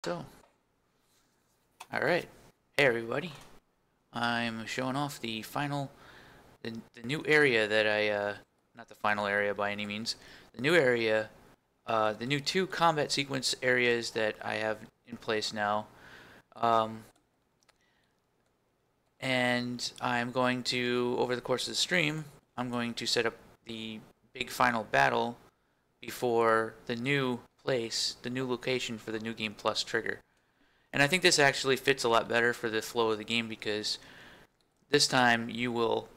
So, alright. Hey everybody. I'm showing off the new area that not the final area by any means, the new area, the new two combat sequence areas that I have in place now. Um, and I'm going to, over the course of the stream, I'm going to set up the big final battle before the new place, the new location for the New Game Plus trigger. And I think this actually fits a lot better for the flow of the game because this time you'll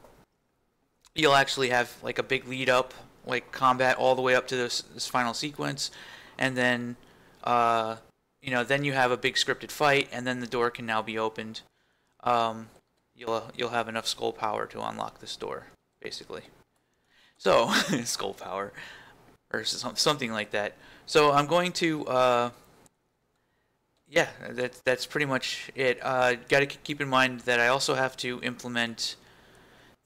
actually have like a big lead up, like combat all the way up to this final sequence, and then then you have a big scripted fight, and then the door can now be opened. Um, you'll have enough skull power to unlock this door, basically. So skull power or something like that. So I'm going to yeah, that's pretty much it. Got to keep in mind that I also have to implement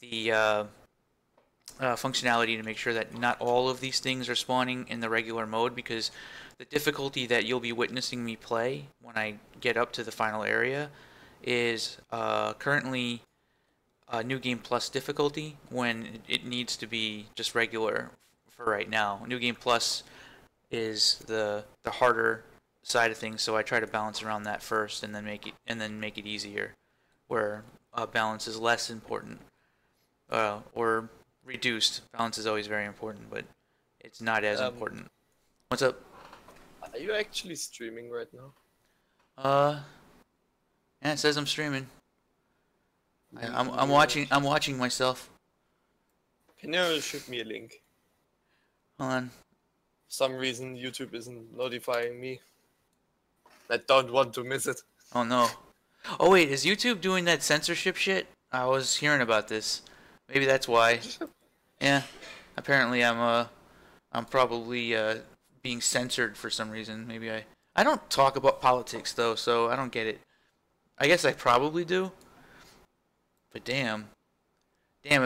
the functionality to make sure that not all of these things are spawning in the regular mode, because the difficulty that you'll be witnessing me play when I get up to the final area is currently New Game Plus difficulty when it needs to be just regular for right now. New Game Plus is the harder side of things, so I try to balance around that first and then make it easier, where balance is less important or reduced. Balance is always very important, but it's not as important. What's up? Are you actually streaming right now? Yeah, it says I'm streaming. I'm watching myself. Can you shoot me a link? Hold on. For some reason YouTube isn't notifying me. I don't want to miss it. Oh no. Oh wait, is YouTube doing that censorship shit? I was hearing about this. Maybe that's why. Yeah. Apparently I'm probably being censored for some reason. Maybe I don't talk about politics though, so I don't get it. I guess I probably do. But damn. Damn,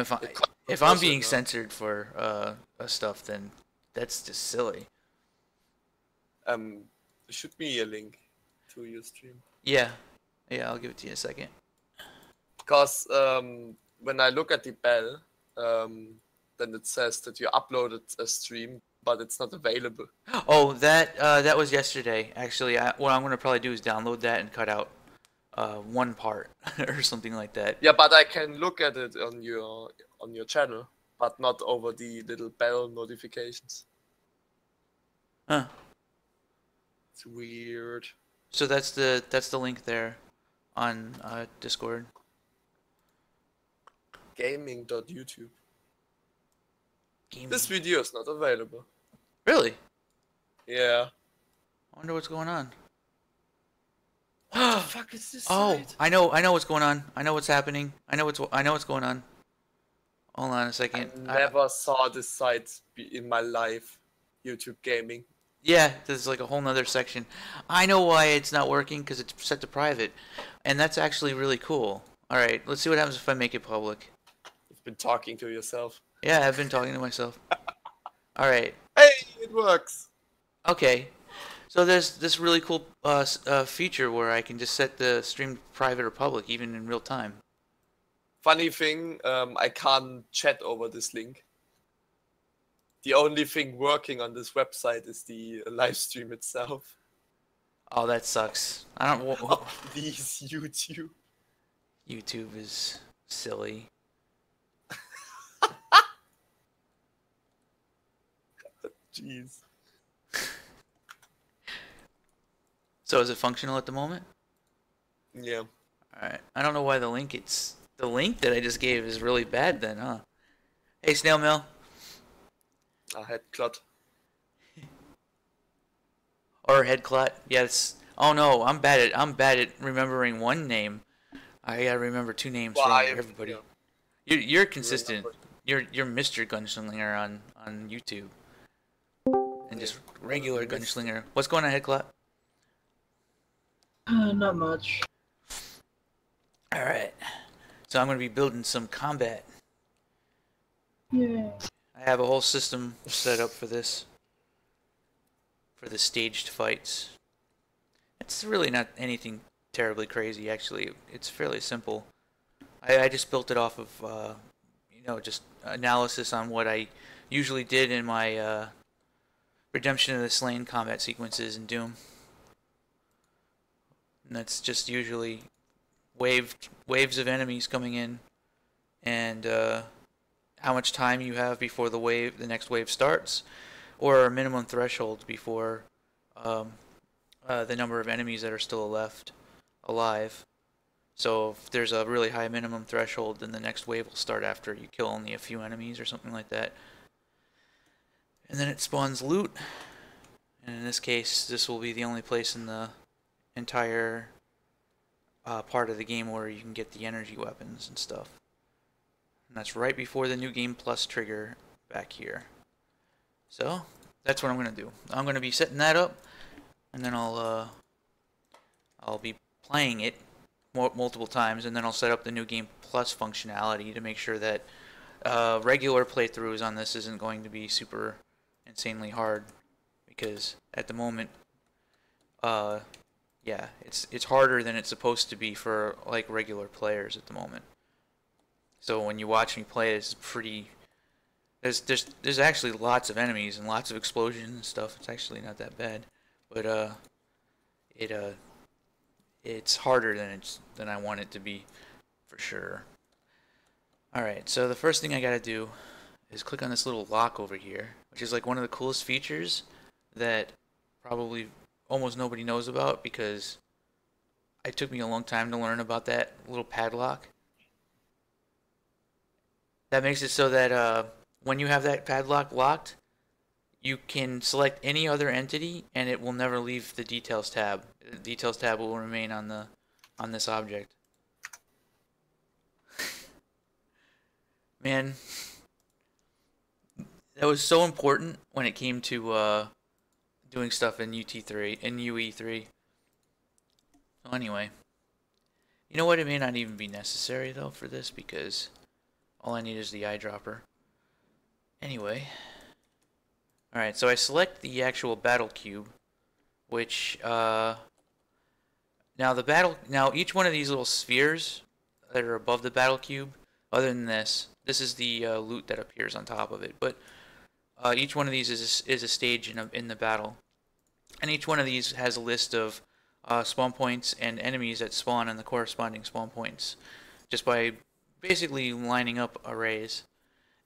if I'm being censored for stuff, then that's just silly. Shoot me a link to your stream. Yeah. Yeah, I'll give it to you in a second. Because when I look at the bell, then it says that you uploaded a stream, but it's not available. Oh, that was yesterday. Actually, what I'm gonna probably do is download that and cut out one part or something like that. Yeah, but I can look at it on your channel, but not over the little bell notifications. Huh. It's weird. So that's the link there on Discord. Gaming.youtube. This video is not available. Really? Yeah. I wonder what's going on. What the fuck is this? Oh, site? I know what's going on. I know what's happening. I know what's going on. Hold on a second. I never saw this site in my life. YouTube Gaming. Yeah, there's like a whole nother section. I know why it's not working, because it's set to private. And that's actually really cool. Alright, let's see what happens if I make it public. You've been talking to yourself. Yeah, I've been talking to myself. Alright. Hey, it works! Okay. So there's this really cool feature where I can just set the stream private or public, even in real time. Funny thing, I can't chat over this link. The only thing working on this website is the live stream itself. Oh, that sucks. I don't want... Oh, please, YouTube. YouTube is silly. Jeez. So is it functional at the moment? Yeah. Alright. I don't know why the link that I just gave is really bad then, huh? Hey, Snail Mail. Headclot. Or Headclot. Yes. Oh no, I'm bad at remembering one name. I gotta remember two names for everybody. Yeah. You're consistent. You're Mr. Gunslinger on YouTube. And just regular Gunslinger. What's going on, Headclot? Not much. Alright. So I'm gonna be building some combat. Yeah. I have a whole system set up for this. For the staged fights. It's really not anything terribly crazy, actually. It's fairly simple. I just built it off of, just analysis on what I usually did in my Redemption of the Slain combat sequences in Doom. And that's just usually waves of enemies coming in, and how much time you have before the next wave starts, or a minimum threshold before the number of enemies that are still left alive. So if there's a really high minimum threshold, then the next wave will start after you kill only a few enemies or something like that. And then it spawns loot, and in this case, this will be the only place in the entire part of the game where you can get the energy weapons and stuff. And that's right before the New Game Plus trigger back here. So that's what I'm going to do. I'm going to be setting that up, and then I'll be playing it multiple times, and then I'll set up the New Game Plus functionality to make sure that regular playthroughs on this isn't going to be super insanely hard, because at the moment, yeah, it's harder than it's supposed to be for like regular players at the moment. So when you watch me play, it's pretty. There's actually lots of enemies and lots of explosions and stuff. It's actually not that bad, but it's harder than I want it to be, for sure. All right, so the first thing I gotta do is click on this little lock over here, which is like one of the coolest features that probably almost nobody knows about, because it took me a long time to learn about that little padlock. That makes it so that when you have that padlock locked, you can select any other entity and it will never leave the details tab. The details tab will remain on this object. Man, that was so important when it came to doing stuff in UT3 and UE3. So anyway, you know what? It may not even be necessary though for this, because all I need is the eyedropper. Anyway, all right. So I select the actual battle cube, which now each one of these little spheres that are above the battle cube, other than this is the loot that appears on top of it. But each one of these is a stage in the battle, and each one of these has a list of spawn points and enemies that spawn in the corresponding spawn points, just by basically lining up arrays.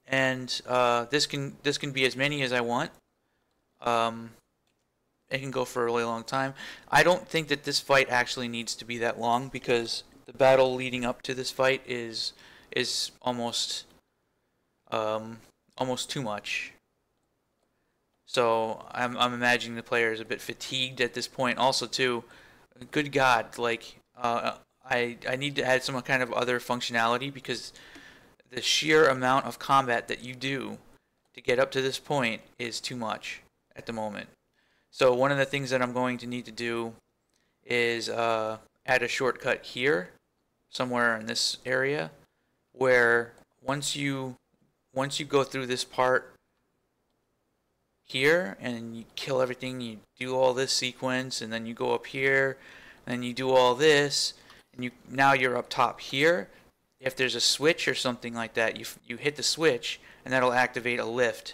And this can be as many as I want. It can go for a really long time. I don't think that this fight actually needs to be that long, because the battle leading up to this fight is almost too much. So I'm imagining the player is a bit fatigued at this point. Also, too, good God, like I need to add some kind of other functionality, because the sheer amount of combat that you do to get up to this point is too much at the moment. So one of the things that I'm going to need to do is add a shortcut here, somewhere in this area, where once you go through this part here and you kill everything, you do all this sequence, and then you go up here, and you do all this, and now you're up top here. If there's a switch or something like that, you hit the switch, and that'll activate a lift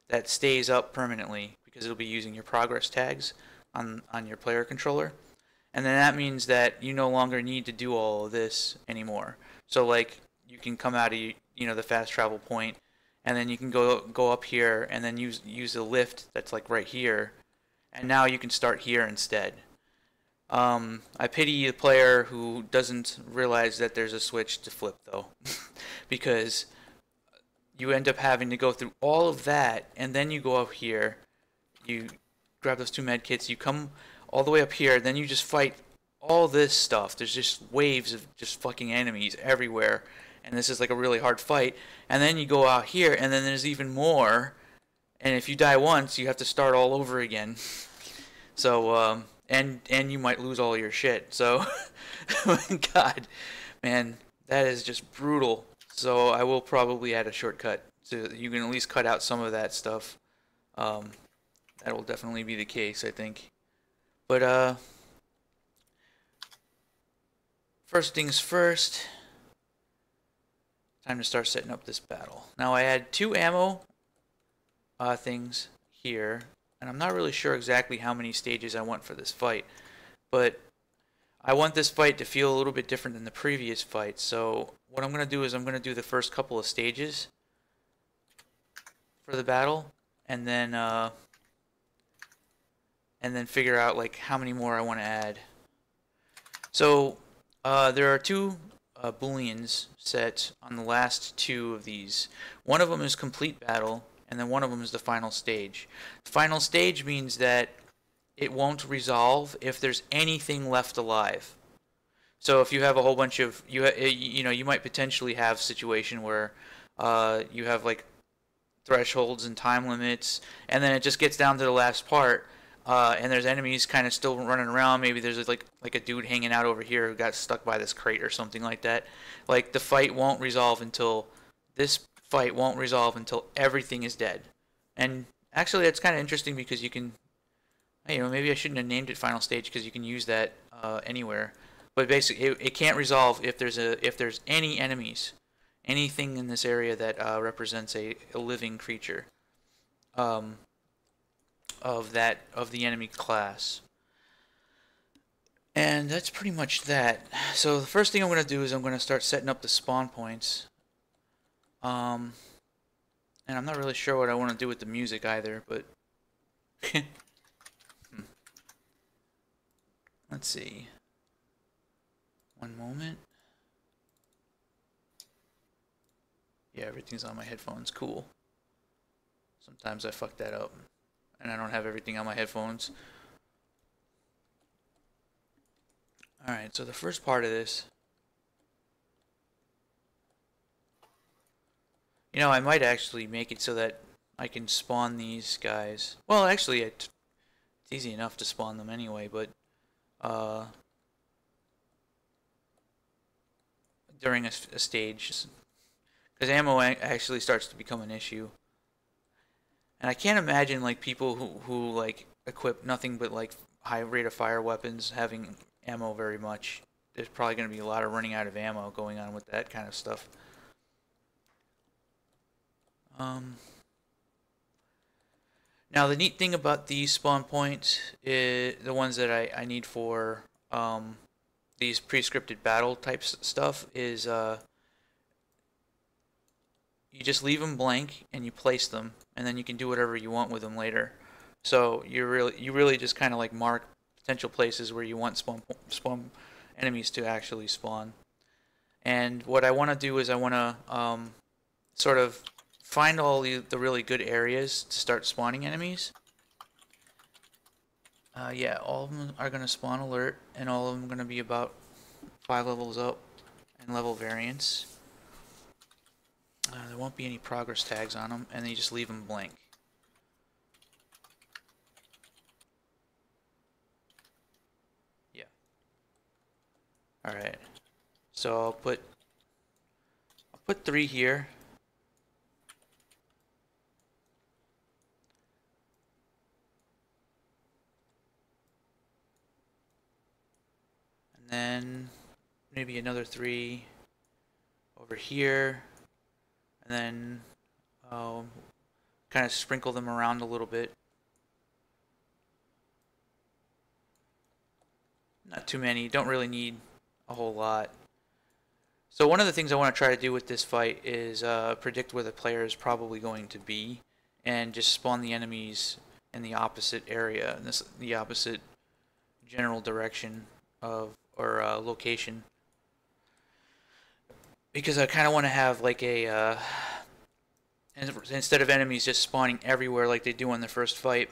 that stays up permanently, because it'll be using your progress tags on your player controller. And then that means that you no longer need to do all of this anymore. So like, you can come out of the fast travel point, and then you can go up here and then use the lift that's like right here, and now you can start here instead. I pity the player who doesn't realize that there's a switch to flip though, because you end up having to go through all of that, and then you go up here, you grab those 2 med kits, you come all the way up here, then you just fight all this stuff. There's just waves of just fucking enemies everywhere, and this is like a really hard fight. And then you go out here, and then there's even more, and if you die once, you have to start all over again. So and you might lose all your shit. So God, man, that is just brutal. So I will probably add a shortcut so that you can at least cut out some of that stuff. That will definitely be the case, I think. But first things first, time to start setting up this battle. Now I had 2 ammo things here, and I'm not really sure exactly how many stages I want for this fight, but I want this fight to feel a little bit different than the previous fight. So what I'm going to do is I'm going to do the first couple of stages for the battle, and then figure out like how many more I want to add. So there are 2 booleans set on the last 2 of these. One of them is complete battle, and then one of them is the final stage. The final stage means that it won't resolve if there's anything left alive. So if you have a whole bunch of you might potentially have a situation where you have like thresholds and time limits, and then it just gets down to the last part, and there's enemies kind of still running around. Maybe there's like a dude hanging out over here who got stuck by this crate or something like that. Like the fight won't resolve until everything is dead. And actually that's kind of interesting because you can, maybe I shouldn't have named it final stage because you can use that anywhere. But basically it can't resolve if there's any enemies, anything in this area that represents a living creature of the enemy class. And that's pretty much that. So the first thing I'm going to do is I'm going to start setting up the spawn points. And I'm not really sure what I want to do with the music either, but let's see. One moment. Yeah, everything's on my headphones. Cool. Sometimes I fuck that up, and I don't have everything on my headphones. Alright, so the first part of this, I might actually make it so that I can spawn these guys. Well, actually, it's easy enough to spawn them anyway, but during a stage, because ammo actually starts to become an issue. And I can't imagine like people who like equip nothing but like high rate of fire weapons having ammo very much. There's probably going to be a lot of running out of ammo going on with that kind of stuff. Now the neat thing about these spawn points is the ones that I need for these pre-scripted battle types stuff is you just leave them blank and you place them, and then you can do whatever you want with them later. So you really just kind of like mark potential places where you want spawn enemies to actually spawn. And what I want to do is I want to sort of find all the really good areas to start spawning enemies. Yeah, all of them are going to spawn alert, and all of them are going to be about 5 levels up in level variance. There won't be any progress tags on them, and then you just leave them blank. Yeah. Alright. So I'll put 3 here. And then maybe another 3 over here. And then kind of sprinkle them around a little bit. Not too many. Don't really need a whole lot. So one of the things I want to try to do with this fight is predict where the player is probably going to be, and just spawn the enemies in the opposite area, the opposite general direction of or location. Because I kind of want to have like a instead of enemies just spawning everywhere like they do in the first fight,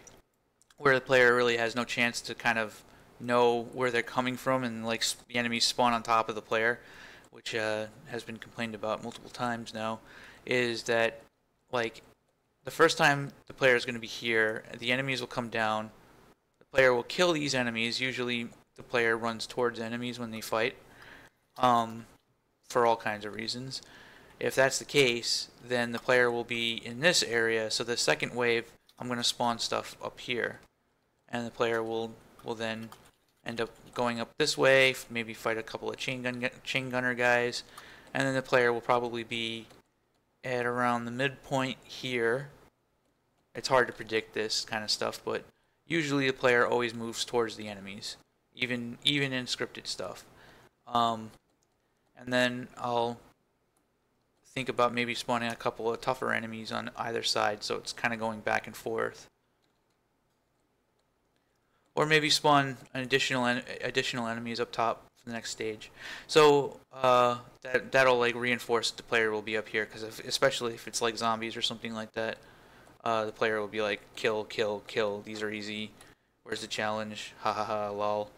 where the player really has no chance to kind of know where they're coming from, and like the enemies spawn on top of the player, which has been complained about multiple times now, is that like the first time the player is going to be here, the enemies will come down, the player will kill these enemies. Usually the player runs towards enemies when they fight, for all kinds of reasons. If that's the case, then the player will be in this area, so the second wave I'm going to spawn stuff up here, and the player will then end up going up this way, maybe fight a couple of chain gunner guys, and then the player will probably be at around the midpoint here. It's hard to predict this kind of stuff, but usually the player always moves towards the enemies, even in scripted stuff. And then I'll think about maybe spawning a couple of tougher enemies on either side, so it's kind of going back and forth. Or maybe spawn an additional enemies up top for the next stage. So that'll like reinforce the player will be up here, because especially if it's like zombies or something like that, the player will be like kill, kill, kill. These are easy. Where's the challenge? Ha ha ha, lol.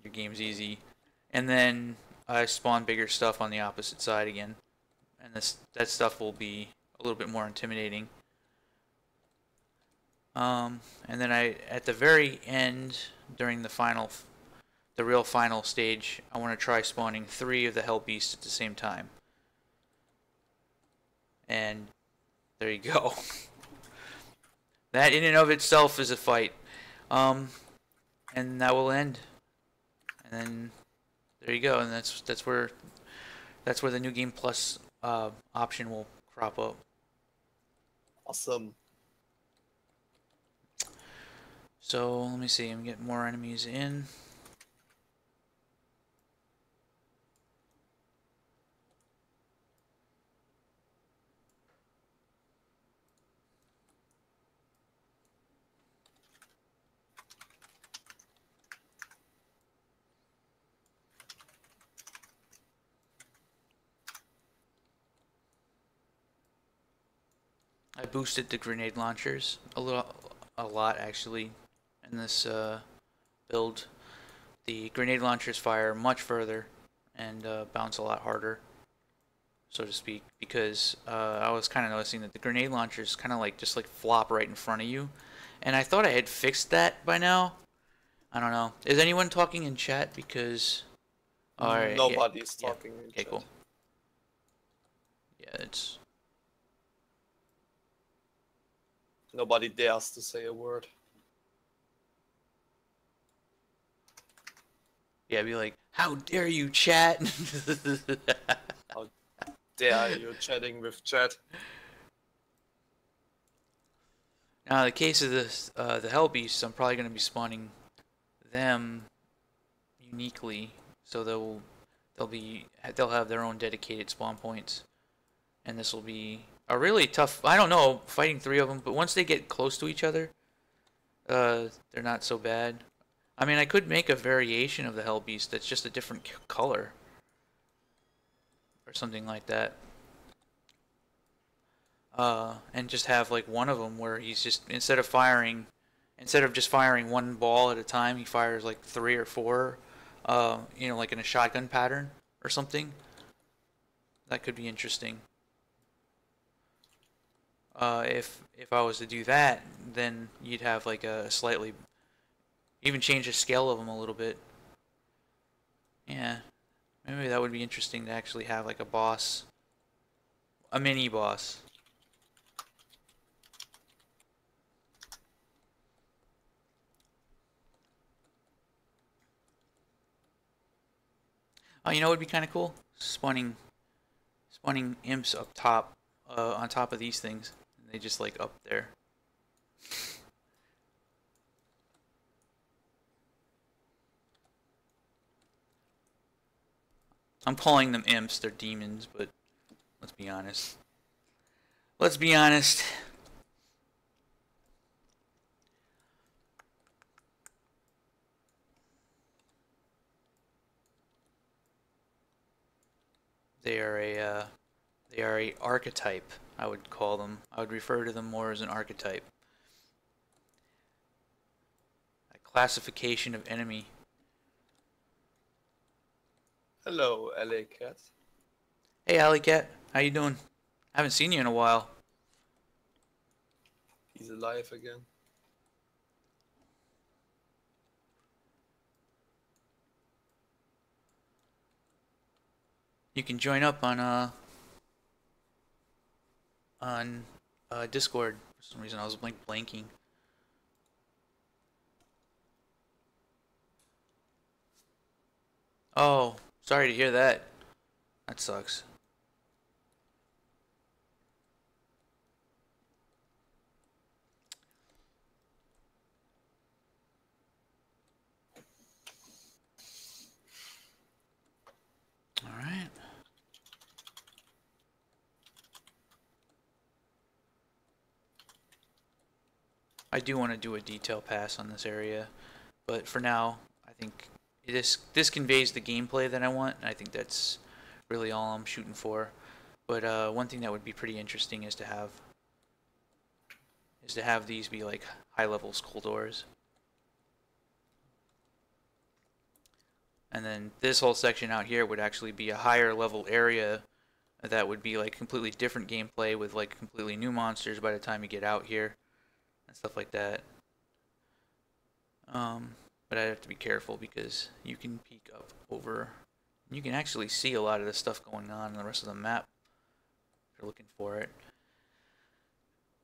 Your game's easy. And then I spawn bigger stuff on the opposite side again, and that stuff will be a little bit more intimidating. And then at the very end, during the real final stage, I want to try spawning 3 of the Hell Beasts at the same time. And there you go. That in and of itself is a fight. And that will end. And then there you go. And that's where the New Game Plus option will crop up. Awesome. So let me see, I'm getting more enemies in. I boosted the grenade launchers a lot actually. In this build, the grenade launchers fire much further and bounce a lot harder, so to speak, because I was kind of noticing that the grenade launchers kind of like just like flop right in front of you, and I thought I had fixed that by now. I don't know. Is anyone talking in chat? Because alright, nobody's talking in okay, chat. cool. Yeah, it's Nobody dares to say a word. yeah, be like, how dare you chat? How dare you chatting with chat? Now, in the case of the Hell Beasts, I'm probably going to be spawning them uniquely, so they'll have their own dedicated spawn points, and this will be a really tough. I don't know, fighting 3 of them, but once they get close to each other, they're not so bad. I mean, I could make a variation of the Hell Beast that's just a different color, or something like that. And just have like one of them where he's just instead of just firing one ball at a time, he fires like 3 or 4, you know, like in a shotgun pattern or something. That could be interesting. If I was to do that, then you'd have like a slightly, even change the scale of them a little bit. Yeah, maybe that would be interesting to actually have like a boss, a mini boss. Oh, you know what would be kind of cool? Spawning imps up top, on top of these things. And they just like up there. I'm calling them imps, they're demons, but let's be honest. Let's be honest. They are a archetype, I would call them. I would refer to them more as an archetype. A classification of enemy. Hello, LA Cat. Hey, Alley Cat, how you doing? I haven't seen you in a while. He's alive again. You can join up on Discord. For some reason, I was blanking. Oh, sorry to hear that. That sucks. All right. I do want to do a detail pass on this area, but for now, I think this conveys the gameplay that I want, and I think that's really all I'm shooting for. But one thing that would be pretty interesting is to have these be like high-level skull doors. And then this whole section out here would actually be a higher level area that would be like completely different gameplay with like completely new monsters by the time you get out here and stuff like that. But I have to be careful because you can peek up over. You can actually see a lot of the stuff going on in the rest of the map if you're looking for it.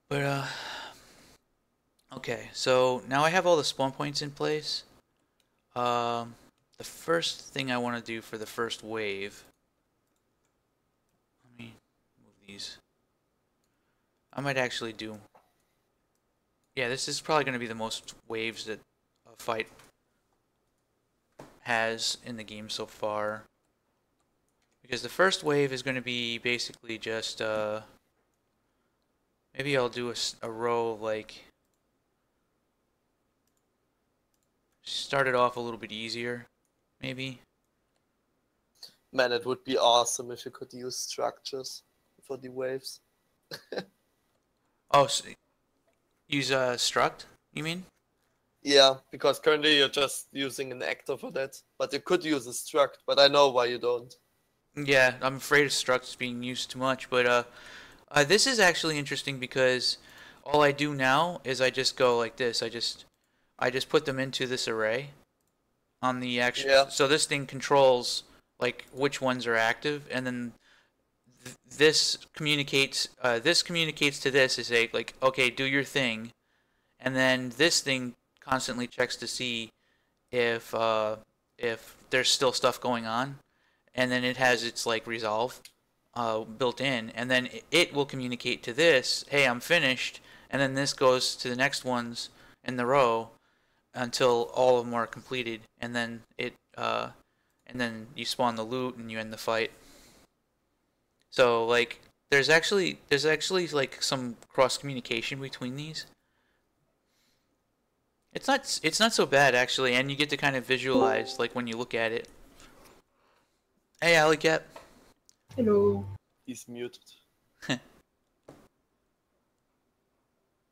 But okay, so now I have all the spawn points in place. The first thing I want to do for the first wave. Let me move these. I might actually do. Yeah, this is probably going to be the most waves that a fight has in the game so far. Because the first wave is going to be basically just, maybe I'll do a row of like, start it off a little bit easier, maybe. Man, it would be awesome if you could use structures for the waves. Oh, so use struct, you mean? Yeah, because currently you're just using an actor for that. But you could use a struct, but I know why you don't. Yeah, I'm afraid of structs being used too much, but this is actually interesting because all I do now is I just go like this. I just put them into this array on the actual. Yeah. So this thing controls like which ones are active, and then this communicates. This communicates to this to say like, okay, do your thing, and then this thing constantly checks to see if there's still stuff going on, and then it has its like resolve built in, and then it will communicate to this, hey, I'm finished, and then this goes to the next ones in the row until all of them are completed, and then and then you spawn the loot and you end the fight. So like there's actually like some cross communication between these. It's not so bad actually, and you get to kind of visualize like when you look at it. Hey, Alley Cat. Hello. He's muted.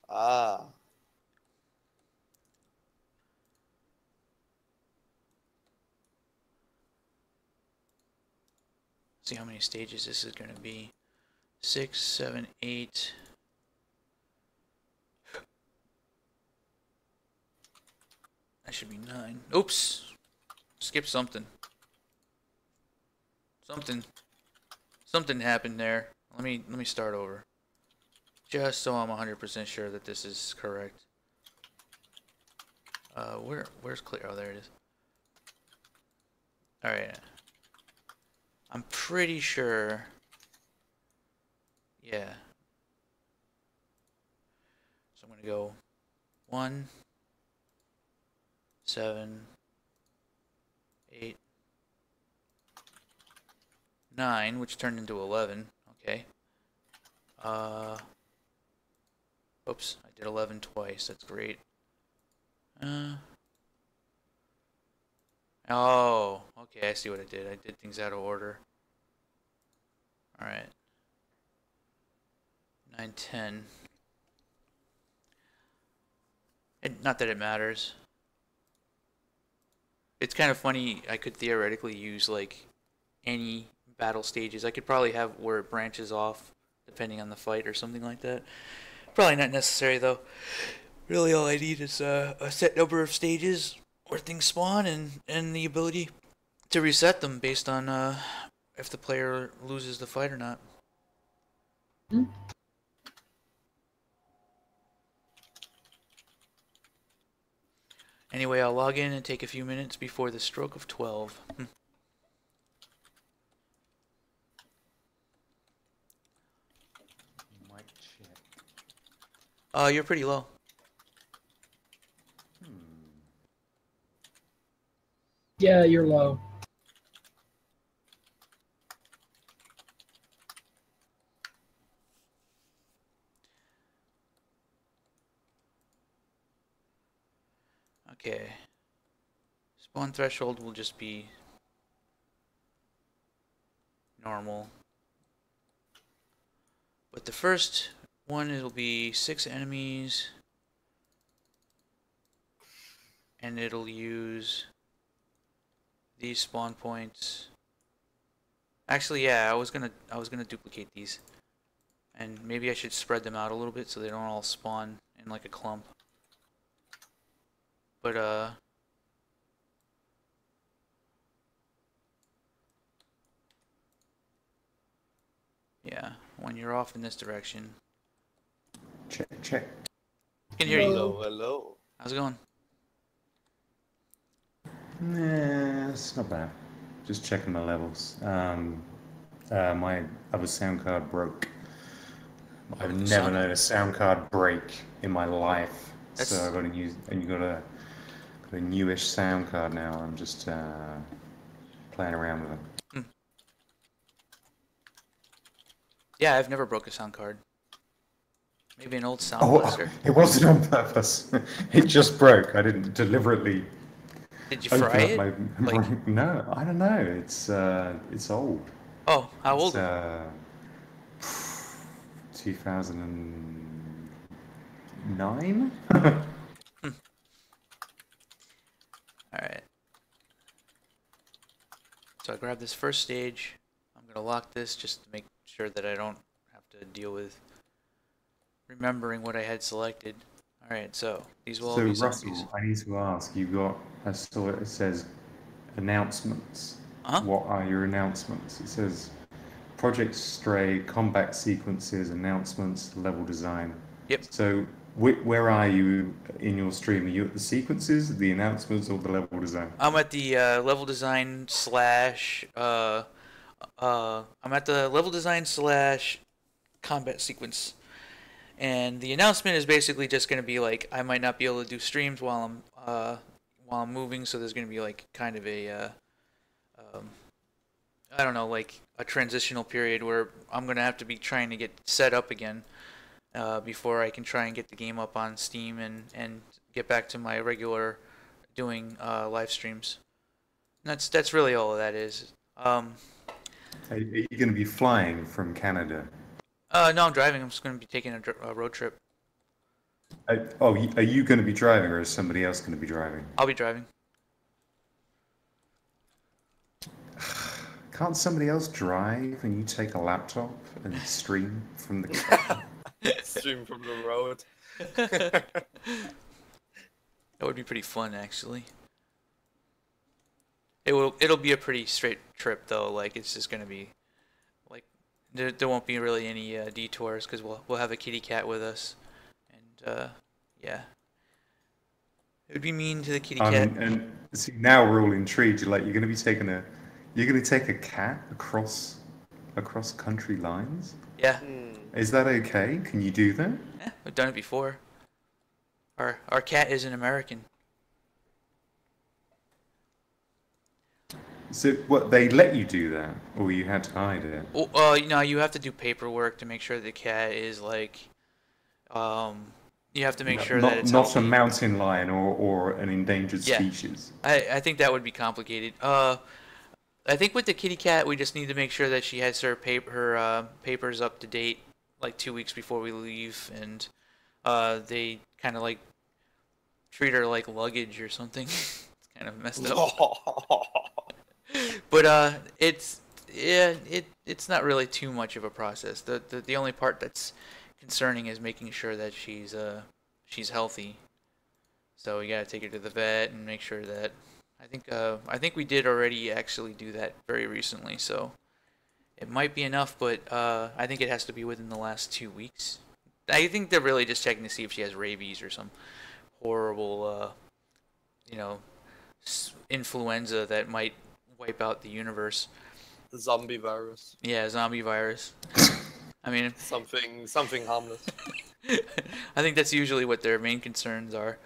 Ah. See how many stages this is going to be. 6, 7, 8. That should be 9. Oops. Skipped something. Something happened there. Let me start over. Just so I'm 100% sure that this is correct. Where's clear? Oh, there it is. All right. I'm pretty sure. Yeah. So I'm gonna go 1, 7, 8, 9, which turned into 11. Okay. Oops, I did 11 twice. That's great. Oh, okay, I see what I did. I did things out of order. Alright. 9, 10. Not that it matters. It's kind of funny, I could theoretically use, like, any battle stages. I could probably have where it branches off, depending on the fight or something like that. Probably not necessary, though. Really, all I need is a set number of stages where things spawn and the ability to reset them based on if the player loses the fight or not. Hmm? Anyway, I'll log in and take a few minutes before the stroke of 12. You're pretty low. Yeah, you're low. Okay. Spawn threshold will just be normal. But the first one, it'll be 6 enemies. And it'll use these spawn points. Actually, yeah, I was gonna duplicate these. And maybe I should spread them out a little bit so they don't all spawn in like a clump. But yeah, when you're off in this direction. Check. Can hear you. Hello, hello. How's it going? Yeah, it's not bad. Just checking my levels. My other sound card broke. I've never known a sound card break in my life. So I've got a new, and you got a newish sound card now. I'm just playing around with it. Yeah, I've never broke a sound card. Maybe an old sound Oh, blaster. it wasn't on purpose. It just broke. I didn't deliberately. Did you fry it? Like... No, I don't know. It's old. Oh, how old? It's 2009. Alright. So I grab this first stage. I'm gonna lock this just to make sure that I don't have to deal with remembering what I had selected. Alright, so these will all be Russell, zombies. I need to ask, I saw it says announcements. Uh-huh. What are your announcements? It says Project Stray, combat sequences, announcements, level design. Yep. So where are you in your stream? Are you at the sequences, the announcements, or the level design? I'm at the level design slash combat sequence. And the announcement is basically just going to be like, I might not be able to do streams while I'm moving, so there's going to be like kind of a I don't know, like a transitional period where I'm going to have to be trying to get set up again before I can try and get the game up on Steam and get back to my regular doing live streams. And that's really all of that is. Are you going to be flying from Canada? No, I'm driving. I'm just going to be taking a road trip. Are you going to be driving, or is somebody else going to be driving? I'll be driving. Can't somebody else drive and you take a laptop and stream from the car? Stream from the road. That would be pretty fun, actually. It'll be a pretty straight trip though. Like it's just gonna be like there won't be really any detours because we'll have a kitty cat with us, and yeah, it would be mean to the kitty cat. And see, now we're all intrigued. You're gonna be taking you're gonna take a cat across country lines? Yeah. Is that okay? Can you do that? Yeah, we've done it before. Our cat is an American. So what, they let you do that, or you had to hide it? Well, you have to do paperwork to make sure the cat is like, you have to make sure that it's not healthy. a mountain lion or an endangered species. I think that would be complicated. I think with the kitty cat, we just need to make sure that she has her papers up to date, like 2 weeks before we leave, and they kind of like treat her like luggage or something. It's kind of messed up. But it's not really too much of a process. The only part that's concerning is making sure that she's healthy. So we gotta take her to the vet and make sure that I think we did already actually do that very recently. So it might be enough, but I think it has to be within the last 2 weeks. I think they're really just checking to see if she has rabies or some horrible influenza that might wipe out the universe. The zombie virus. Yeah, zombie virus. I mean, something harmless. I think that's usually what their main concerns are.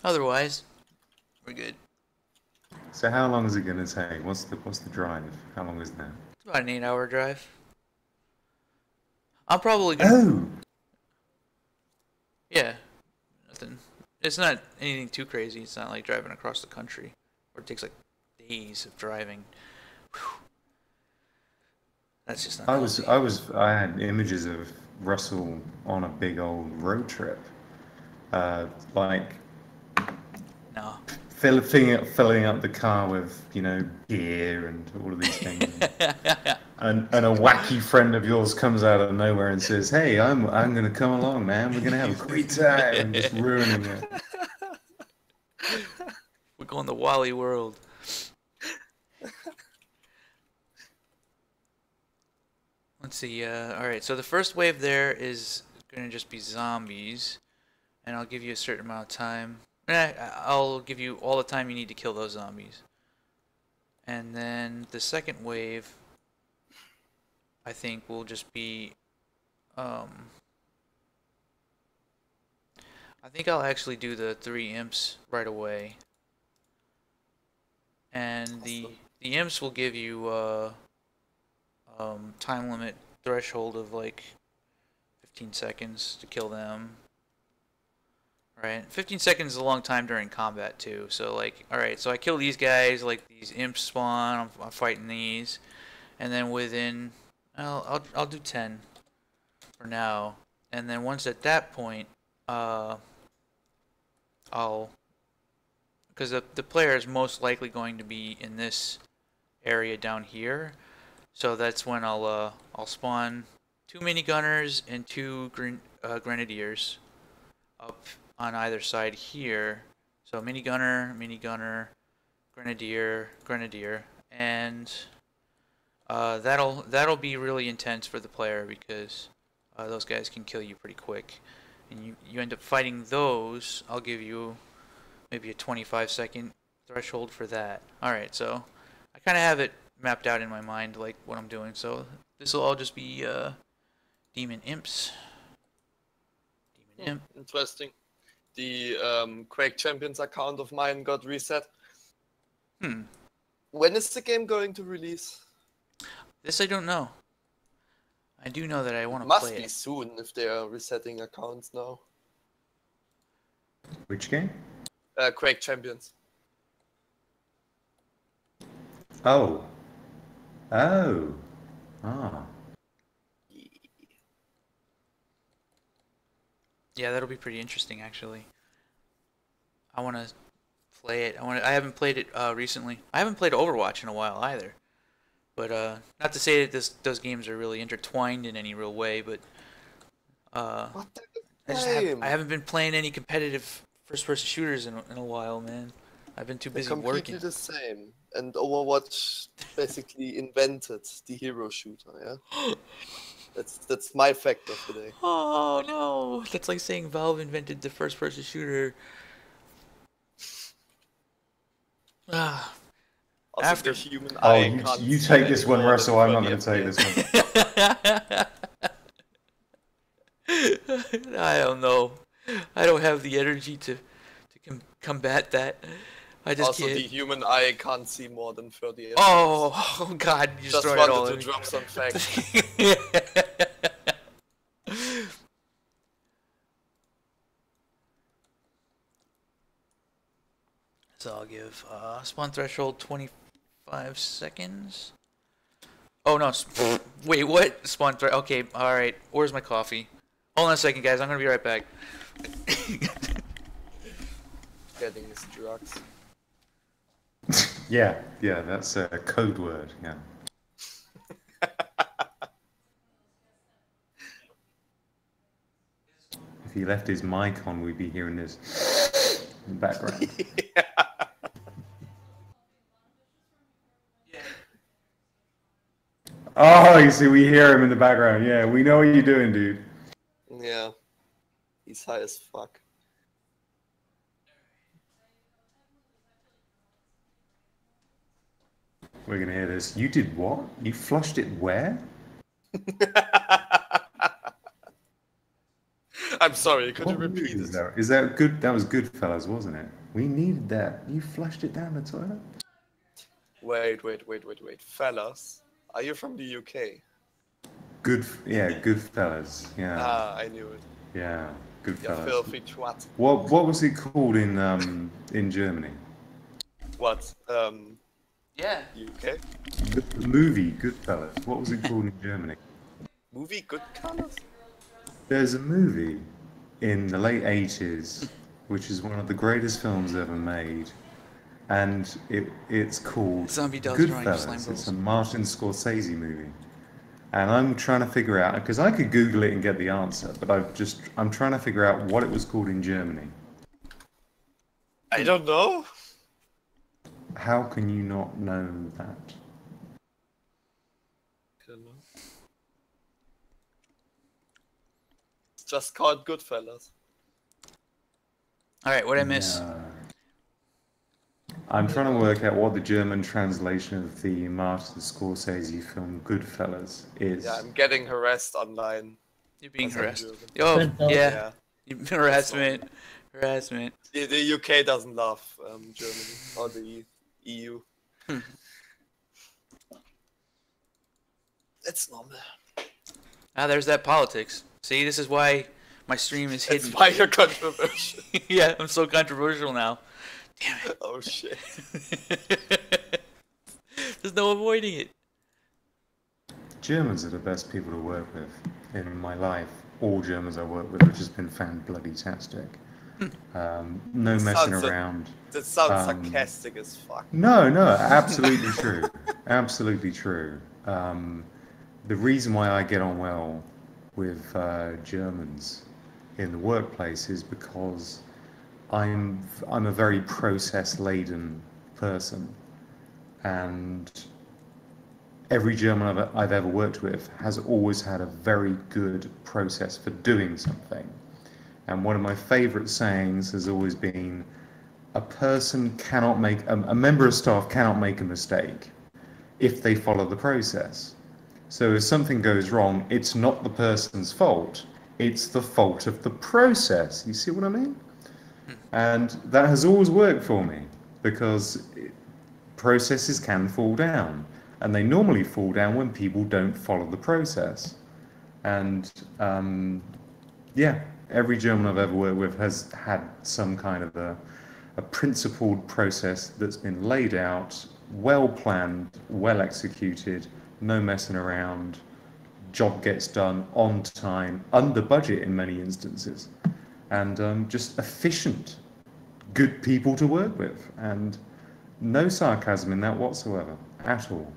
Otherwise, we're good. So how long is it going to take? What's the drive? How long is that? It's about an 8-hour drive. I'm probably gonna. Oh, Yeah, nothing. It's not anything too crazy. It's not like driving across the country, where it takes like days of driving. Whew. That's just not. I had images of Russell on a big old road trip, like No. filling up the car with gear and all of these things. And a wacky friend of yours comes out of nowhere and says, "Hey, I'm gonna come along, man. We're gonna have a great time," and just ruining it. We're going the Wally world. Let's see. All right. So the first wave there is gonna just be zombies, and I'll give you a certain amount of time. I'll give you all the time you need to kill those zombies. And then the second wave, I think, will just be. I think I'll actually do the 3 imps right away. And the imps will give you time limit threshold of like 15 seconds to kill them. Right? 15 seconds is a long time during combat too. So like, alright, so I kill these guys, like these imps spawn, I'm fighting these. And then within, I'll do 10 for now. And then once at that point, because the player is most likely going to be in this area down here, so that's when I'll spawn 2 minigunners and 2 grenadiers up on either side here. So minigunner, grenadier, and that'll be really intense for the player because those guys can kill you pretty quick. And you end up fighting those. I'll give you maybe a 25-second threshold for that. Alright, so I kind of have it mapped out in my mind, like what I'm doing. So this will all just be demon imps. Demon imp. Interesting. The Quake Champions account of mine got reset. When is the game going to release? This I don't know. I do know that I want to Must play be it. soon if they are resetting accounts now. Which game? Quake Champions. Oh. Ah. Yeah, that'll be pretty interesting actually. I want to play it. I haven't played it recently. I haven't played Overwatch in a while either. But not to say that those games are really intertwined in any real way, but What the I haven't been playing any competitive first-person shooters in a while, man. I've been too busy completely working. the same. And Overwatch basically invented the hero shooter, yeah? That's my fact of the day. Oh no, that's like saying Valve invented the first-person shooter. Ah. Also, After- the human Oh, eye you can't you see take this any one, more Russell. than I'm not going 30 to take this one. I don't know. I don't have the energy to combat that. I just Also, can't. the human eye can't see more than 30 FPS. Oh God! You just Just throw it all wanted in. to drop some facts. So I'll give spawn threshold 25 seconds. Oh no! Wait, what? Spawn threshold? Okay, all right. Where's my coffee? Hold on a second, guys. I'm gonna be right back. Getting his drugs. Yeah, that's a code word. Yeah. If he left his mic on, we'd be hearing this in the background. Oh, you see, we hear him in the background. Yeah, we know what you're doing, dude. Yeah. He's high as fuck. We're gonna hear this. You did what? You flushed it where? I'm sorry. Could you What movie repeat is it? that? Is that good? That was Goodfellas, wasn't it? We needed that. You flushed it down the toilet. Wait. Fellas, are you from the UK? Goodfellas. Yeah, Ah, I knew it. yeah, You Goodfellas. filthy twat. What was it called in Germany? What? Yeah. UK? The movie Goodfellas. What was it called in Germany? Movie Good Colors? There's a movie in the late 80s, which is one of the greatest films ever made, and it's called Zombie dolls drawing slime Goodfellas. balls. It's a Martin Scorsese movie. And I'm trying to figure out, because I could Google it and get the answer, but I'm trying to figure out what it was called in Germany. I don't know. How can you not know that? I don't know. It's just called Goodfellas. All right, what did I miss? No. I'm trying to work out what the German translation of the Martin Scorsese film Goodfellas is. Yeah, I'm getting harassed online. You're being As I'm harassed. German. Oh, Goodfellas. yeah. Harassment. Harassment. The UK doesn't love Germany or the EU. It's normal. Ah, there's that politics. See, this is why my stream is It's hidden. why you're controversial. Yeah, I'm so controversial now. Damn it. Oh shit. There's no avoiding it. Germans are the best people to work with in my life. All Germans I work with have just been fan-bloody-tastic. No messing Sounds around. That sounds sarcastic as fuck. No, absolutely true. Absolutely true. The reason why I get on well with Germans in the workplace is because I'm a very process-laden person, and every German I've ever worked with has always had a very good process for doing something. And one of my favorite sayings has always been, a person cannot make, a member of staff cannot make a mistake if they follow the process. So if something goes wrong, it's not the person's fault, it's the fault of the process. You see what I mean? And that has always worked for me, because processes can fall down, and they normally fall down when people don't follow the process. And yeah, every German I've ever worked with has had some kind of a principled process that's been laid out, well planned, well executed, no messing around, job gets done on time, under budget in many instances, and just efficient, good people to work with, and no sarcasm in that whatsoever, at all.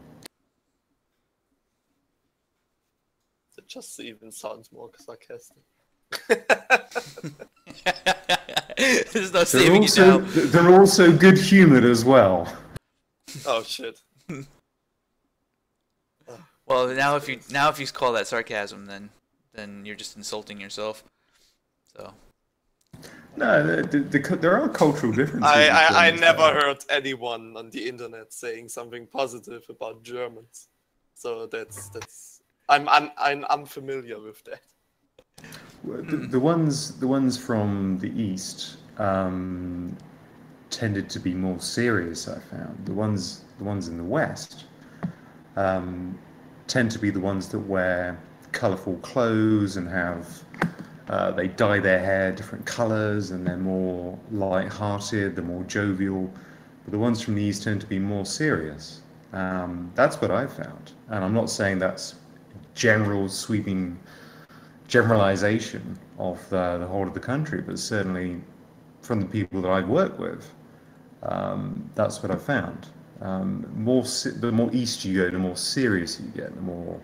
It just even sounds more sarcastic. There's no saving it now. They're also good-humoured as well. Oh shit. Well, now if you call that sarcasm, then you're just insulting yourself. So. No, there are cultural differences. I between never Germans. heard anyone on the internet saying something positive about Germans. So that's I'm unfamiliar with that. The ones from the east tended to be more serious, I found. The ones in the west tend to be the ones that wear colourful clothes and have they dye their hair different colours, and they're more light-hearted, they're more jovial. But the ones from the east tend to be more serious. That's what I found, and I'm not saying that's general sweeping generalization of the whole of the country, but certainly from the people that I've worked with, that's what I found. The more east you go, the more serious you get, the more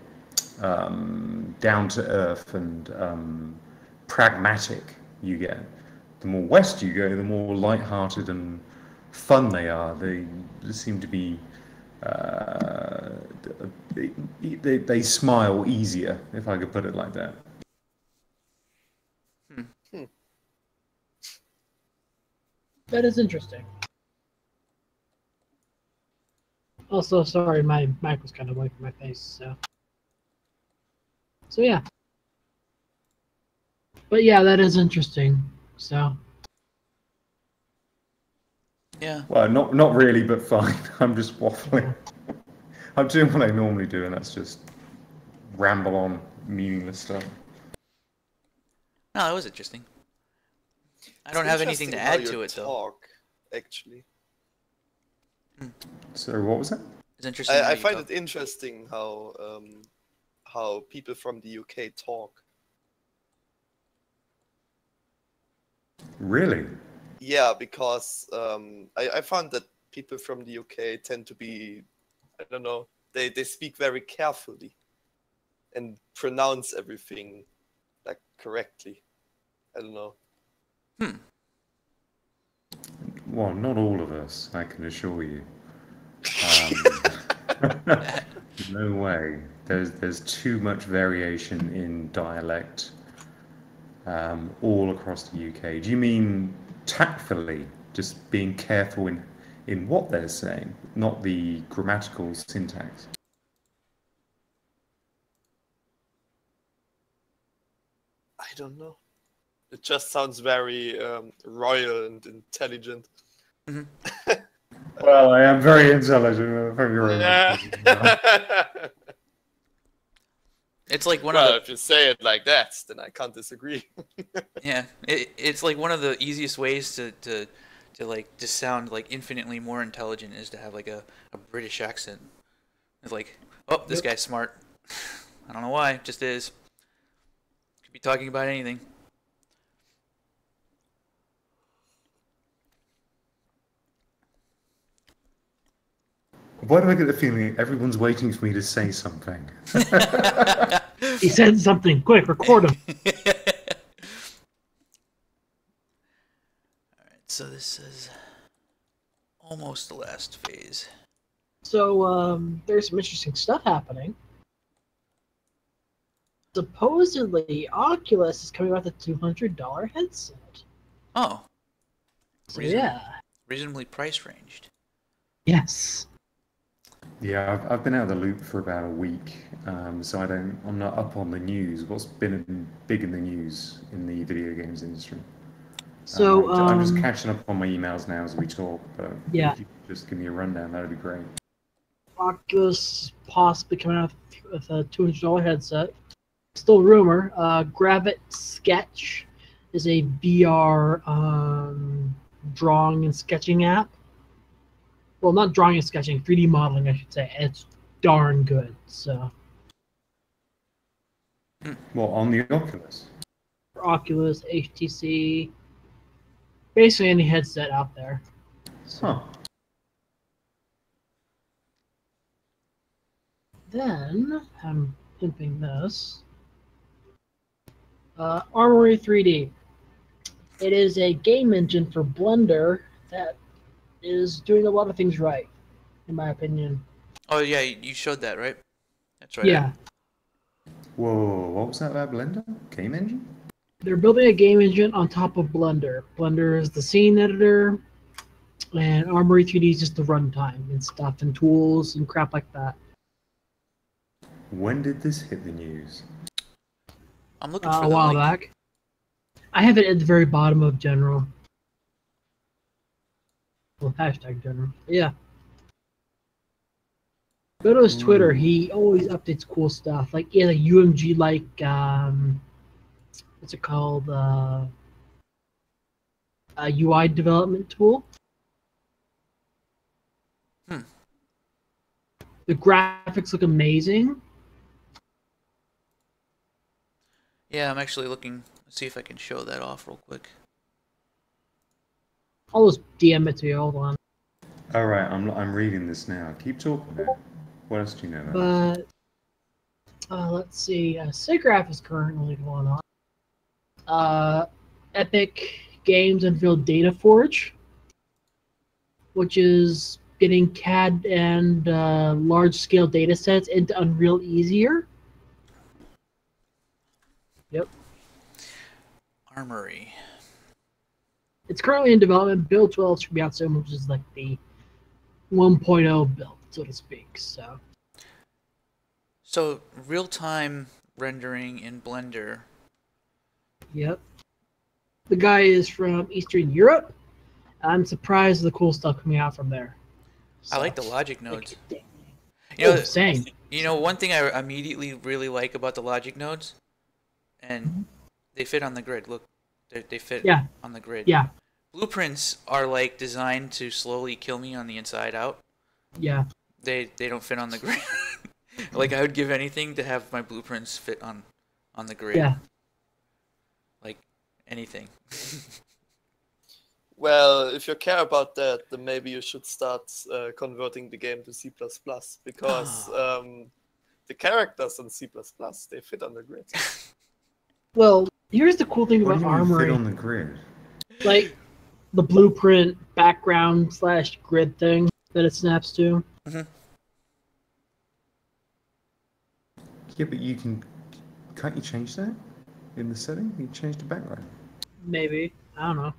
down to earth and pragmatic you get. The more west you go, the more light-hearted and fun they are. They seem to be they smile easier, if I could put it like that. That is interesting. Also, sorry, my mic was kind of away from my face, so yeah. But yeah, that is interesting. So Yeah. Well, not really, but fine. I'm just waffling. I'm doing what I normally do, and that's just ramble on meaningless stuff. No, that was interesting. I It's don't have anything to interesting how add you to it though. talk, actually. So what was that? It's interesting. how I you find talk. it interesting how people from the UK talk. Really? Yeah, because I found that people from the UK tend to be, I don't know, they speak very carefully and pronounce everything like correctly. I don't know. Well, not all of us, I can assure you. No way. There's too much variation in dialect all across the UK. Do you mean tactfully, just being careful in what they're saying, not the grammatical syntax? I don't know. It just sounds very royal and intelligent. Well, I am very intelligent. Thank you very much. Yeah. It's like one Well, of if you say it like that, then I can't disagree. the yeah. It's like one of the easiest ways to like just sound like infinitely more intelligent is to have like a British accent. It's like, oh, this guy's smart. I don't know why, just is. Could be talking about anything. Why do I get the feeling everyone's waiting for me to say something? he said something. Quick, record him. Alright, so this is almost the last phase. So there's some interesting stuff happening. Supposedly, Oculus is coming out with a $200 headset. Oh, So Reason- yeah, reasonably price ranged. yes. Yeah, I've been out of the loop for about a week, so I'm not up on the news. What's been big in the news in the video games industry? So I'm just catching up on my emails now as we talk. But Yeah. if you could just give me a rundown, that'd be great. Oculus possibly coming out with a $200 headset. Still rumor. Gravit Sketch is a VR drawing and sketching app. Well, not drawing and sketching, 3D modeling, I should say. It's darn good. So Well, on the Oculus. for Oculus, HTC, basically any headset out there. So Huh. then I'm pimping this. Armory 3D. It is a game engine for Blender that is doing a lot of things right, in my opinion. Oh yeah, you showed that, right? That's right. Yeah, Whoa, what was that about Blender? Game engine? they're building a game engine on top of Blender. Blender is the scene editor, and Armory 3D is just the runtime and stuff and tools and crap like that. When did this hit the news? I'm looking for A the while link. back. I have it at the very bottom of general. Well, hashtag general. Yeah. Go to his Twitter. He always updates cool stuff. Like he has a UMG like what's it called? A UI development tool. The graphics look amazing. Yeah, I'm actually looking. Let's see if I can show that off real quick. I'll just DM it to you. Hold on. All right, I'm reading this now. Keep talking now. What else do you know about this? But let's see. SIGGRAPH is currently going on. Epic Games unveiled DataForge, which is getting CAD and large-scale data sets into Unreal easier. Yep. Armory. It's currently in development. Build 12 should be out soon, which is like the 1.0 build, so to speak. So real-time rendering in Blender Yep. The guy is from Eastern Europe. I'm surprised at the cool stuff coming out from there. I like the So, logic nodes. like, You know, same. one thing I immediately really like about the logic nodes, and they fit on the grid. Look, they fit Yeah. on the grid. Yeah. Blueprints are like designed to slowly kill me on the inside out. Yeah. They don't fit on the grid. Like I would give anything to have my blueprints fit on the grid. Yeah. Like anything. Well, if you care about that, then maybe you should start converting the game to C++ because the characters in C++ they fit on the grid. Well, here's the cool thing What about do you mean fit Armory. on the grid? Like the blueprint background / grid thing that it snaps to. Yeah, but can't you change that in the setting? You change the background. Maybe. I don't know.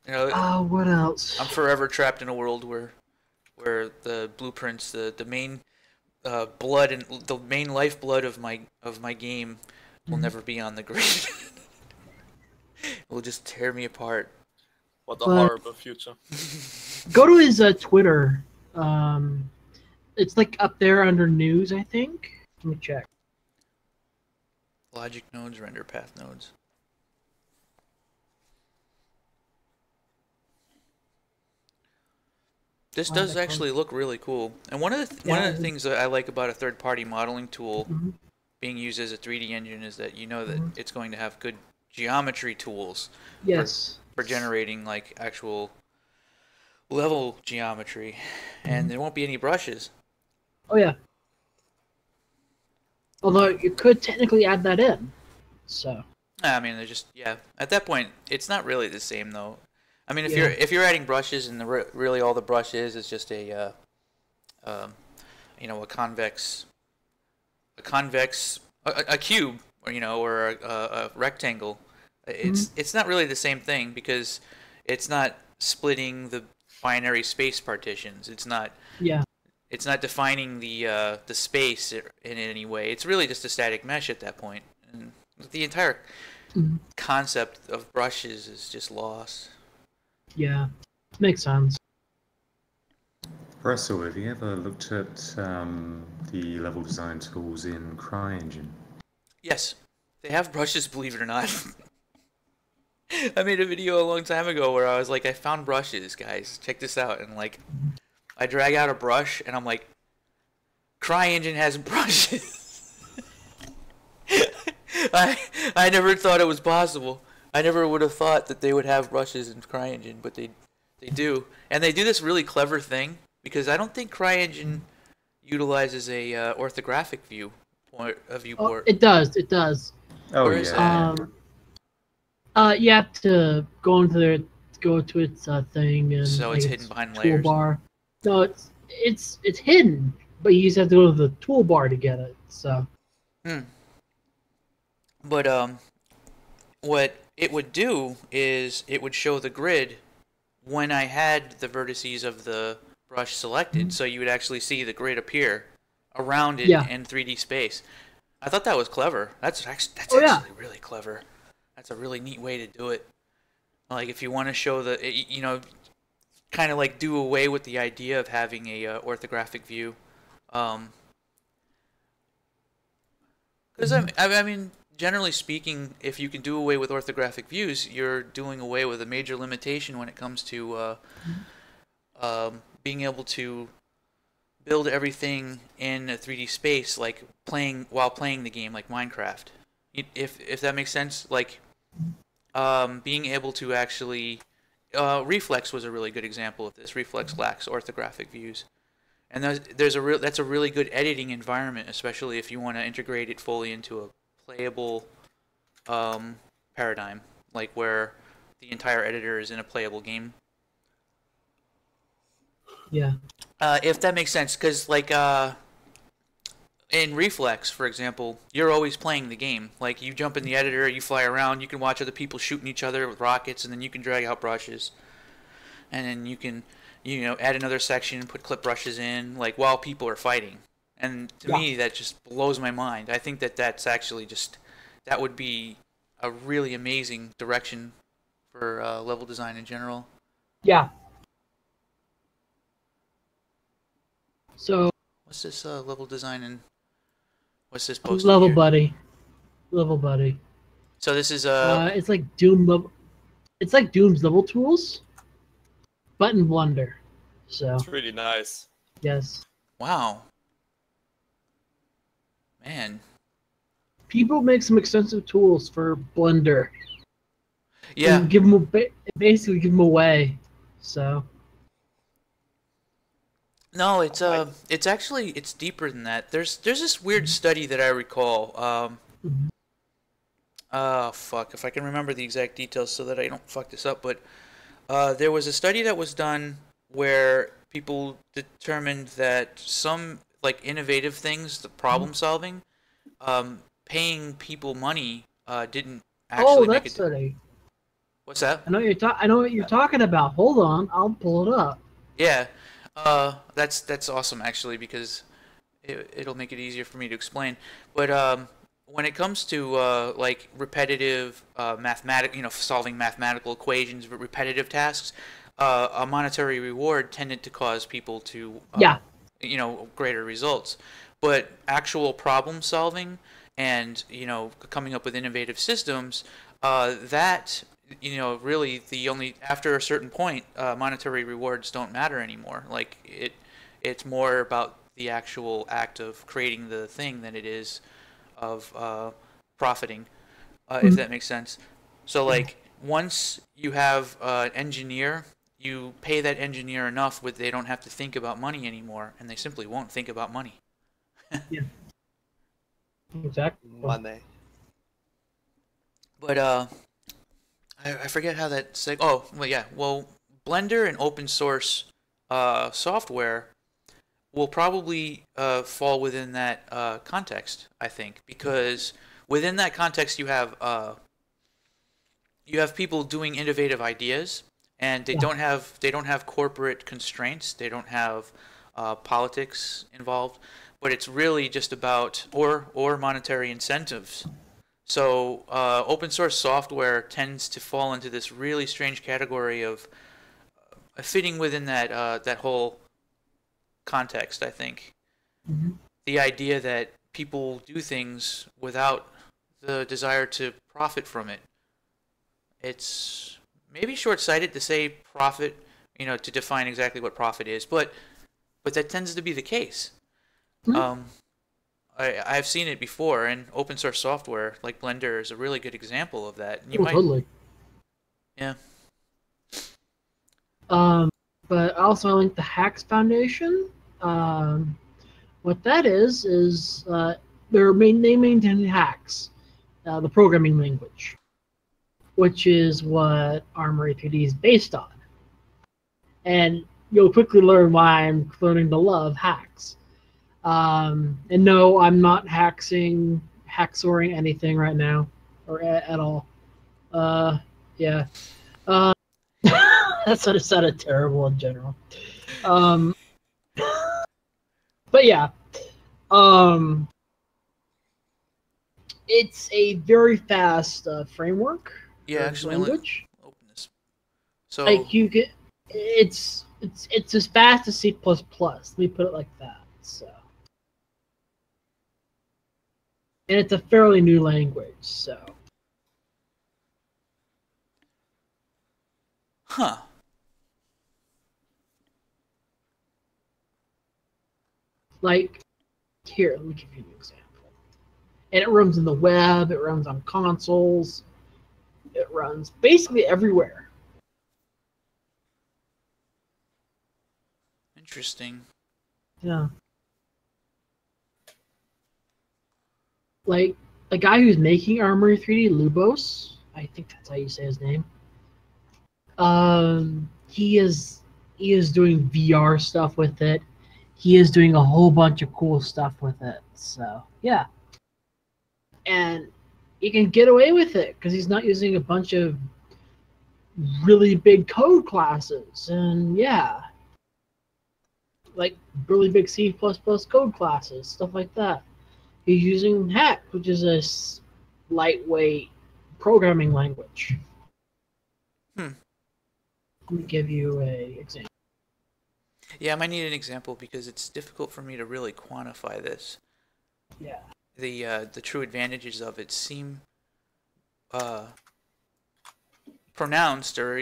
You know, What else? I'm forever trapped in a world where the blueprints, the main blood and the main lifeblood of my game will never be on the grid. It will just tear me apart. What a horrible future. Go to his Twitter. It's like up there under news, I think. Let me check. Logic nodes, render path nodes. This does actually look really cool. And one of the things that I like about a third-party modeling tool being used as a 3D engine is that you know that it's going to have good geometry tools. Yes. For generating like actual level geometry, and there won't be any brushes. Oh yeah. Although you could technically add that in. So. I mean, they're just at that point, it's not really the same though. I mean, if you're adding brushes and really all the brush is just a a cube or a rectangle. It's not really the same thing because it's not splitting the binary space partitions. It's not defining the space in any way. It's really just a static mesh at that point. And the entire concept of brushes is just lost. Yeah, makes sense. Russell, have you ever looked at the level design tools in CryEngine? Yes, they have brushes, believe it or not. I made a video a long time ago where I was like, I found brushes, guys. Check this out. And like, I drag out a brush and I'm like, CryEngine has brushes. I never thought it was possible. I never would have thought that they would have brushes in CryEngine, but they do. And they do this really clever thing because I don't think CryEngine utilizes a orthographic viewport. Oh, it does. It does. Oh Where is yeah. You have to go to its thing and So it's like, hidden behind layers. toolbar. No, it's hidden, but you just have to go to the toolbar to get it. So. But what it would do is it would show the grid when I had the vertices of the brush selected, so you would actually see the grid appear around it in 3D space. I thought that was clever. That's actually really clever. That's a really neat way to do it. Like if you want to show kind of like do away with the idea of having a orthographic view, because I mean, generally speaking, if you can do away with orthographic views, you're doing away with a major limitation when it comes to being able to build everything in a 3D space, like while playing the game, like Minecraft. If that makes sense, like being able to actually Reflex was a really good example of this. Reflex lacks orthographic views, and that's a really good editing environment, especially if you want to integrate it fully into a playable paradigm, like where the entire editor is in a playable game. Yeah. If that makes sense, because like in Reflex, for example, you're always playing the game. Like you jump in the editor, you fly around, you can watch other people shooting each other with rockets, and then you can drag out brushes, and then you can add another section, put clip brushes in, like while people are fighting. And to Yeah. me, that just blows my mind. I think that that's actually just that would be a really amazing direction for level design in general. Yeah. So What's this level design and what's this posted level here? buddy, level buddy. So this is It's like Doom level. It's like Doom's level tools, but in Blender. So It's really nice. yes, wow, man. people make some expensive tools for Blender. Yeah, And give them basically give them away. So no, it's actually it's deeper than that. There's this weird study that I recall. Mhm. Fuck, if I can remember the exact details so that I don't fuck this up, but there was a study that was done where people determined that some like innovative things, the problem solving, paying people money didn't actually make that's it. study. What's that? I know what you're talking about. Hold on, I'll pull it up. Yeah, that's awesome actually because it'll make it easier for me to explain. But when it comes to like repetitive solving mathematical equations, repetitive tasks, a monetary reward tended to cause people to Yeah. Greater results. But actual problem solving and coming up with innovative systems, that really the only after a certain point, monetary rewards don't matter anymore. Like it's more about the actual act of creating the thing than it is of profiting, if that makes sense. So like once you have an engineer, you pay that engineer enough with they don't have to think about money anymore, and they simply won't think about money. Exactly. Money. But I forget how that say. Oh, well, yeah. Well, Blender and open source software will probably fall within that context, I think, because within that context you have people doing innovative ideas, and they don't have corporate constraints. They don't have politics involved, but it's really just about or monetary incentives. So open source software tends to fall into this really strange category of fitting within that whole context, I think. Mhm. The idea that people do things without the desire to profit from it. It's maybe short-sighted to say profit, to define exactly what profit is, but that tends to be the case. Mhm. I've seen it before, and open source software like Blender is a really good example of that. Totally. Yeah. But also I link the Hacks Foundation. What that is they maintain Hacks, the programming language, which is what Armory 3D is based on. And you'll quickly learn why I'm learning to love Hacks. And no, I'm not hacksoring anything right now, or at all. Yeah. That sort of sounded terrible in general. But yeah. It's a very fast framework. Yeah, actually, language. Open this. So Like you get, it's as fast as C++. Let me put it like that. So, and it's a fairly new language. So, huh. like, here, let me give you an example. And it runs in the web. It runs on consoles. It runs basically everywhere. Interesting. Yeah. Like the guy who's making Armory 3D, Lubos, I think that's how you say his name. He is doing VR stuff with it. He is doing a whole bunch of cool stuff with it. So yeah, and he can get away with it because he's not using a bunch of really big code classes. And yeah, like really big C++ code classes, stuff like that. He's using Hack, which is a lightweight programming language. Hmm. Let me give you a example. Yeah, I might need an example because it's difficult for me to really quantify this. Yeah. The true advantages of it seem pronounced or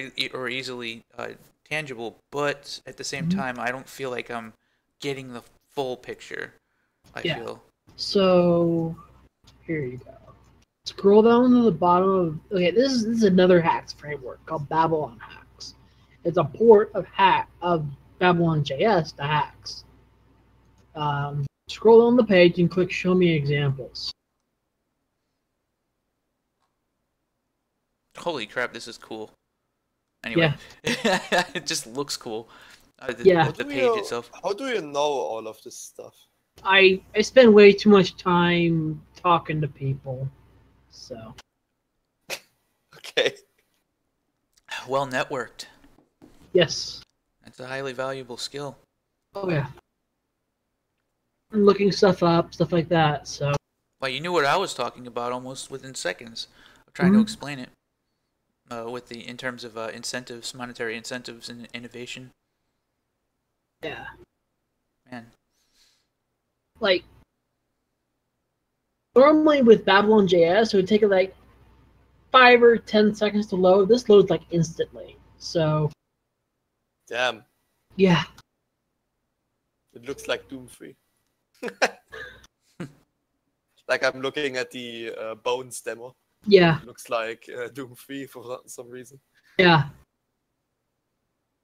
easily tangible, but at the same time, I don't feel like I'm getting the full picture. I feel. So here you go. Scroll down to the bottom of. Okay, this is another Hacks framework called Babylon Hacks. It's a port of Babylon JS to Hacks. Scroll down the page and click Show Me Examples. Holy crap, this is cool. Anyway, it just looks cool. The page itself. How do you know all of this stuff? I spend way too much time talking to people, so. Okay. Well networked. Yes. That's a highly valuable skill. Oh yeah. Looking stuff up, stuff like that. So. Well, you knew what I was talking about almost within seconds of trying to explain it. In terms of incentives, monetary incentives, and innovation. Yeah. Man. Like, normally with Babylon JS, it would take like 5 or 10 seconds to load. This loads like instantly. So. Damn. Yeah. It looks like Doom 3. Like I'm looking at the Bones demo. Yeah. It looks like Doom 3 for some reason. Yeah.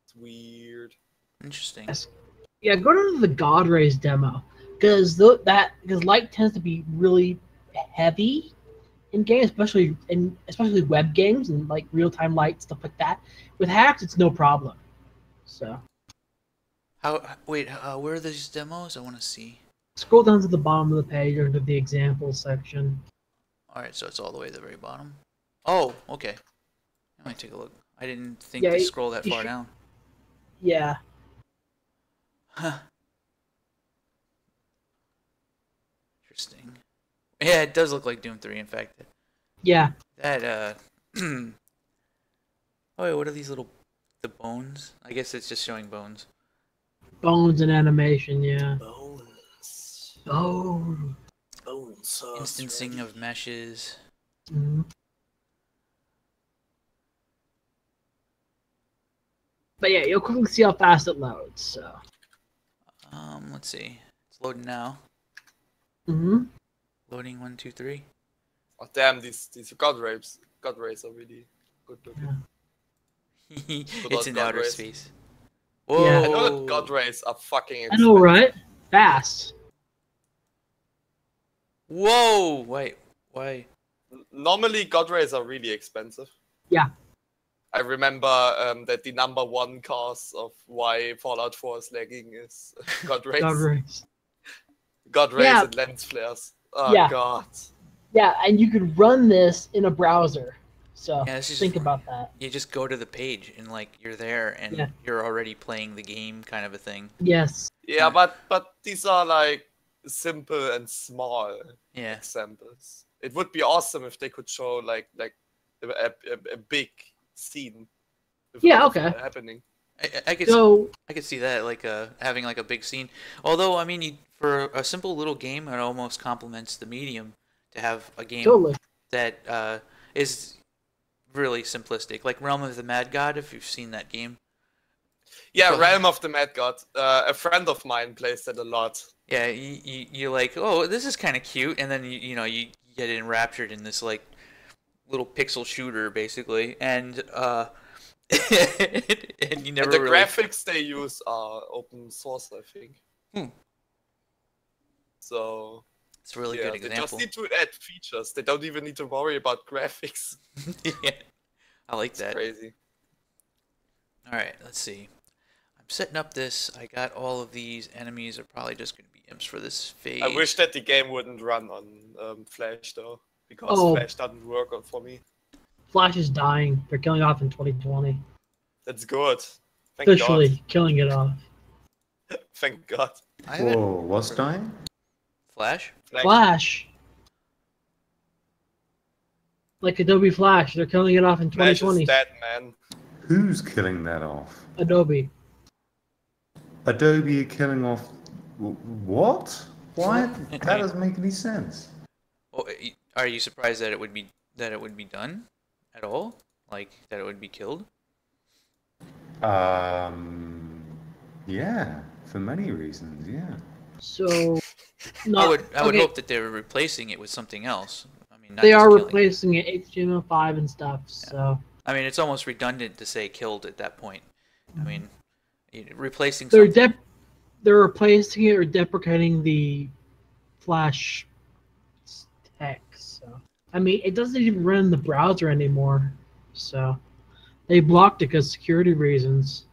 It's weird. Interesting. Yes. Yeah, go to the God Rays demo because light tends to be really heavy in games, especially web games and like real time light stuff like that. With Hacks, it's no problem. So. Where are these demos? I want to see. Scroll down to the bottom of the page or to the examples section. Alright, so it's all the way at the very bottom. Oh, okay. Let me take a look. I didn't think to scroll that far down. Yeah. Huh. Interesting. Yeah, it does look like Doom 3, in fact. Yeah. That, oh, wait, what are these the bones? I guess it's just showing bones. Bones and animation, yeah. Bones. Oh. Bones. Instancing of meshes. Mm-hmm. But yeah, you'll quickly see how fast it loads, so. Let's see. It's loading now. Mm-hmm. Loading 1, 2, 3. Oh damn, these God Rays are really good looking. Yeah. It's in outer space. Whoa. Yeah. I know that God Rays are fucking expensive. I know, right? Fast. Whoa! Wait, why? Normally, God Rays are really expensive. Yeah. I remember that the number one cause of why Fallout 4 is lagging is God Rays. God Rays. God Rays and lens flares. Oh god. Yeah, and you could run this in a browser. So think about that. You just go to the page and like you're there and you're already playing the game, kind of a thing. Yes. Yeah, but these are like simple and small examples. It would be awesome if they could show like a big scene. Happening. I could see that like having like a big scene. Although I mean, for a simple little game, it almost complements the medium to have a game that is really simplistic, like Realm of the Mad God. If you've seen that game. Yeah, Realm of the Mad God. A friend of mine plays that a lot. Yeah, you're like, oh, this is kind of cute, and then you get enraptured in this like little pixel shooter basically, and and you never. And the graphics they use are open source, I think. So it's a really good example. They just need to add features. They don't even need to worry about graphics. Yeah, I like that. Crazy. All right, let's see. I'm setting up this. I got all of these enemies are probably just going to be imps for this phase. I wish that the game wouldn't run on Flash though, because Flash doesn't work for me. Flash is dying. They're killing off in 2020. That's good. Thank Officially God. killing it off. Thank God. I haven't. Whoa, what's dying? Flash? Flash. Like Adobe Flash, they're killing it off in Flash is 2020. dead, man. Who's killing that off? Adobe. Adobe are killing off. What? Why? That doesn't make any sense. Oh, are you surprised that it would be done at all? Like that it would be killed? Yeah, for many reasons, yeah. So, I would okay, hope that they were replacing it with something else. I mean, not they just are killing it. replacing it HTML5 and stuff. So I mean, it's almost redundant to say killed at that point. I mean, replacing they're something. they're replacing it or deprecating the Flash text. So I mean, it doesn't even run in the browser anymore. So they blocked it because security reasons.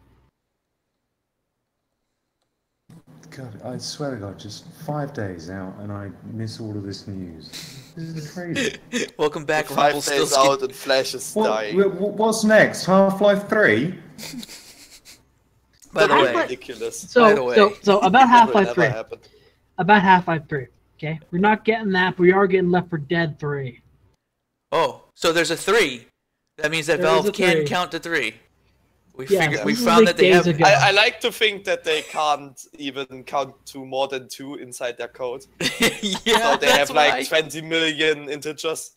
God, I swear to God, just 5 days out and I miss all of this news. This is crazy. Welcome back, 5 days Rumpelstiltskin. out and Flash is dying. What's next? Half-Life 3? By the Half-Life- way, Ridiculous. By the way. So about Half-Life Never 3. happened. About Half-Life 3. Okay, we're not getting that, but we are getting Left 4 Dead 3. oh, so there's a 3. That means that There is Valve a can 3. count to 3. We Yeah, we this is found like that they days have. ago. I like to think that they can't even count to more than 2 inside their code. Yeah, So they that's have like why. 20 million integers.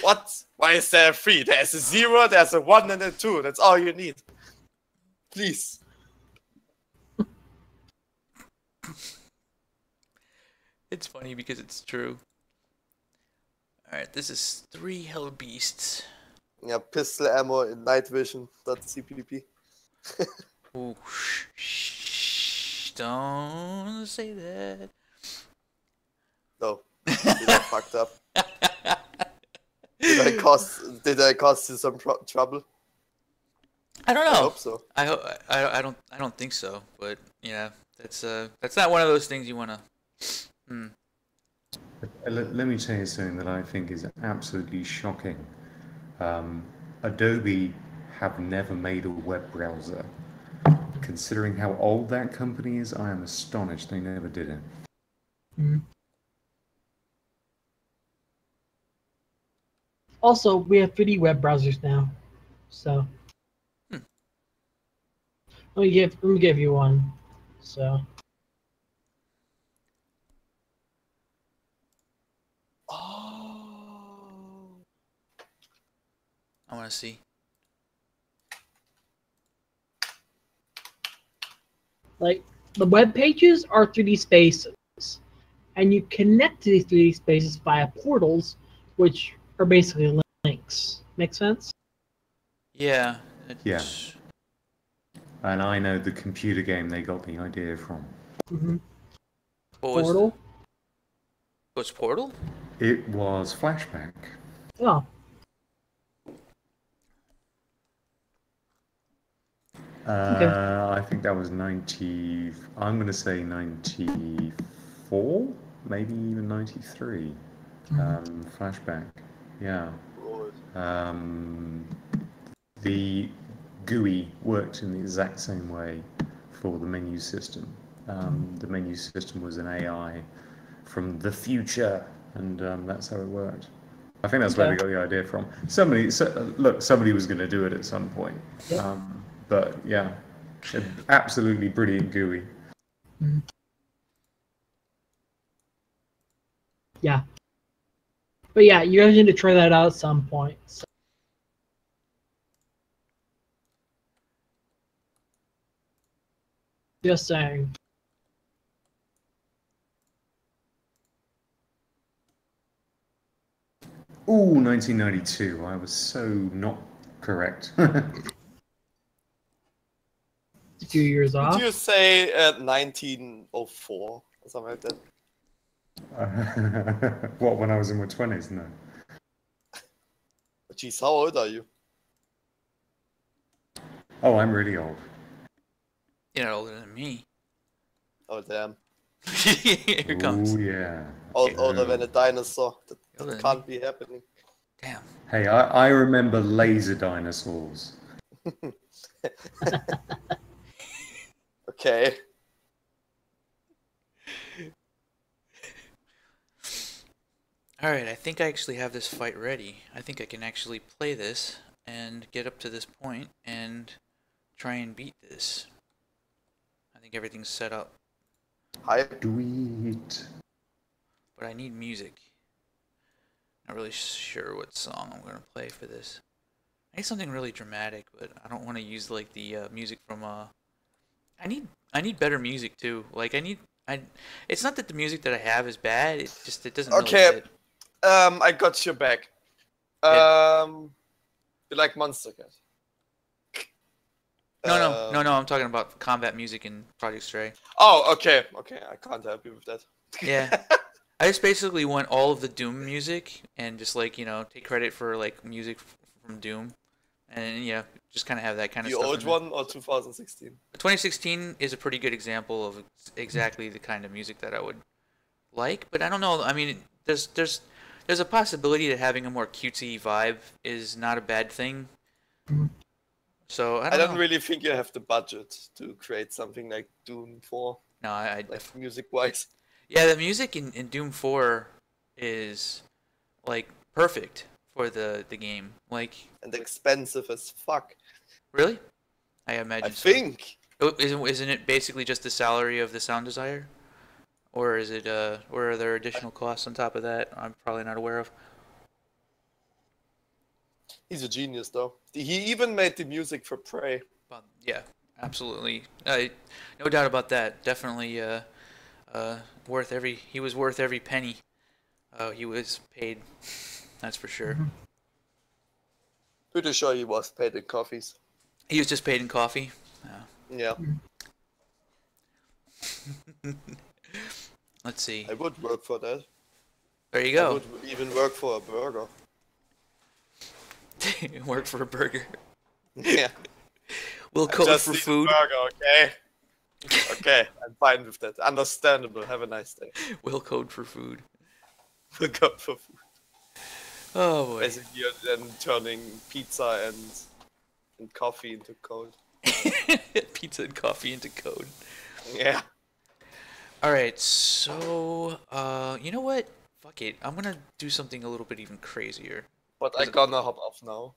What? Why is there a 3? There's a 0, there's a 1 and a 2. That's all you need. Please. It's funny because it's true. Alright, this is 3 Hell Beasts. Yeah, pistol ammo in night vision. That's CPP. Ooh, shh, don't say that. No. Did I fucked up? Did I cause you some trouble? I don't I know. hope so. I don't think so. But yeah, that's not one of those things you wanna. Let me tell you something that I think is absolutely shocking. Adobe have never made a web browser. Considering how old that company is, I am astonished they never did it. Mhm. Also, we have 3D web browsers now, so let me give you one. So Oh. I wanna see. like the web pages are 3D spaces, and you connect to these 3D spaces via portals, which are basically links. Make sense? Yeah. Yeah. And I know the computer game they got the idea from. Mm-hmm. What was Portal. was Portal? It was Flashback. Oh, I think that was 90. I'm going to say 94, maybe even 93. Flashback. Yeah. Lord. The GUI worked in the exact same way for the menu system. The menu system was an AI from the future, and that's how it worked. I think that's where they got the idea from. Somebody was going to do it at some point. Yep. But yeah, absolutely brilliant GUI. yeah. But yeah, you guys need to try that out at some point. So. Just saying. Ooh, 1992. I was so not correct. A few years off. Did you say 1904 or something like that? What, when I was in my 20s? No. Jeez, how old are you? Oh, I'm really old. You're not older than me. Oh damn. Here it comes. Oh, yeah. Older than a dinosaur. Older That than can't be happening. Damn. Hey, I remember laser dinosaurs. Okay. Alright, I think I actually have this fight ready. I think I can actually play this and get up to this point and try and beat this. I think everything's set up, Hype. Sweet. but I need music. Not really sure what song I'm gonna play for this. I need something really dramatic, but I don't want to use like the music from I need better music too. Like it's not that the music that I have is bad. It just it doesn't really Okay. fit. I got your back. Yeah. You like Monster Cat? No, I'm talking about combat music in Project Stray. Oh, okay. Okay, I can't help you with that. Yeah. I just basically want all of the Doom music and just like, take credit for like music from Doom. And yeah, just kind of have that kind of The stuff. old one or 2016? 2016 is a pretty good example of exactly the kind of music that I would like, but I don't know. I mean, there's a possibility that having a more cutesy vibe is not a bad thing. So I I don't don't know. really think you have the budget to create something like Doom 4, No, like music-wise. yeah, the music in Doom 4 is like perfect for the game. Like, And expensive as fuck. really? I imagine I so. think. Isn't it basically just the salary of the sound designer? Or is it or are there additional costs on top of that I'm probably not aware of? He's a genius, though. He even made the music for Prey. But yeah, absolutely. No doubt about that. Definitely he was worth every penny he was paid. That's for sure. Pretty sure he was paid in coffees. He was just paid in coffee. Yeah, Let's see. I would work for that. There you I go. would even work for a burger. Work for a burger. Yeah. We'll I code just for need a food. burger, okay? Okay, I'm fine with that. Understandable. Have a nice day. We'll code for food. We'll go for food. Oh boy. Basically, you're then turning pizza and coffee into code. Pizza and coffee into code. Yeah. Alright, so you know what? Fuck it. I'm gonna do something a little bit even crazier. But I'm gonna hop off now.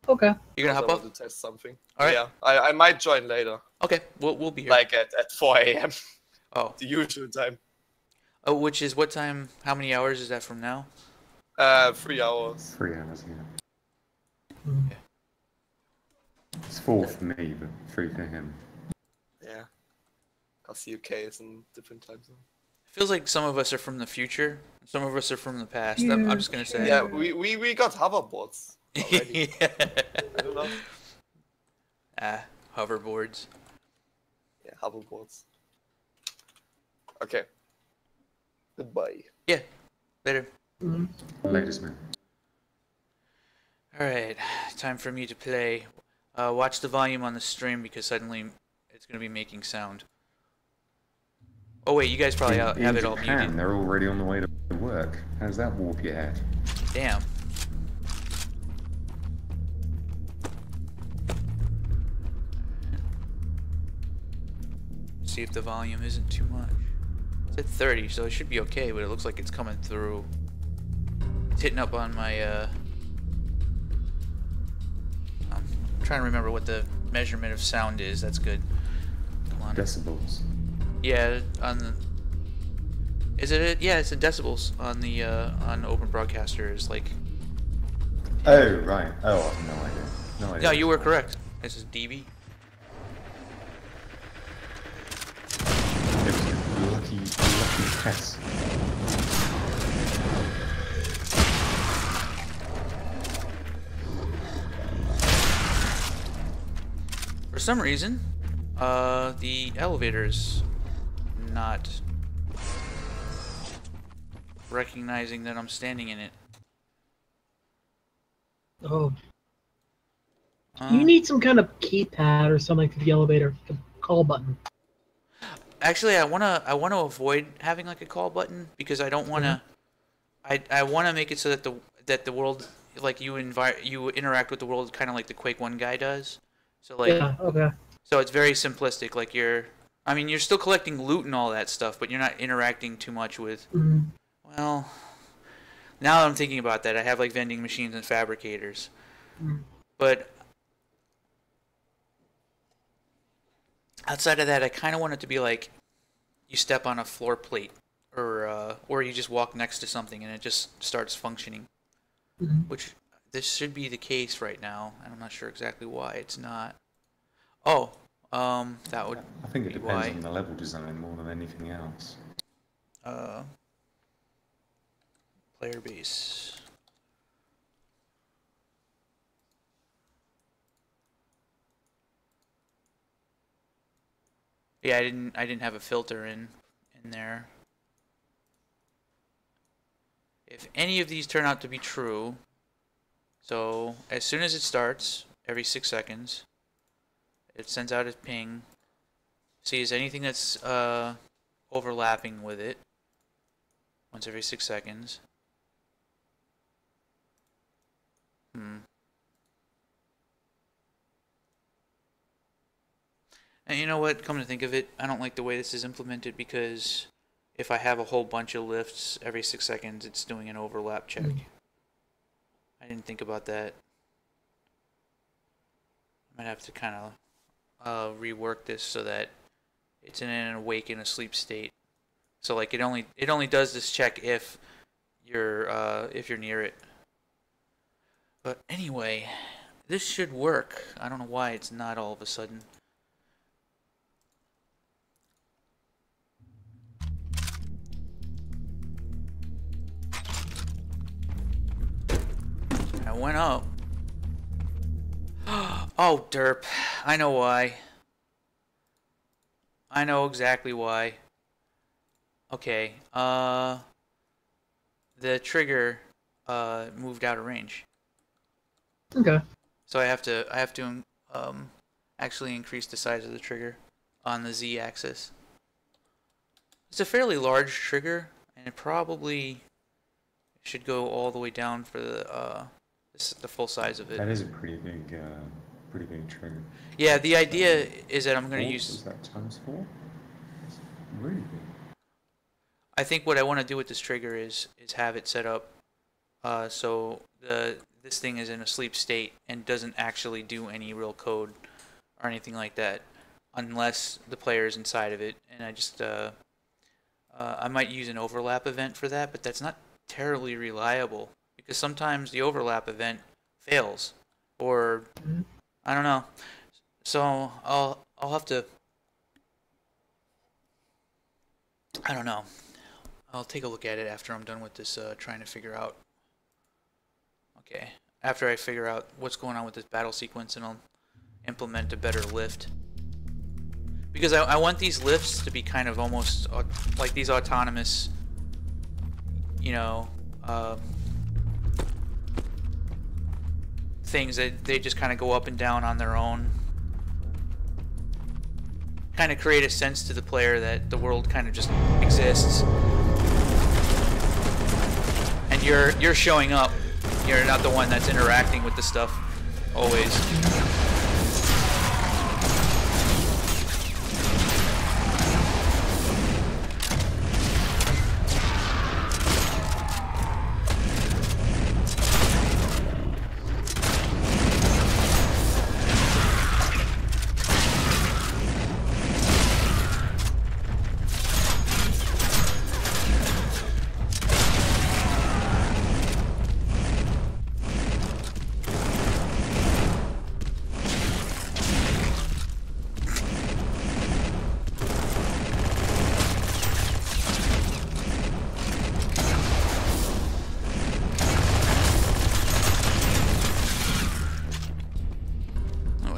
Okay. You're gonna I hop off? want to test something. Alright. Yeah, I might join later. Okay, we'll be here. Like at 4 a.m. Oh. The usual time. Oh, which is what time? How many hours is that from now? 3 hours. 3 hours, yeah. Mhm. It's 4 for me, but 3 for him. Yeah. Because the UK is in different time zone. Feels like some of us are from the future, some of us are from the past. I'm just gonna say. Yeah, we got hoverboards already. I don't know. Hoverboards. Yeah, hoverboards. Okay. Goodbye. Yeah. Later. Mhm. Ladies, man. Alright, time for me to play. Watch the volume on the stream because suddenly it's gonna be making sound. Oh wait, you guys probably have it all Japan, muted. they're already on the way to work. How does that warp your head? Damn. See if the volume isn't too much. It's at 30, so it should be okay, but it looks like it's coming through. It's hitting up on my, I'm trying to remember what the measurement of sound is. That's good. Come on. Decibels. Yeah, on the... Is it? Yeah, it's in decibels on the, on Open Broadcaster. Is like... Oh, right. Oh, I have no idea. No idea. No, you were correct. This is dB. It was a lucky guess. For some reason, the elevator's not recognizing that I'm standing in it. Oh, Uh, you need some kind of keypad or something for the elevator, like a call button. Actually, I wanna avoid having like a call button because I don't wanna. I wanna make it so that the world, like you interact with the world kind of like the Quake 1 guy does, So like, Yeah. Okay. so it's very simplistic. Like I mean, you're still collecting loot and all that stuff, but you're not interacting too much with. Mhm. Well, now that I'm thinking about that, I have like vending machines and fabricators, Mhm. but outside of that, I kind of want it to be like you step on a floor plate, or you just walk next to something and it just starts functioning. Mhm. Which this should be the case right now, and I'm not sure exactly why it's not. Oh, that would I think it be depends why. on the level design more than anything else. Player base. Yeah, I didn't have a filter in there. If any of these turn out to be true, so as soon as it starts, every 6 seconds, it sends out a ping, sees anything that's overlapping with it once every 6 seconds. And you know what? Come to think of it, I don't like the way this is implemented because if I have a whole bunch of lifts every 6 seconds, it's doing an overlap check. I didn't think about that. I might have to kind of rework this so that it's in an awake and asleep state. So like it only does this check if you're near it. But anyway, this should work. I don't know why it's not all of a sudden. I went up. Oh, derp. I know why. I know exactly why. Okay, the trigger moved out of range. Okay. So I have to actually increase the size of the trigger on the Z axis. It's a fairly large trigger, and it probably should go all the way down for the full size of it. That is a pretty big trigger. Yeah, the idea is that I'm going to use. Is that times 4? It's really big. I think what I want to do with this trigger is have it set up so this thing is in a sleep state and doesn't actually do any real code or anything like that unless the player is inside of it. And I just I might use an overlap event for that, but that's not terribly reliable because sometimes the overlap event fails or I don't know. So I'll have to. I don't know. I'll take a look at it after I'm done with this trying to figure out. Okay, after I figure out what's going on with this battle sequence, and I'll implement a better lift. Because I want these lifts to be kind of almost like these autonomous, you know, things that they just kind of go up and down on their own. Kind of create a sense to the player that the world kind of just exists. And you're showing up. You're not the one that's interacting with the stuff always.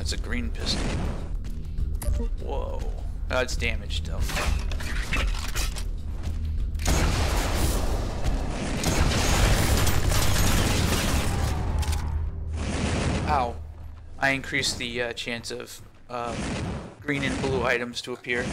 It's a green pistol. Whoa. Oh, it's damaged though. Ow. I increased the chance of green and blue items to appear.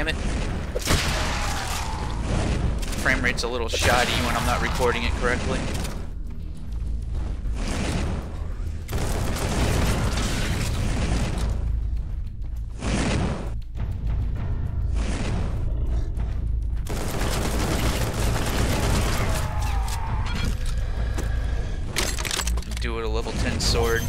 Damn it. Frame rate's a little shoddy when I'm not recording it correctly. Do it a level 10 sword.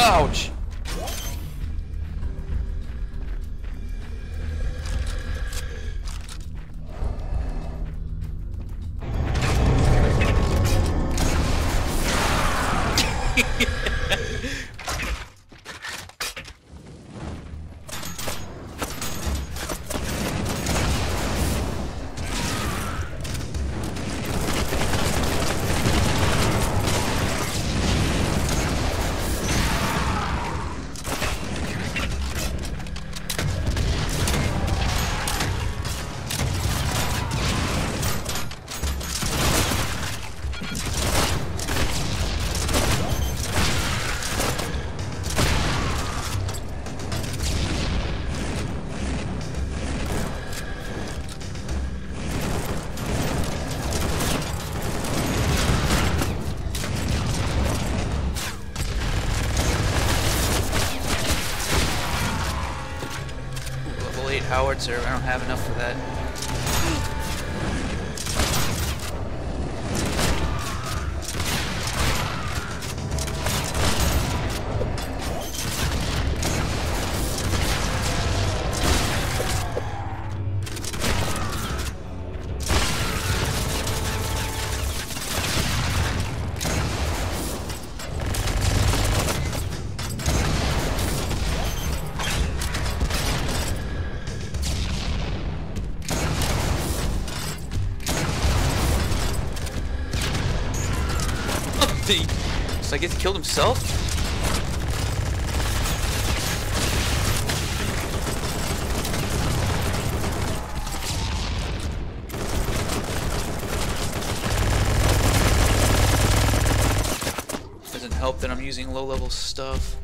Ouch! Howitzer, I don't have enough for that. So I guess he killed himself? Doesn't help that I'm using low-level stuff.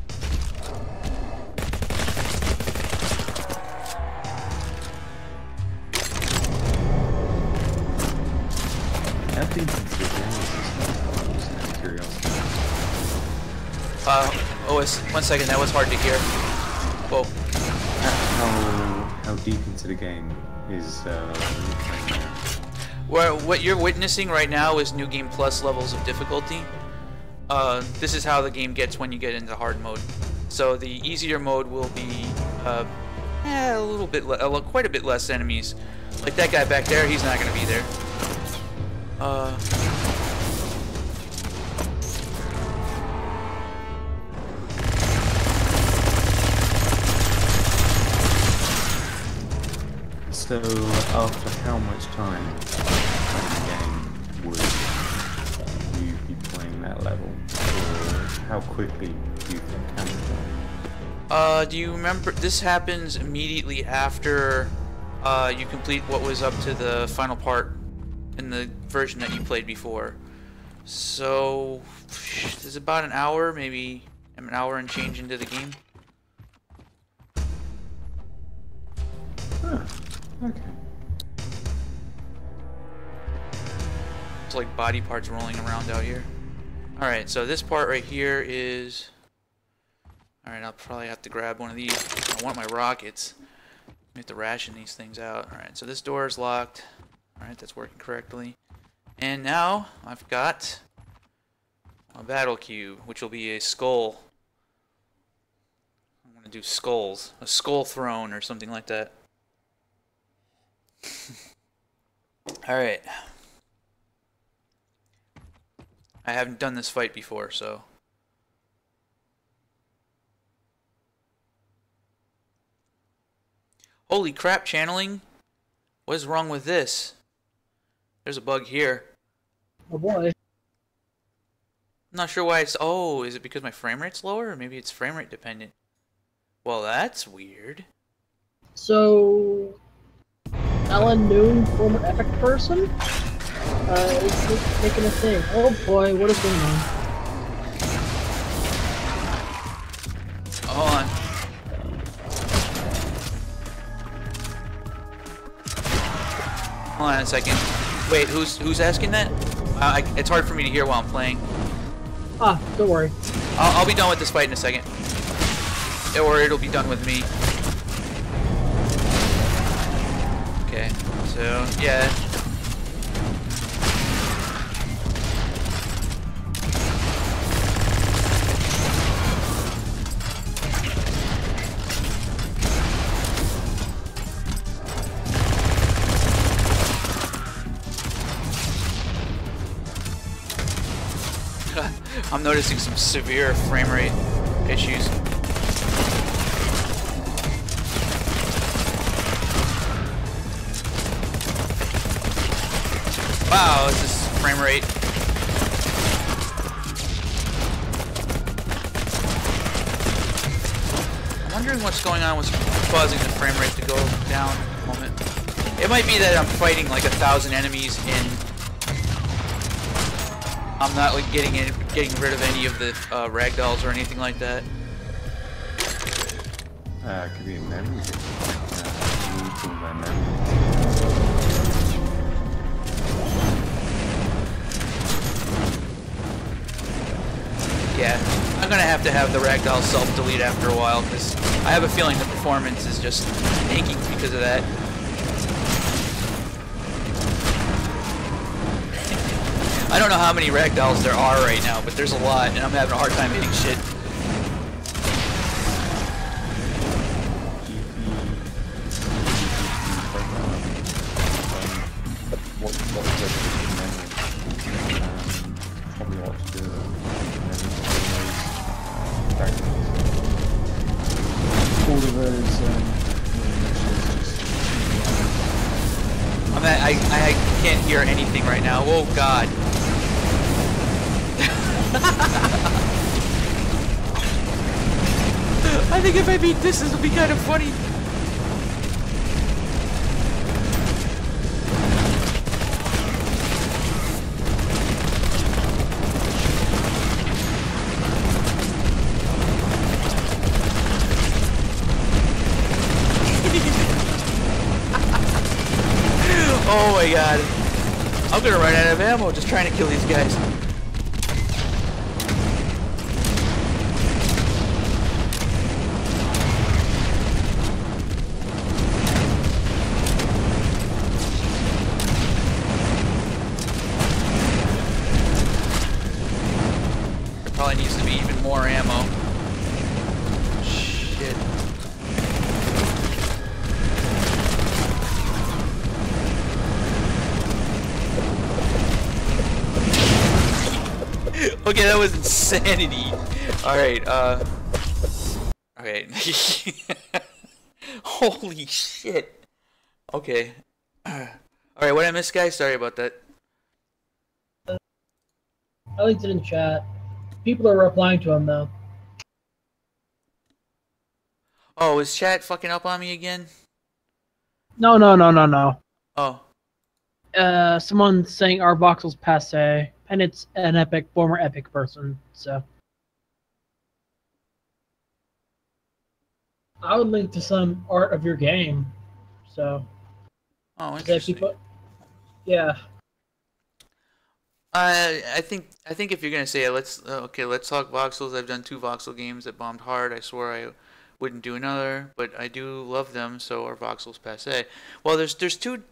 How deep into the game is this? Just out of curiosity. OS, 1 second, that was hard to hear. Whoa. How deep into the game is right now? Well, what you're witnessing right now is New Game Plus levels of difficulty. This is how the game gets when you get into hard mode. So the easier mode will be a little bit, quite a bit less enemies. Like that guy back there, he's not going to be there. So, after how much time playing the game would you be playing that level? Or how quickly do you think can it go? Do you remember, this happens immediately after you complete what was up to the final part in the version that you played before. So, there's about an hour, maybe an hour and change into the game. Huh. Okay. It's like body parts rolling around out here. Alright, so this part right here is... Alright, I'll probably have to grab one of these. I want my rockets. I have to ration these things out. Alright, so this door is locked. Alright, that's working correctly. And now, I've got a battle cube, which will be a skull. I'm gonna do skulls. A skull throne or something like that. Alright. I haven't done this fight before, so... Holy crap, channeling! What is wrong with this? There's a bug here. Oh boy. not sure why it's. Oh, is it because my frame rate's lower, or maybe it's frame rate dependent? Well, that's weird. So, Alan Noon, former Epic person, is making a thing. Oh boy, what is going on? Hold on. Hold on a second. Wait, who's asking that? It's hard for me to hear while I'm playing. Ah, don't worry. I'll be done with this fight in a second. Or it'll be done with me. Okay, so, yeah. I'm noticing some severe frame rate issues. Wow, this is frame rate. I'm wondering what's going on, what's causing the frame rate to go down at the moment. It might be that I'm fighting like 1,000 enemies and I'm not like getting rid of any of the ragdolls or anything like that. Could be a memory. Yeah, I'm gonna have to have the ragdoll self-delete after a while because I have a feeling the performance is just tanking because of that. I don't know how many ragdolls there are right now, but there's a lot, and I'm having a hard time hitting shit. Probably ought to do all of those. I can't hear anything right now. Oh God. I think if I beat this will be kind of funny. Oh my God. I'm gonna run out of ammo just trying to kill these guys. Probably needs to be even more ammo. Shit. Okay, that was insanity. Alright, okay. Holy shit. Okay. Alright, what did I miss, guys? Sorry about that. I linked it in chat. People are replying to him though. Oh, is chat fucking up on me again? No. Oh. Someone's saying our voxel's passe, and it's an former Epic person. So I would link to some art of your game. So. Oh, interesting. Yeah. I think if you're gonna say it, let's talk voxels. I've done 2 voxel games that bombed hard. I swore I wouldn't do another, but I do love them. So are voxels passe? Well, there's two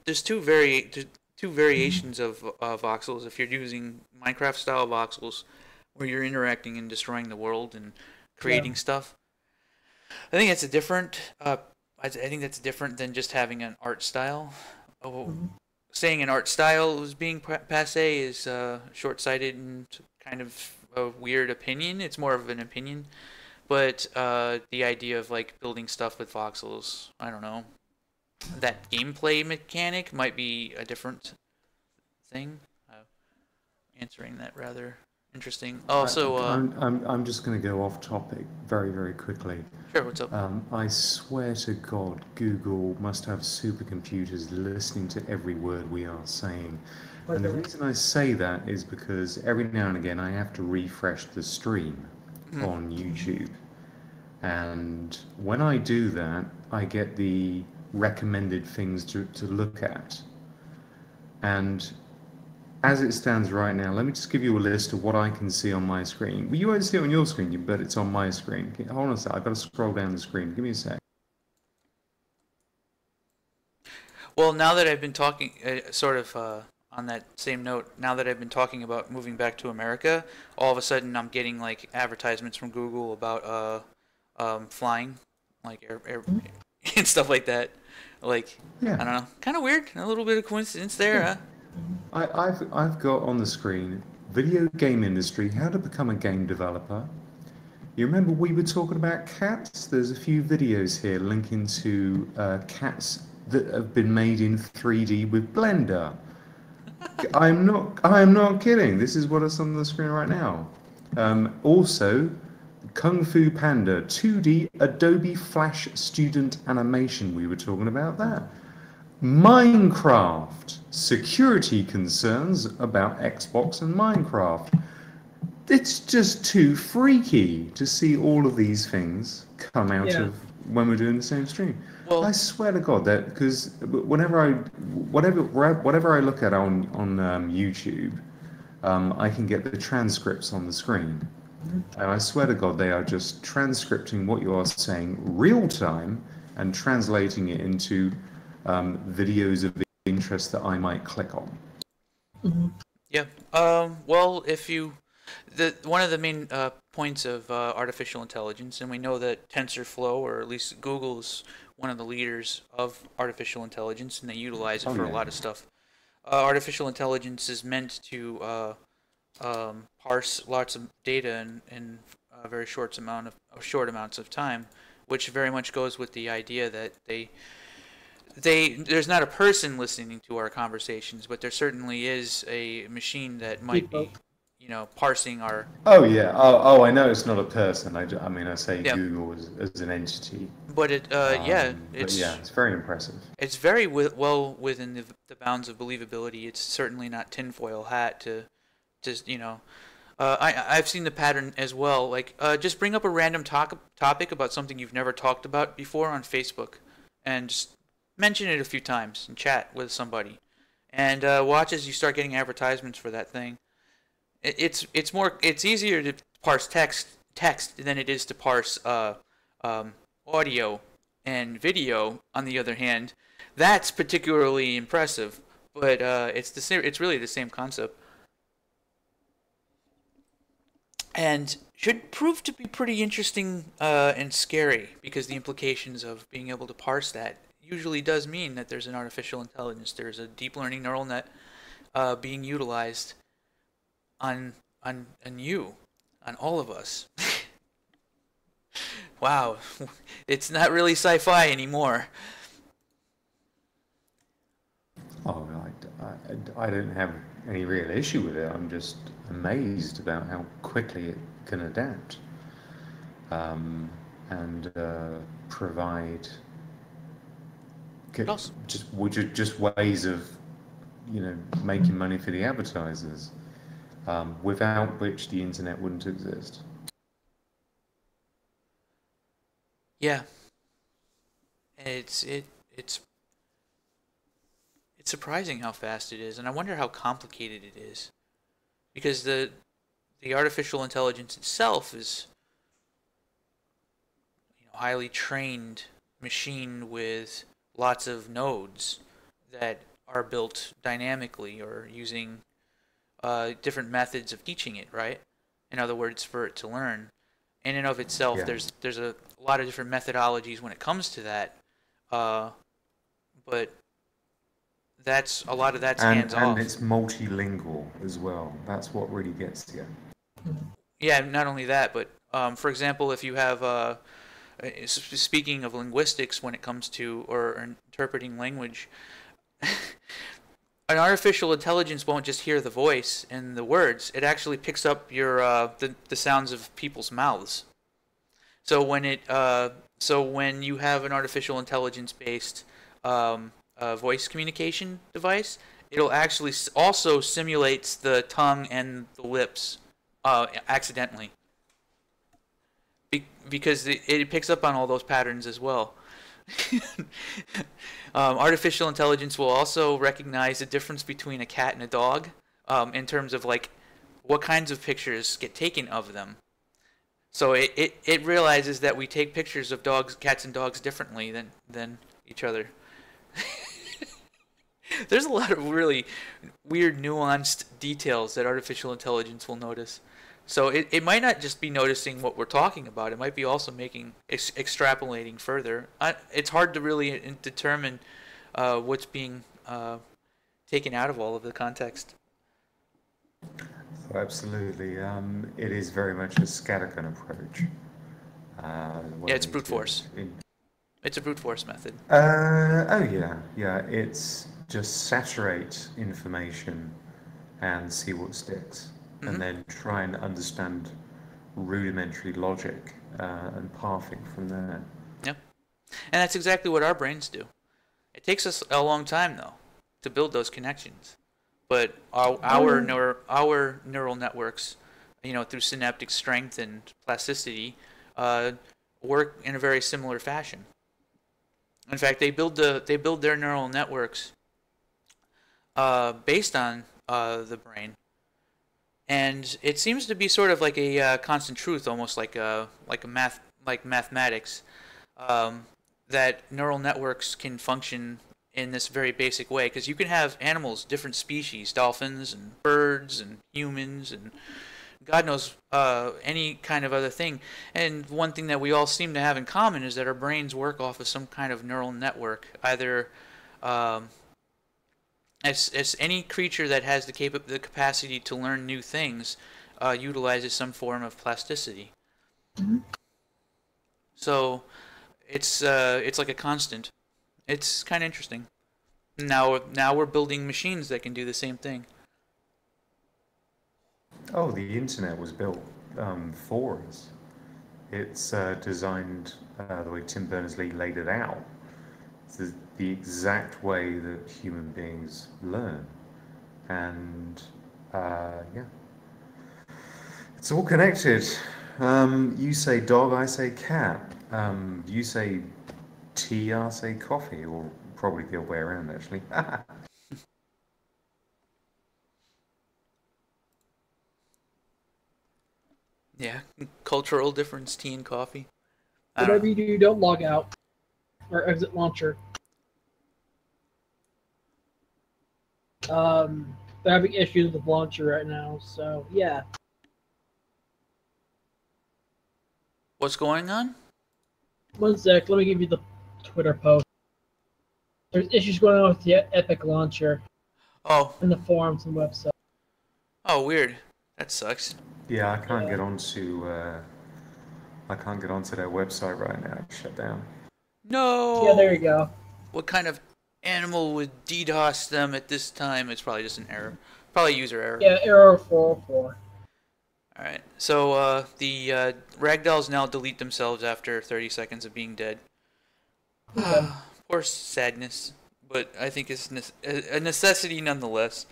variations of voxels. If you're using Minecraft style voxels, where you're interacting and destroying the world and creating stuff, I think it's a different. I think that's different than just having an art style. Saying an art style is being passe is short-sighted and kind of a weird opinion. It's more of an opinion, but the idea of like building stuff with voxels, I don't know. That gameplay mechanic might be a different thing. Answering that rather Interesting. Also, I'm just going to go off topic very, very quickly. sure. What's up? I swear to God, Google must have supercomputers listening to every word we are saying. And the reason I say that is because every now and again I have to refresh the stream on YouTube. And when I do that, I get the recommended things to look at. And as it stands right now, let me just give you a list of what I can see on my screen. Well, you won't see it on your screen, but it's on my screen. Hold on a sec, I've got to scroll down the screen. Give me a sec. Well, now that I've been talking, on that same note, now that I've been talking about moving back to America, all of a sudden I'm getting like advertisements from Google about flying, like air and stuff like that. Like, Yeah. I don't know, kind of weird. A little bit of coincidence there, huh? I've got on the screen video game industry, how to become a game developer. You remember we were talking about cats? There's a few videos here linking to cats that have been made in 3D with Blender. I am not kidding. This is what is on the screen right now. Also, Kung Fu Panda 2D Adobe Flash student animation. We were talking about that. Minecraft, security concerns about Xbox and Minecraft. It's just too freaky to see all of these things come out of when we're doing the same stream. Well, I swear to God that because whatever I look at on YouTube, I can get the transcripts on the screen, and I swear to God they are just transcripting what you are saying real time and translating it into videos of interest that I might click on. yeah. Well, one of the main points of artificial intelligence, and we know that TensorFlow, or at least Google, is one of the leaders of artificial intelligence, and they utilize it for a lot of stuff. Artificial intelligence is meant to parse lots of data in very short amounts of time, which very much goes with the idea that there's not a person listening to our conversations, but there certainly is a machine that might be, parsing our. Oh yeah. Oh, I know it's not a person. I mean, I say Google as an entity. But it's very impressive. It's very well within the bounds of believability. It's certainly not tinfoil hat to just I've seen the pattern as well. Like just bring up a random topic about something you've never talked about before on Facebook, and just mention it a few times and chat with somebody, and watch as you start getting advertisements for that thing. It's easier to parse text than it is to parse audio and video. On the other hand, that's particularly impressive, but it's really the same concept, and should prove to be pretty interesting and scary, because the implications of being able to parse that usually does mean that there's an artificial intelligence, there's a deep learning neural net being utilized on you, on all of us. Wow, it's not really sci-fi anymore. Oh, I don't have any real issue with it. I'm just amazed about how quickly it can adapt and provide just ways of making money for the advertisers, without which the internet wouldn't exist. Yeah, it's surprising how fast it is, and I wonder how complicated it is, because the artificial intelligence itself is highly trained machine with lots of nodes that are built dynamically or using different methods of teaching it, right? In other words, for it to learn. In and of itself, there's a lot of different methodologies when it comes to that, but a lot of that's hands off. And it's multilingual as well. That's what really gets you. Yeah, not only that, but for example, if you have speaking of linguistics, when it comes to or interpreting language, an artificial intelligence won't just hear the voice and the words. It actually picks up your the sounds of people's mouths. So when you have an artificial intelligence based voice communication device, it'll actually also simulates the tongue and the lips accidentally because it picks up on all those patterns as well. Artificial intelligence will also recognize the difference between a cat and a dog in terms of like what kinds of pictures get taken of them. So it realizes that we take pictures of cats and dogs differently than each other. There's a lot of really weird, nuanced details that artificial intelligence will notice. So it might not just be noticing what we're talking about. It might be also making extrapolating further. It's hard to really determine what's being taken out of all of the context. Oh, absolutely. It is very much a scattergun approach. Yeah, it's brute force. It's a brute force method. Oh yeah. It's just saturate information and see what sticks, and then try and understand rudimentary logic and pathing from there. Yep. And that's exactly what our brains do. It takes us a long time though to build those connections, but our neural networks, through synaptic strength and plasticity, work in a very similar fashion. In fact, they build their neural networks based on the brain, and it seems to be sort of like a constant truth, almost like mathematics, that neural networks can function in this very basic way. Because you can have animals, different species, dolphins and birds and humans and God knows any kind of other thing. And one thing that we all seem to have in common is that our brains work off of some kind of neural network. Either as any creature that has the capacity to learn new things utilizes some form of plasticity. Mm-hmm. So it's like a constant. It's kind of interesting. Now we're building machines that can do the same thing. Oh, the internet was built for us. It's designed the way Tim Berners-Lee laid it out. It's the exact way that human beings learn. And yeah, it's all connected. You say dog, I say cat. You say tea, I say coffee, or probably the other way around, actually. Yeah, cultural difference, tea and coffee. Whatever you do, don't log out or exit launcher. They're having issues with launcher right now, so yeah. What's going on? One sec, let me give you the Twitter post. There's issues going on with the Epic launcher Oh. in the forums and website. Oh, weird. That sucks. Yeah, I can't get onto their website right now. It's shut down. No. Yeah, there you go. What kind of animal would DDoS them at this time? It's probably just an error. Probably user error. Yeah, error 404. Alright, so the ragdolls now delete themselves after 30 seconds of being dead. Okay. Poor sadness, but I think it's a necessity nonetheless.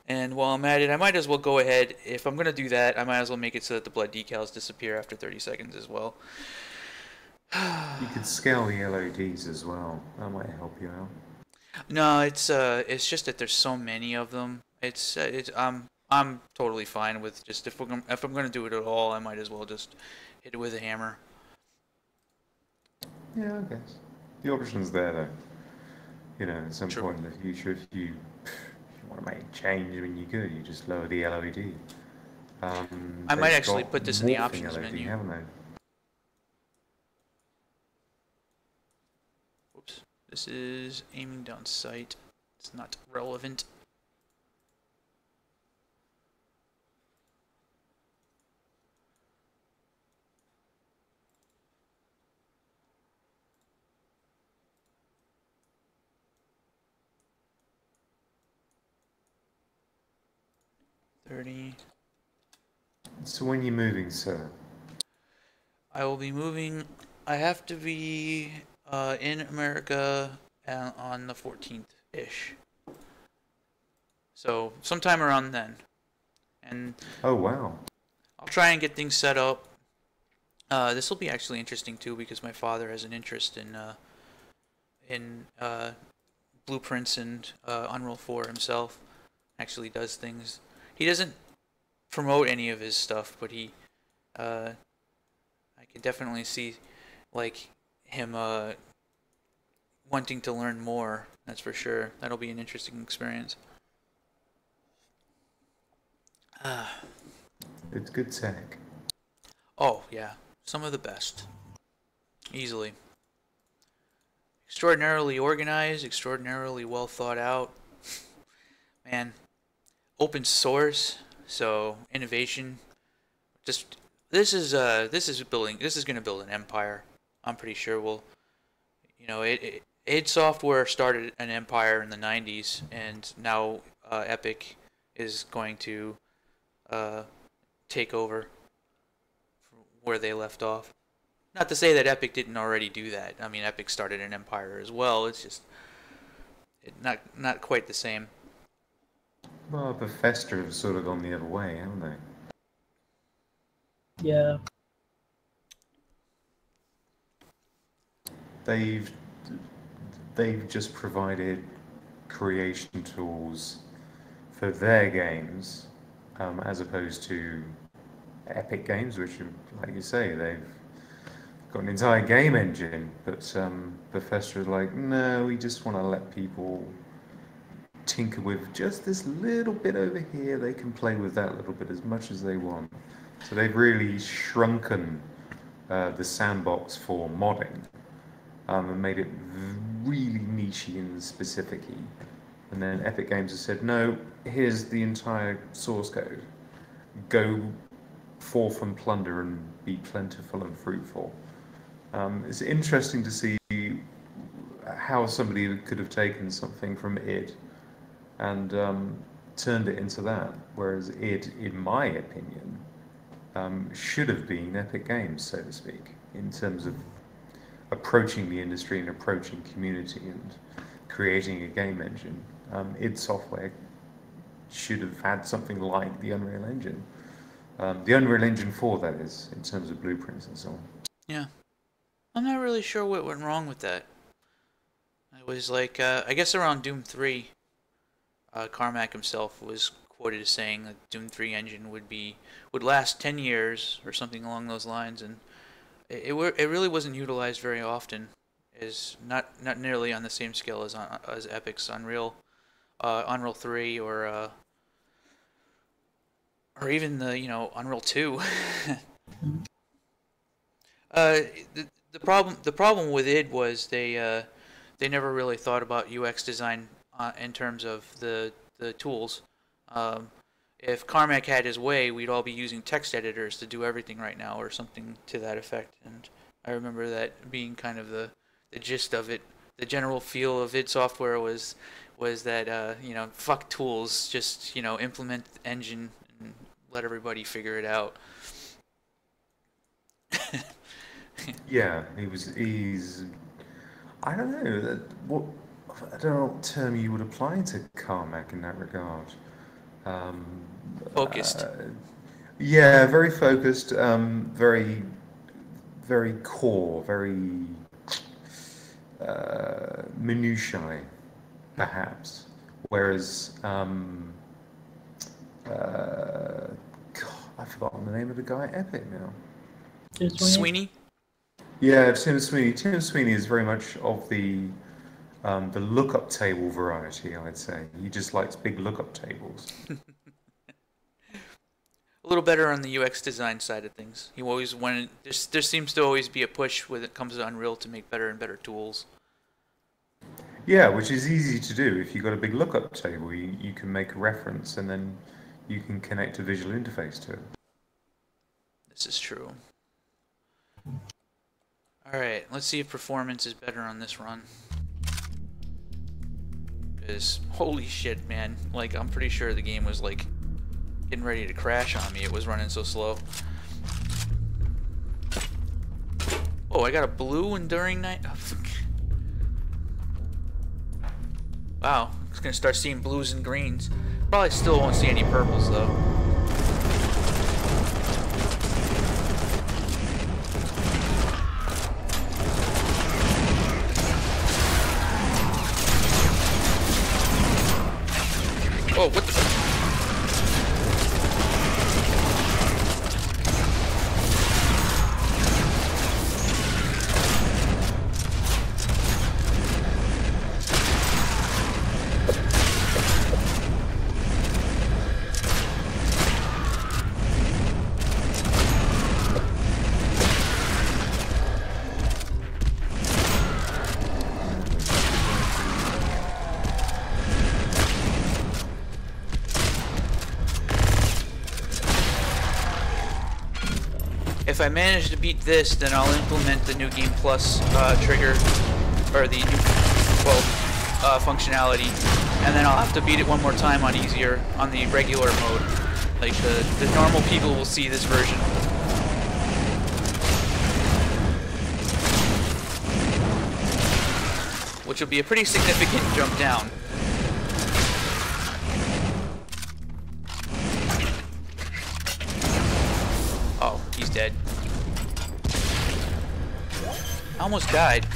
And while I'm at it, I might as well go ahead. If I'm going to do that, I might as well make it so that the blood decals disappear after 30 seconds as well. You could scale the LODs as well. That might help you out. No, it's just that there's so many of them. I'm totally fine with just if I'm gonna do it at all, I might as well just hit it with a hammer. Yeah, I guess the option's there though. At some True. point in the future, if you want to make a change, I mean, you could. You just lower the LOD. I might actually put this in the options LOD, menu. haven't they? Whoops. This is aiming down sight. It's not relevant. 30. So when you're moving, sir? I will be moving. I have to be in America on the 14th-ish. So sometime around then. And Oh wow. I'll try and get things set up. This will be actually interesting too because my father has an interest in blueprints and Unreal 4 himself. Actually does things. He doesn't promote any of his stuff, but he I can definitely see like him wanting to learn more. That's for sure. That'll be an interesting experience. It's good tech. Oh yeah, some of the best. Easily. Extraordinarily organized, extraordinarily well thought out. Man, open source, so innovation. Just this is gonna build an empire. I'm pretty sure we'll, id Software started an empire in the 90s, and now Epic is going to take over where they left off. Not to say that Epic didn't already do that. I mean, Epic started an empire as well. It's just not quite the same. Well, Bethesda have sort of gone the other way, haven't they? Yeah. They've just provided creation tools for their games, as opposed to Epic Games, which, like you say, they've got an entire game engine. But Bethesda is like, no, we just want to let people tinker with just this little bit over here. They can play with that little bit as much as they want. So they've really shrunken the sandbox for modding, and made it really niche-y and specific-y. And then Epic Games has said, no, here's the entire source code. Go forth and plunder and be plentiful and fruitful. It's interesting to see how somebody could have taken something from id and turned it into that, whereas id, in my opinion, should have been Epic Games, so to speak, in terms of approaching the industry and approaching community and creating a game engine. id Software should have had something like the Unreal Engine. The Unreal Engine 4, that is, in terms of blueprints and so on. Yeah. I'm not really sure what went wrong with that. It was like, I guess around Doom 3, Carmack himself was quoted as saying that Doom 3 engine would last 10 years or something along those lines, and it really wasn't utilized very often. Is not nearly on the same scale as Epic's Unreal 3 or even the Unreal 2. The problem with id was they never really thought about UX design in terms of the tools. If Carmack had his way, we'd all be using text editors to do everything right now, or something to that effect. And I remember that being kind of the gist of it. The general feel of id Software was that fuck tools, just implement the engine and let everybody figure it out. Yeah, he's. I don't know I don't know what term you would apply to Carmack in that regard. Focused. Yeah, very focused. Very, very core. Very minutiae, perhaps. Whereas, God, I've forgotten the name of the guy at Epic now. Sweeney? Yeah, Tim Sweeney. Tim Sweeney is very much of the lookup table variety, I'd say. He just likes big lookup tables. A little better on the UX design side of things. He always wanted. There seems to always be a push when it comes to Unreal to make better and better tools. Yeah, which is easy to do. If you've got a big lookup table, you can make a reference and then you can connect a visual interface to it. This is true. Alright, let's see if performance is better on this run. Because, holy shit, man. Like, I'm pretty sure the game was, like, getting ready to crash on me. It was running so slow. Oh, I got a blue enduring night. Oh, fuck. Wow, I'm just gonna start seeing blues and greens. Probably still won't see any purples though. Oh, what the? If I manage to beat this, then I'll implement the New Game Plus trigger, or the new, functionality, and then I'll have to beat it one more time on easier, on the regular mode. Like the normal people will see this version. Which will be a pretty significant jump down. Oh, he's dead. I almost died.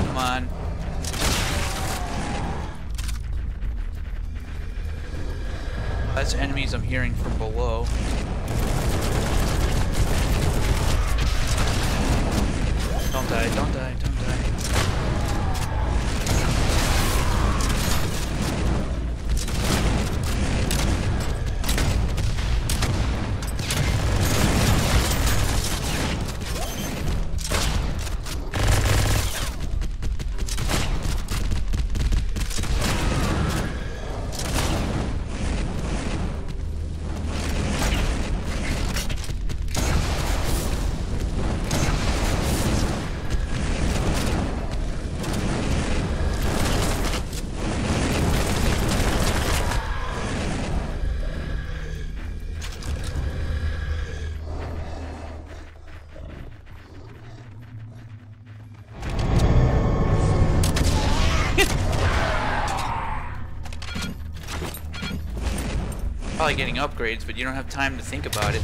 Come on. That's enemies I'm hearing from below. Don't die, don't die, don't die. Probably getting upgrades, but you don't have time to think about it.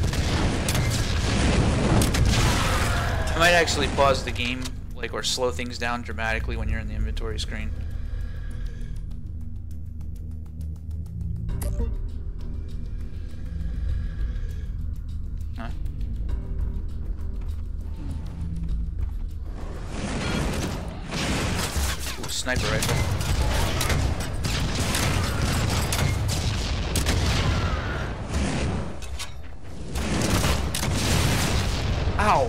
I might actually pause the game, like, or slow things down dramatically when you're in the inventory screen. Huh? Ooh, sniper rifle. Ow!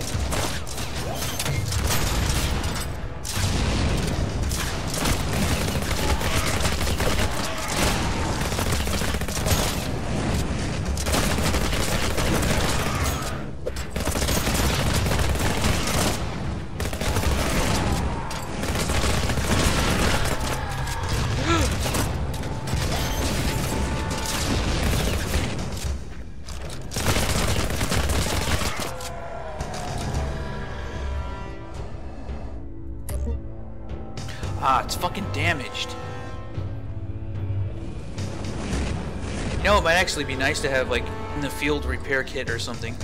Ah, it's fucking damaged. You know, it might actually be nice to have, like, in the field repair kit or something.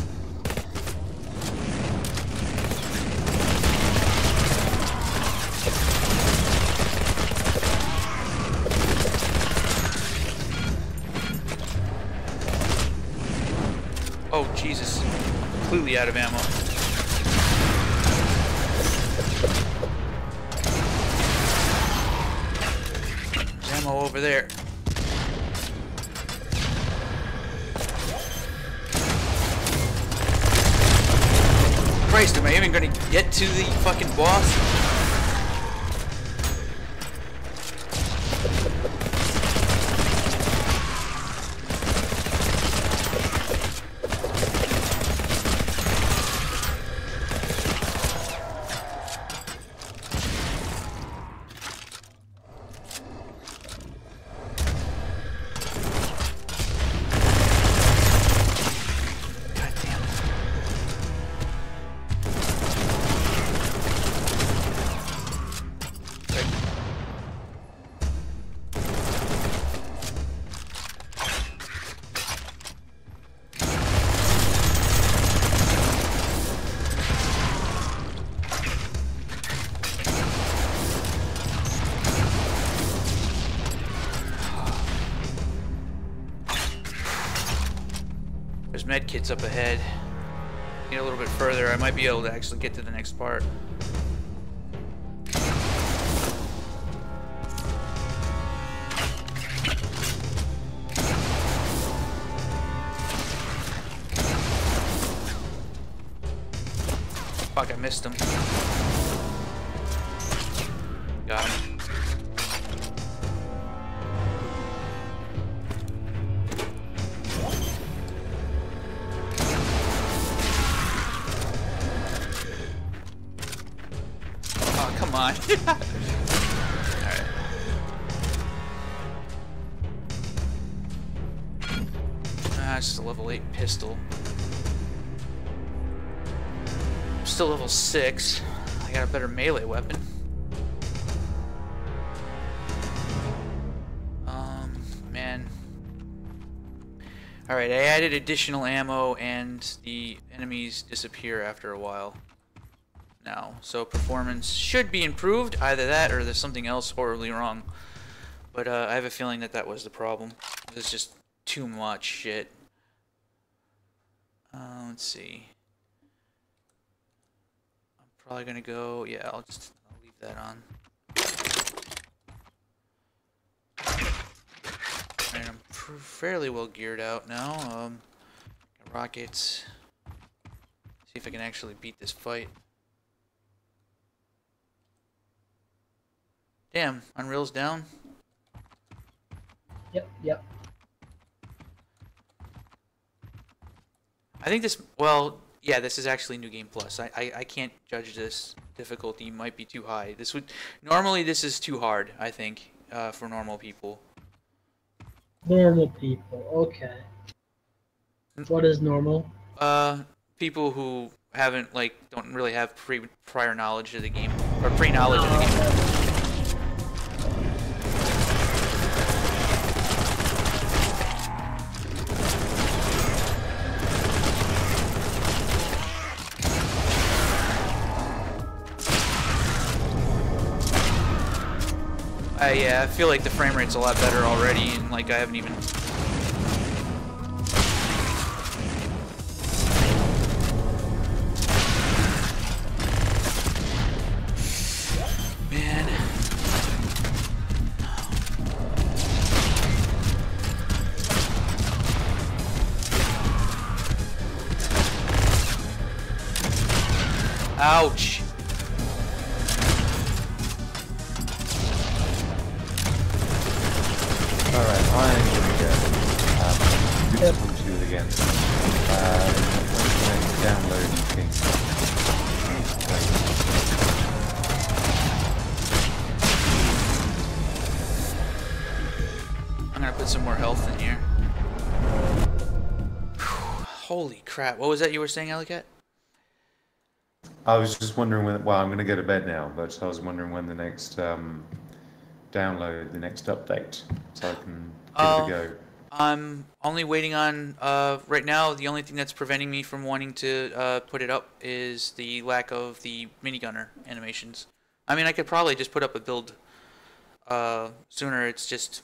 Oh, Jesus. I'm completely out of ammo. Ammo over there. Christ, am I even gonna get to the fucking boss? med kits up ahead. Get a little bit further, I might be able to actually get to the next part. Fuck, I missed him. Got him. Oh, come on. Alright. Ah, it's just a level 8 pistol. I'm still level 6. I got a better melee weapon. Man. Alright, I added additional ammo and the enemies disappear after a while now. So performance should be improved. Either that or there's something else horribly wrong. But I have a feeling that that was the problem. There's just too much shit. Let's see. I'm probably gonna go, yeah, I'll leave that on. Alright, I'm fairly well geared out now. Got rockets. See if I can actually beat this fight. Damn, Unreal's down. Yep. I think this, well, yeah, this is actually New Game Plus. I can't judge this. Difficulty might be too high. Normally this is too hard, I think, for normal people. Normal people, okay. What is normal? People who haven't, like, don't really have prior knowledge of the game, or pre-knowledge of the game. Yeah, I feel like the frame rate's a lot better already, and like I haven't even... Man. Ouch. Alright, I'm gonna go. Good to talk to you again. When can I download things? I'm gonna put some more health in here. Holy crap, what was that you were saying, Alicat? I was just wondering when, well, I'm gonna go to bed now, but I was wondering when the next download, the next update, so I can give it a go. I'm only waiting on, right now, the only thing that's preventing me from wanting to put it up is the lack of the minigunner animations. I mean, I could probably just put up a build sooner, it's just,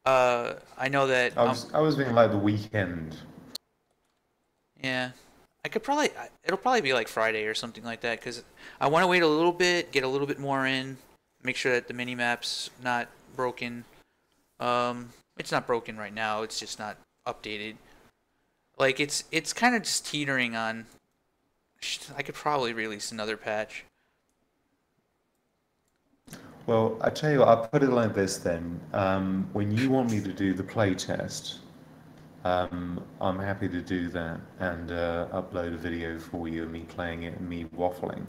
I know that... I was thinking like the weekend. Yeah. I could probably, it'll probably be like Friday or something like that, because I want to wait a little bit, get a little bit more in, make sure that the mini-map's not broken. It's not broken right now, it's just not updated. Like, it's kind of just teetering on, I could probably release another patch. Well, I tell you what, I'll put it like this then. When you want me to do the playtest, I'm happy to do that and upload a video for you of me playing it and me waffling.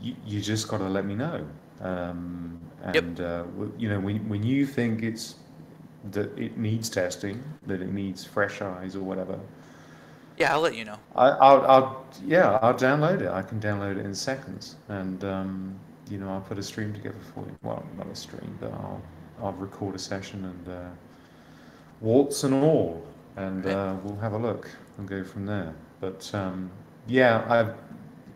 You just got to let me know. You know, when you think that it needs testing, that it needs fresh eyes or whatever. Yeah, I'll let you know. I'll download it. I can download it in seconds, and you know, I'll put a stream together for you. Well, not a stream, but I'll record a session and warts and all, and we'll have a look and go from there. But yeah, I've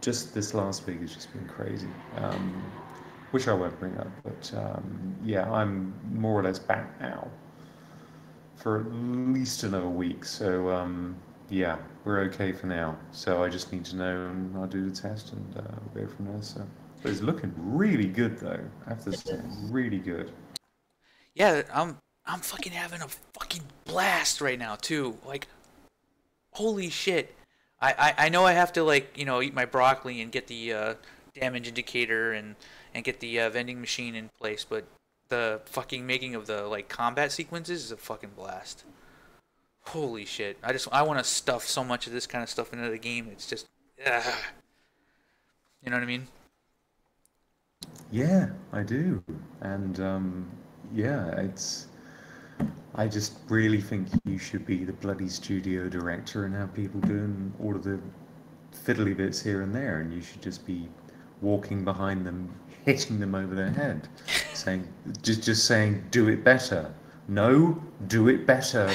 just this last week has just been crazy. Which I won't bring up, but yeah, I'm more or less back now. for at least another week. So yeah, we're okay for now. So I just need to know, and I'll do the test, and we'll go from there. So, but it's looking really good, though. I have to say, really good. Yeah, I'm fucking having a fucking blast right now too. Like, holy shit. I know I have to, like, you know, eat my broccoli and get the damage indicator and get the vending machine in place, but the fucking making of the, like, combat sequences is a fucking blast. Holy shit. I want to stuff so much of this kind of stuff into the game. It's just, ugh. You know what I mean? Yeah, I do, and yeah, it's. I just really think you should be the bloody studio director and have people doing all of the fiddly bits here and there, and you should just be walking behind them, hitting them over their head, saying, just saying, do it better. No, do it better.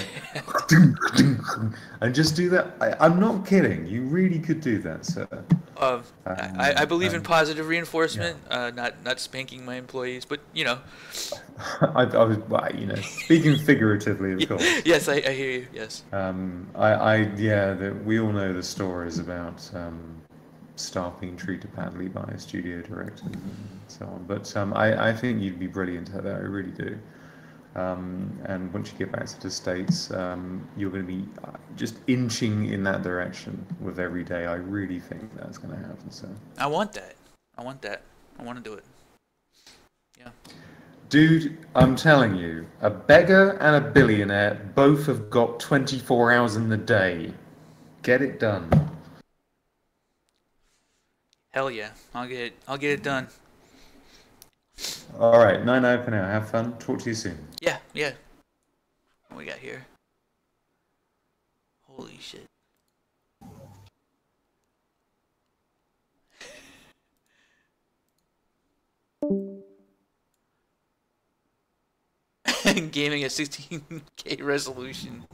And just do that. I'm not kidding. You really could do that, sir. I believe in positive reinforcement, not spanking my employees, but, you know. I was, well, you know, speaking figuratively, of course. Yes, I hear you. Yes. We all know the stories about staff being treated badly by studio directors and so on. But I think you'd be brilliant at that. I really do. And once you get back to the States, you're going to be just inching in that direction with every day. I really think that's going to happen. So I want that. I want to do it. Yeah. Dude, I'm telling you, a beggar and a billionaire both have got 24 hours in the day. Get it done. Hell yeah. I'll get it done. All right, 9-9 for now. Have fun. Talk to you soon. Yeah. What we got here? Holy shit. Gaming at 16K resolution.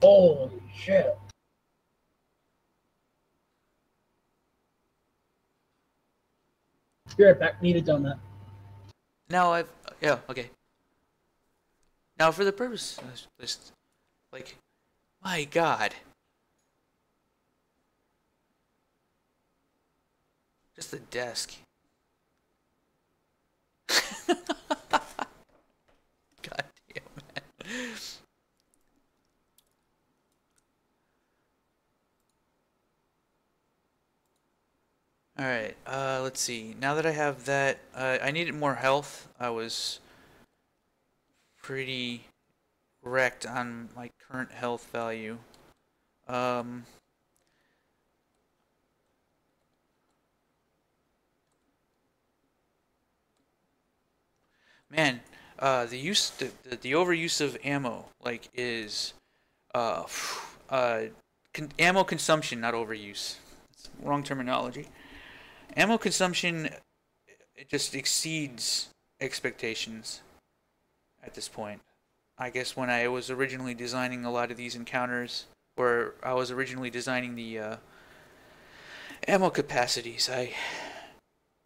Holy shit. Be right back. Need a donut. Now okay. Now for the purpose of this, like, my God. Just the desk. God damn, man. Alright, let's see. Now that I have that, I needed more health. I was pretty wrecked on my current health value. Man, the overuse of ammo, like, is, ammo consumption, not overuse. It's wrong terminology. Ammo consumption, it just exceeds expectations at this point. I guess when I was originally designing a lot of these encounters, or I was originally designing the ammo capacities, I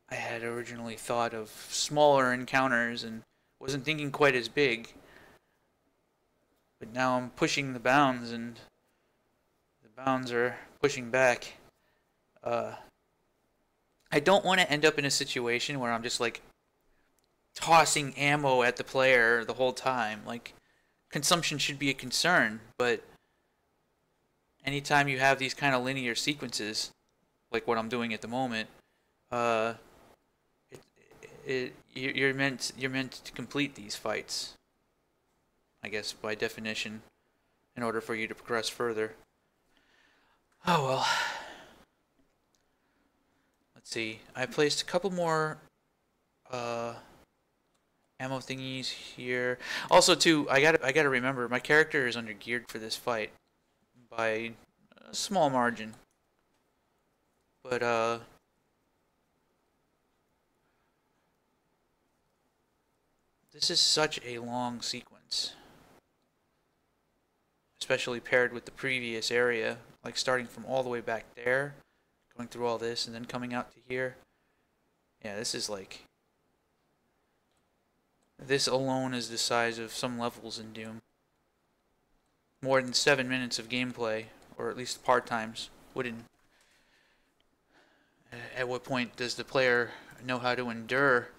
had originally thought of smaller encounters and wasn't thinking quite as big. But now I'm pushing the bounds, and the bounds are pushing back. I don't want to end up in a situation where I'm just, like, tossing ammo at the player the whole time. Like, consumption should be a concern, but anytime you have these kind of linear sequences, like what I'm doing at the moment, you're meant to complete these fights, I guess, by definition, in order for you to progress further. Oh well. Let's see. I placed a couple more ammo thingies here. Also, too, I gotta remember, my character is undergeared for this fight by a small margin. But this is such a long sequence, especially paired with the previous area, like starting from all the way back there, going through all this, and then coming out to here. Yeah, this is like... This alone is the size of some levels in Doom. more than 7 minutes of gameplay, or at least part times, wouldn't. At what point does the player know how to endure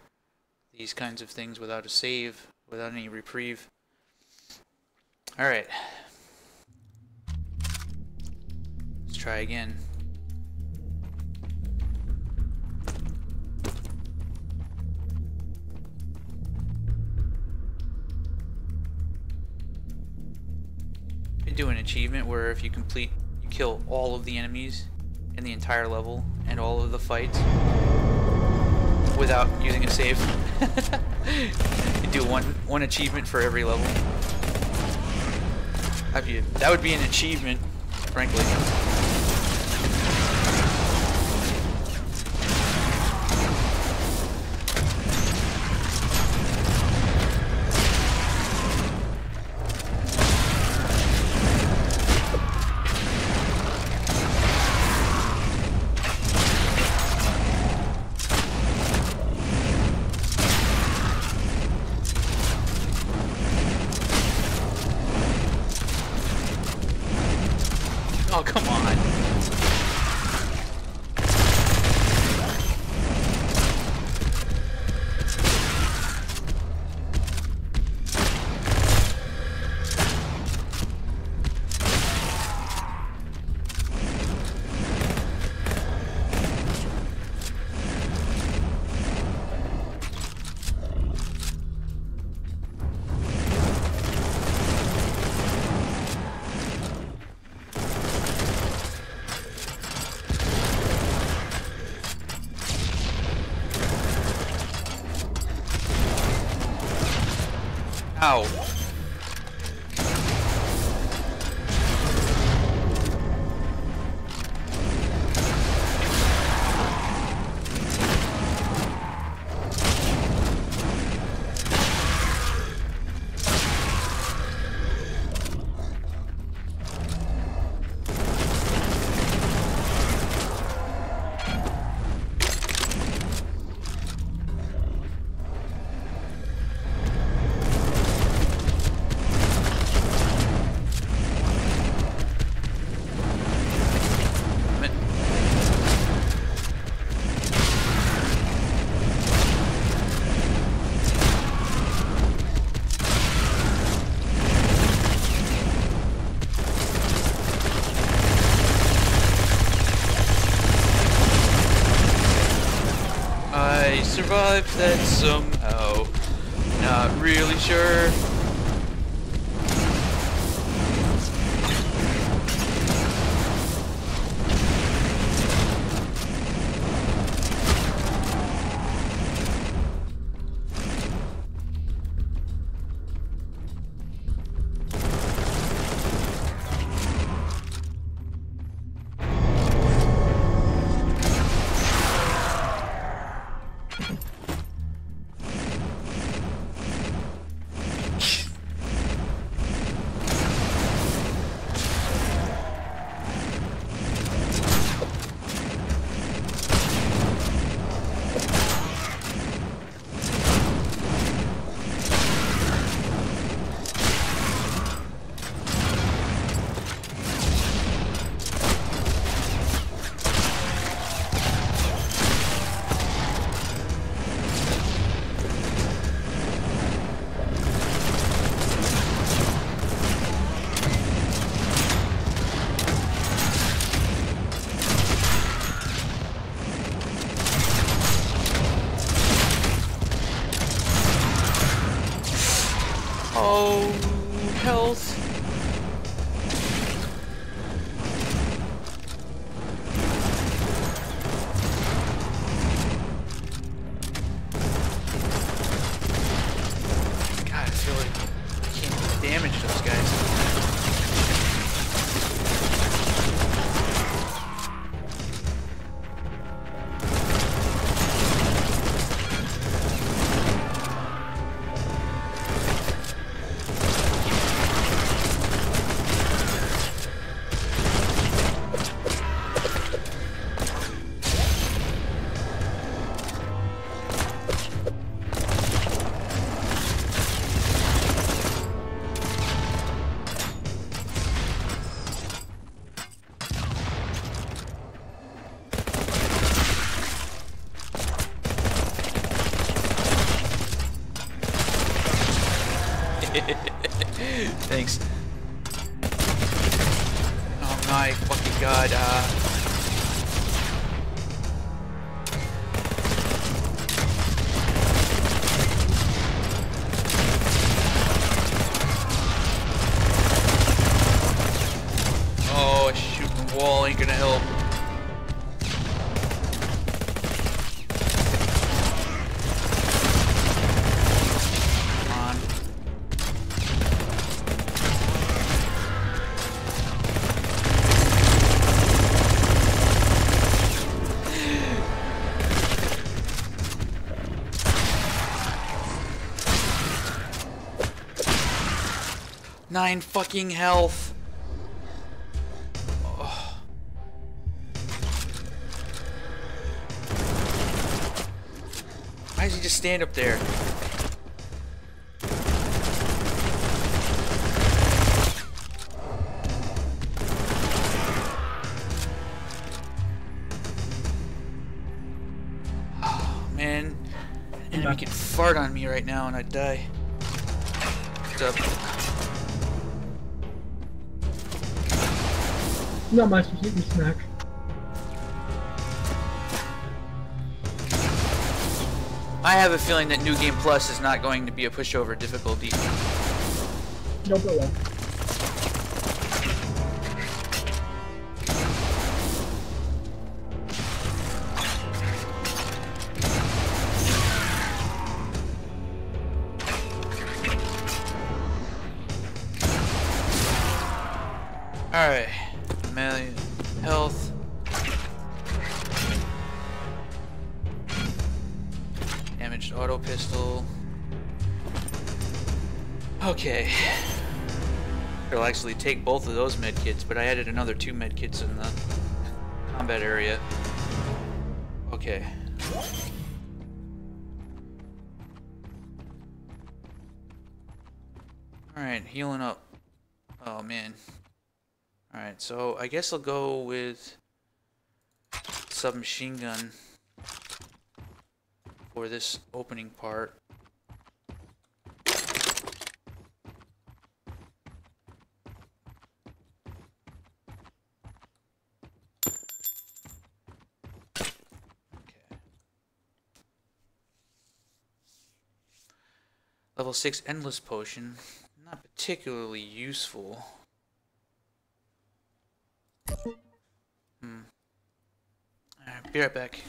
these kinds of things without a save, without any reprieve? Alright. Let's try again. Do an achievement where if you kill all of the enemies in the entire level and all of the fights without using a save. You do one achievement for every level. That would be an achievement, frankly. Oh, come on. Ow. I survived that somehow. Not really sure. Thanks. Oh my fucking god. Oh, a shooting wall ain't gonna help. Come on. Nine fucking health. Why does he just stand up there? Oh, man. Enemy could fart on me right now and I'd die. What's up? Not much. Just eating snack. I have a feeling that New Game Plus is not going to be a pushover difficulty. Nope, it won't. Alright. Melee health. Damaged auto pistol. Okay. I'll actually take both of those medkits, but I added another 2 medkits in the combat area. Okay. Alright, healing up. Oh man. Alright, so I guess I'll go with submachine gun for this opening part. Okay. Level 6 endless potion. Not particularly useful. Alright, be right back.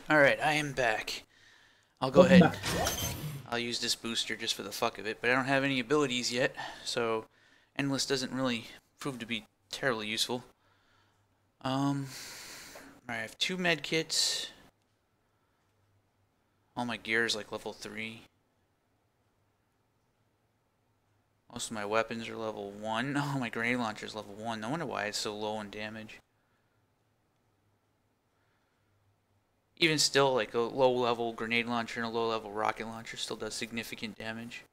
Alright, I am back. I'll go ahead. I'll use this booster just for the fuck of it, but I don't have any abilities yet, so Endless doesn't really prove to be terribly useful. Alright, I have 2 medkits. All my gear is like level 3. Most of my weapons are level 1. Oh, my grenade launcher is level 1. No wonder why it's so low in damage. Even still, like a low-level grenade launcher and a low-level rocket launcher still does significant damage.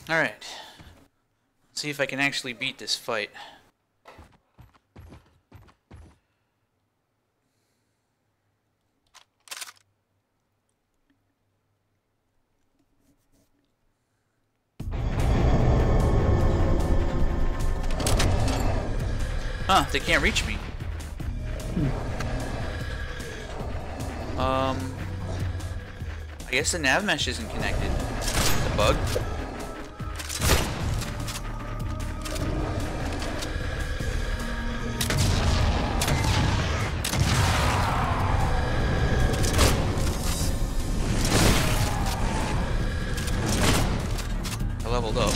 Alright. Let's see if I can actually beat this fight. Huh, they can't reach me. I guess the nav mesh isn't connected. The bug? I leveled up.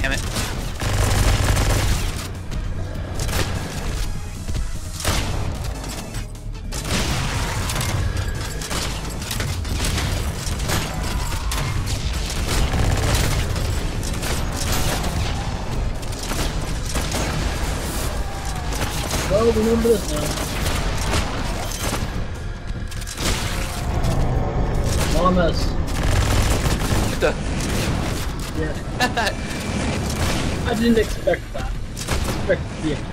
Damn it. Well, remember this now. Llamas. What the? Yeah. I didn't expect that. I expected to be a cat.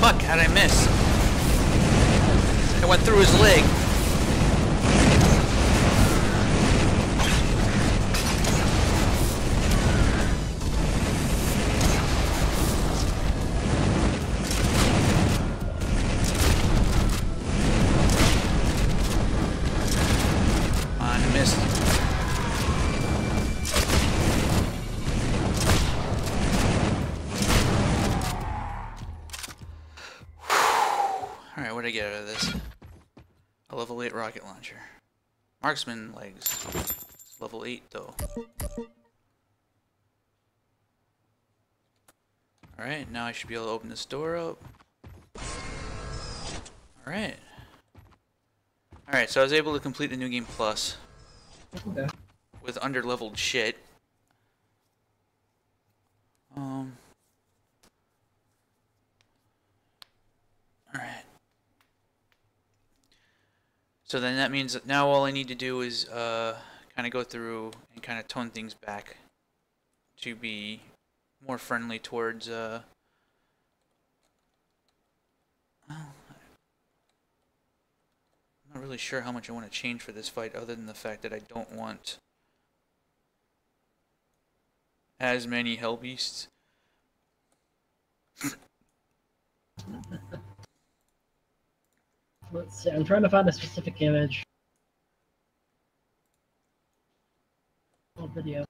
Fuck, how'd I miss? I went through his leg. I missed. Alright, what did I get out of this? A level 8 rocket launcher. Marksman legs. It's level 8 though. Alright, now I should be able to open this door up. Alright. Alright, so I was able to complete the New Game Plus Okay. with under-leveled shit. Alright. So then that means that now all I need to do is kind of go through and kind of tone things back to be more friendly towards well, I'm not really sure how much I want to change for this fight other than the fact that I don't want as many hell beasts. Let's see. I'm trying to find a specific image. Oh, video.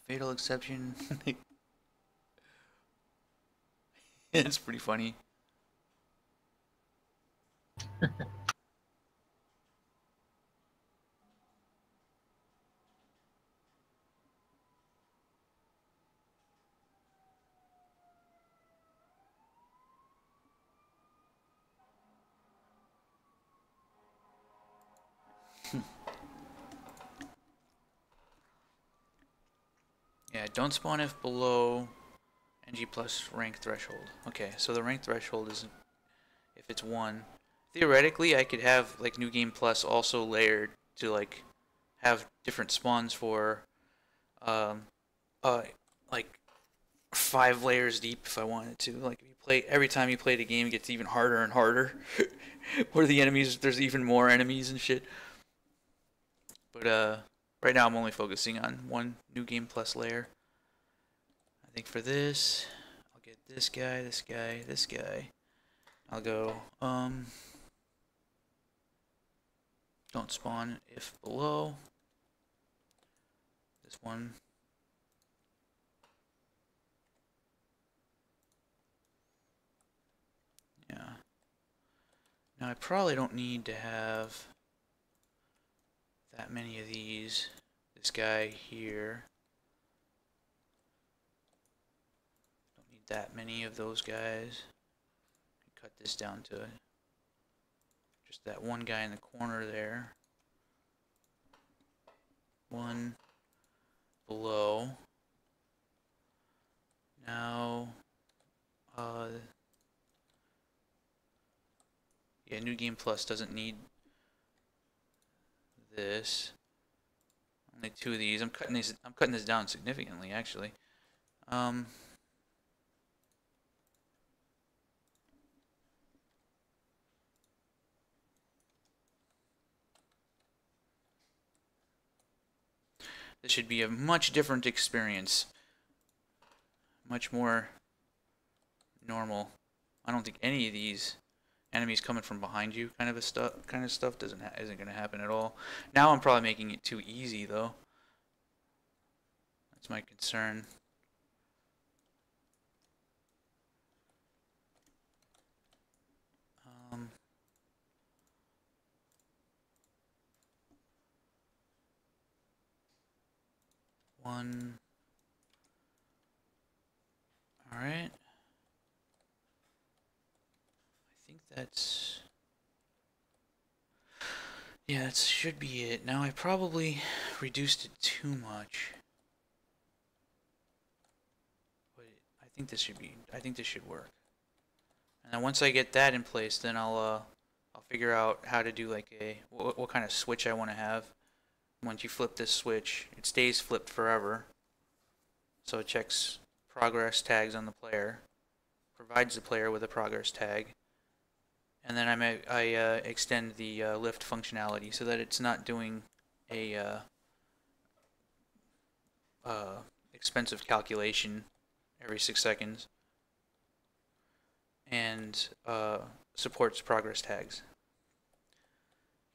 Fatal exception. It's pretty funny. Yeah, don't spawn if below NG plus rank threshold. Okay, so the rank threshold is if it's 1. Theoretically, I could have like New Game Plus also layered to like have different spawns for like 5 layers deep if I wanted to. Like if you play every time you play the game, it gets even harder and harder. Where the enemies, there's even more enemies and shit. But right now I'm only focusing on one New Game Plus layer. I think for this, I'll get this guy, this guy, this guy. I'll go don't spawn if below. This one. Yeah. Now I probably don't need to have that many of these. This guy here. Don't need that many of those guys. Cut this down to just that one guy in the corner there. One below. Now, yeah, New Game Plus doesn't need this. Only 2 of these. I'm cutting this down significantly, actually. This should be a much different experience. Much more normal. I don't think any of these enemies coming from behind you kind of stuff isn't going to happen at all. Now I'm probably making it too easy though. That's my concern. One. All right. I think that's. Yeah, that should be it. Now I probably reduced it too much. But I think this should be. I think this should work. And then once I get that in place, then I'll figure out how to do like a what kind of switch I want to have. Once you flip this switch, it stays flipped forever. So it checks progress tags on the player, provides the player with a progress tag, and then I extend the lift functionality so that it's not doing a expensive calculation every 6 seconds, and supports progress tags.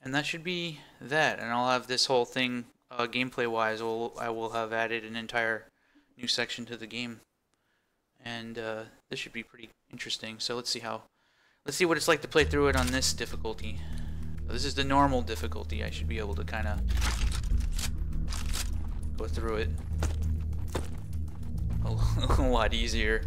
And that should be that, and I'll have this whole thing gameplay-wise. I will have added an entire new section to the game, and this should be pretty interesting. So let's see what it's like to play through it on this difficulty. So this is the normal difficulty. I should be able to kind of go through it a lot easier.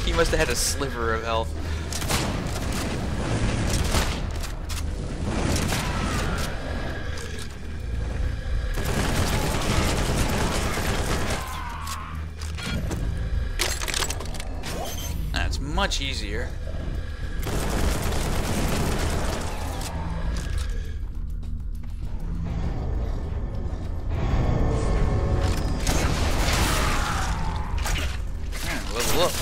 He must have had a sliver of health. That's much easier. Level up.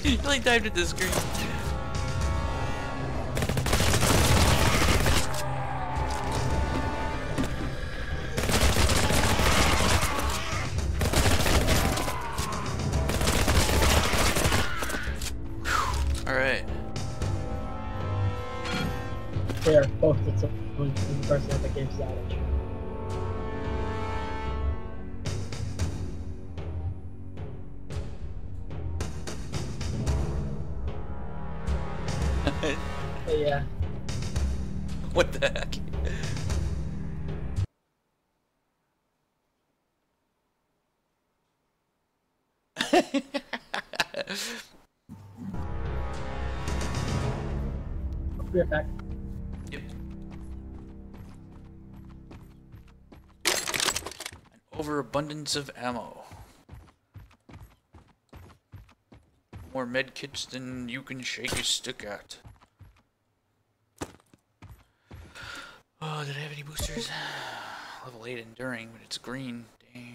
He really dived at the screen. Alright. They are both its own person at the game's adage. Yeah. What the heck? Be right back. Yep. An overabundance of ammo. More med kits than you can shake a stick at. Oh, did I have any boosters? Level 8 enduring, but it's green. Damn.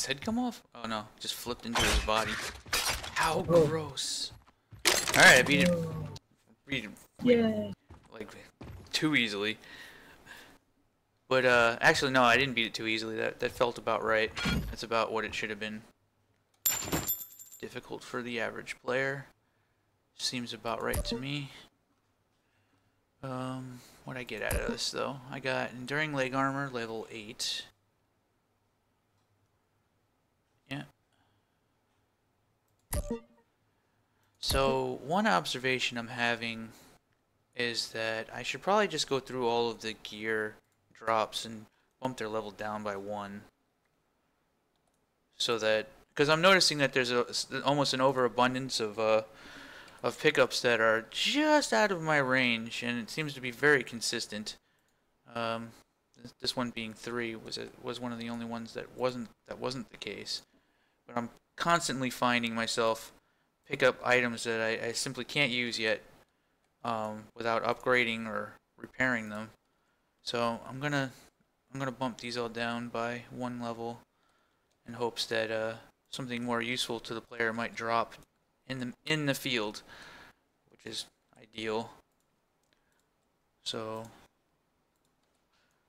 his head come off? Oh no, just flipped into his body. How Oh. gross. Alright, I beat it. Oh, Beat him yay. like too easily. But actually no, I didn't beat it too easily. That felt about right. That's about what it should have been. Difficult for the average player. Seems about right to me. What'd I get out of this though? I got Enduring Leg Armor, level 8. Yeah. So, one observation I'm having is that I should probably just go through all of the gear drops and bump their level down by 1. So that, because I'm noticing that there's almost an overabundance of pickups that are just out of my range, and it seems to be very consistent. This one being 3 was one of the only ones that wasn't the case. But I'm constantly finding myself pick up items that I simply can't use yet without upgrading or repairing them. So I'm gonna bump these all down by 1 level in hopes that something more useful to the player might drop in the field, which is ideal. So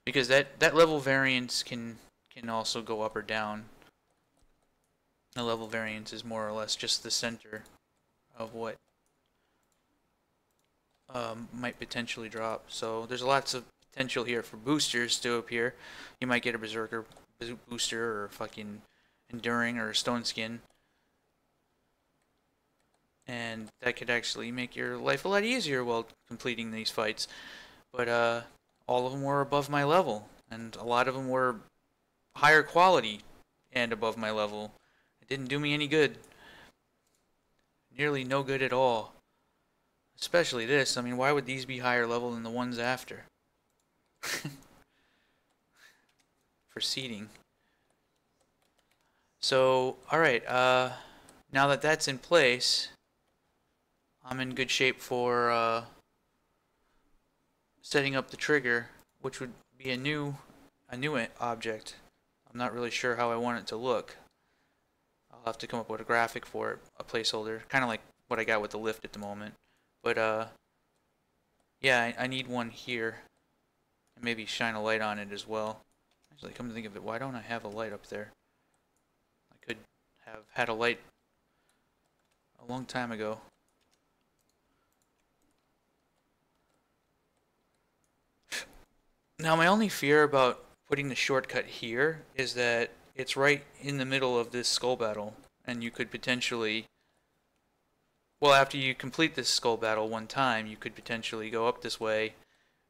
because that level variance can also go up or down. The level variance is more or less just the center of what might potentially drop. So there's lots of potential here for boosters to appear. You might get a Berserker booster or a fucking Enduring or a Stone Skin. And that could actually make your life a lot easier while completing these fights. But all of them were above my level, and a lot of them were higher quality and above my level. It didn't do me any good. Nearly no good at all. Especially this. I mean, why would these be higher level than the ones after? Proceeding. So, alright, now that that's in place, I'm in good shape for setting up the trigger, which would be a new object. I'm not really sure how I want it to look. I'll have to come up with a graphic for it, a placeholder, kind of like what I got with the lift at the moment. But yeah, I need one here, and maybe shine a light on it as well. Actually, come to think of it, why don't I have a light up there? I could have had a light a long time ago. Now, my only fear about putting the shortcut here is that it's right in the middle of this skull battle, and you could potentially, well, after you complete this skull battle one time, you could potentially go up this way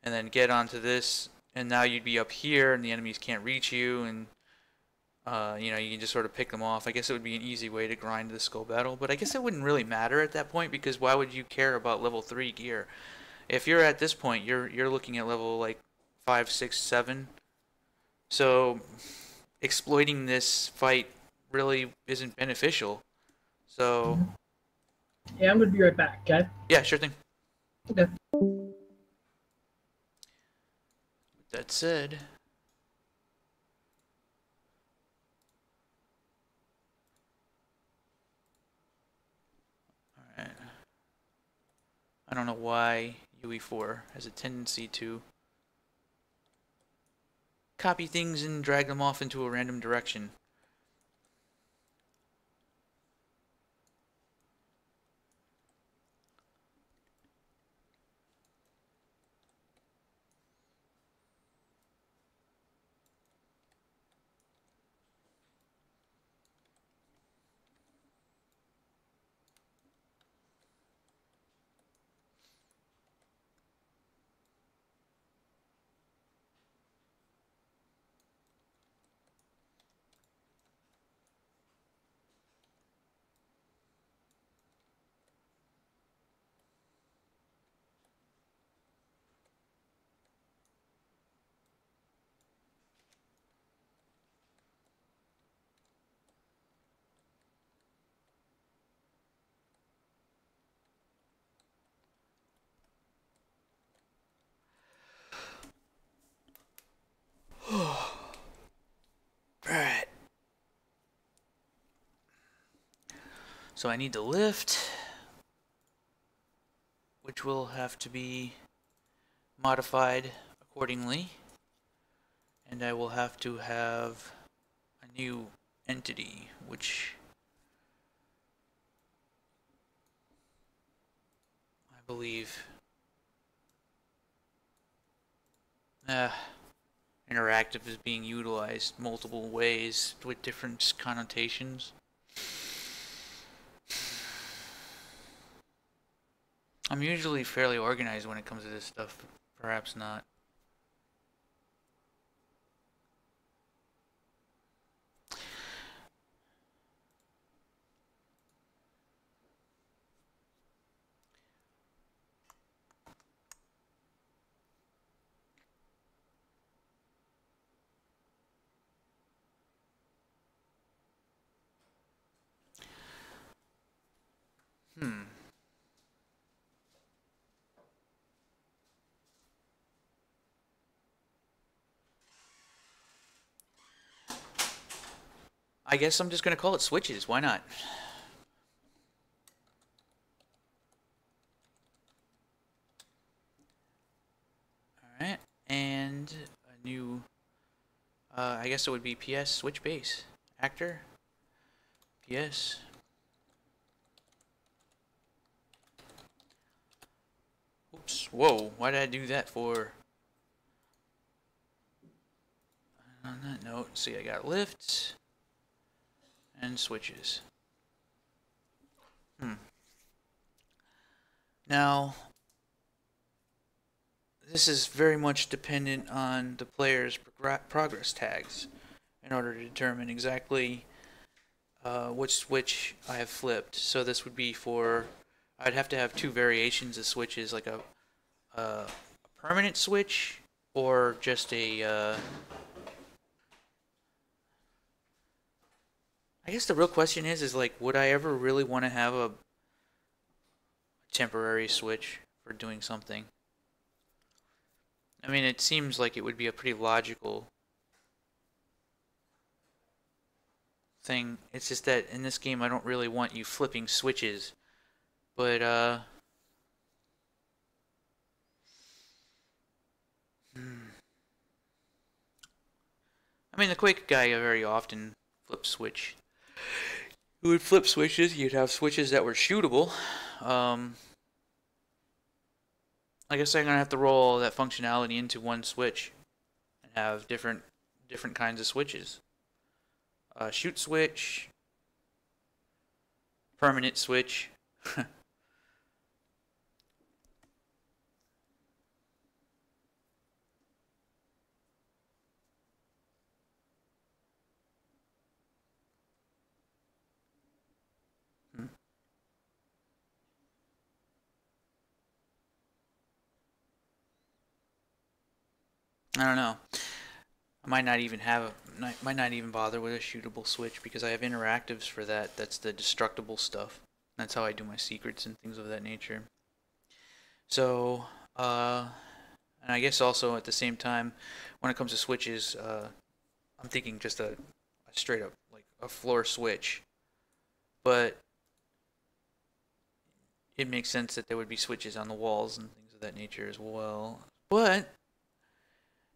and then get onto this, and now you'd be up here and the enemies can't reach you, and you know, you can just sort of pick them off. I guess it would be an easy way to grind the skull battle, but I guess it wouldn't really matter at that point, because why would you care about level 3 gear? If you're at this point, you're looking at level like 5, 6, 7. So exploiting this fight really isn't beneficial. So Yeah, I'm gonna be right back, okay? yeah, sure thing. Okay. That said, alright. I don't know why UE4 has a tendency to copy things and drag them off into a random direction. So I need the lift, which will have to be modified accordingly. And I will have to have a new entity, which I believe interactive is being utilized multiple ways with different connotations. I'm usually fairly organized when it comes to this stuff, perhaps not. I guess I'm just gonna call it switches. Why not? Alright, and a new, I guess it would be PS switch base. Actor, PS. Oops, whoa, why did I do that for? On that note, see, I got lifts and switches. Now, this is very much dependent on the player's progress tags in order to determine exactly which switch I have flipped. So this would be for, I'd have to have two variations of switches, like a permanent switch or just a I guess the real question is like, would I ever really want to have a temporary switch for doing something? I mean, it seems like it would be a pretty logical thing. It's just that in this game, I don't really want you flipping switches. But, I mean, the Quake guy very often flips switch. You would flip switches, you'd have switches that were shootable. I guess I'm gonna have to roll all that functionality into one switch and have different kinds of switches. Shoot switch, permanent switch. I don't know. I might not even bother with a shootable switch because I have interactives for that. That's the destructible stuff. That's how I do my secrets and things of that nature. So, and I guess also at the same time, when it comes to switches, I'm thinking just a straight up like a floor switch. But it makes sense that there would be switches on the walls and things of that nature as well. But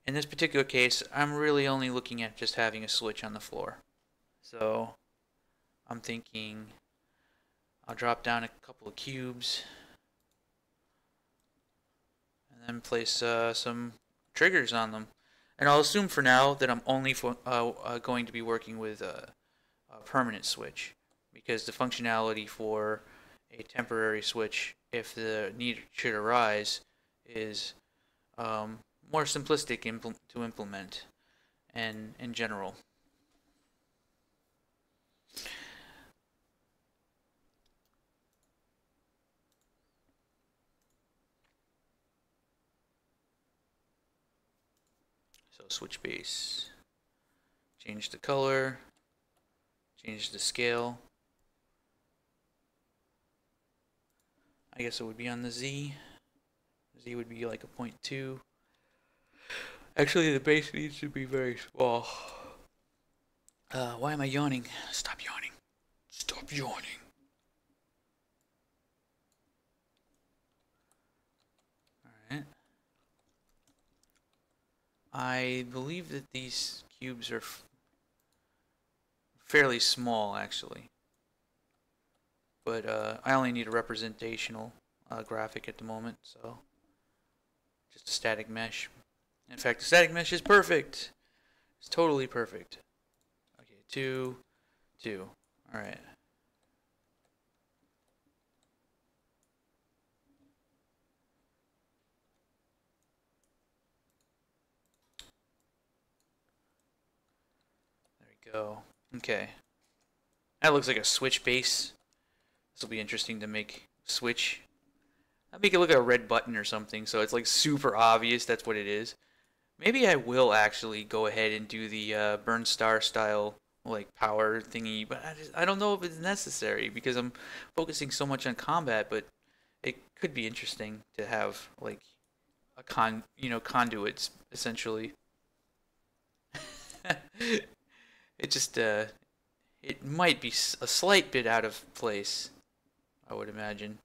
in this particular case, I'm really only looking at just having a switch on the floor. So I'm thinking I'll drop down a couple of cubes and then place some triggers on them. And I'll assume for now that I'm only going to be working with a permanent switch, because the functionality for a temporary switch, if the need should arise, is more simplistic to implement and in general. So switch base, change the color, change the scale. I guess it would be on the Z. Z would be like a 0.2. Actually, the base needs to be very small. Why am I yawning? Stop yawning. Stop yawning. I believe that these cubes are fairly small, actually. But I only need a representational graphic at the moment, so just a static mesh. In fact, the static mesh is perfect. It's totally perfect. Okay, 2, 2. All right. There we go. Okay. That looks like a switch base. This will be interesting to make switch. I'll make it look like a red button or something, so it's like super obvious that's what it is. Maybe I will actually go ahead and do the Burn Star style like power thingy, but I don't know if it's necessary because I'm focusing so much on combat, but it could be interesting to have like a conduits essentially. It just it might be a slight bit out of place, I would imagine.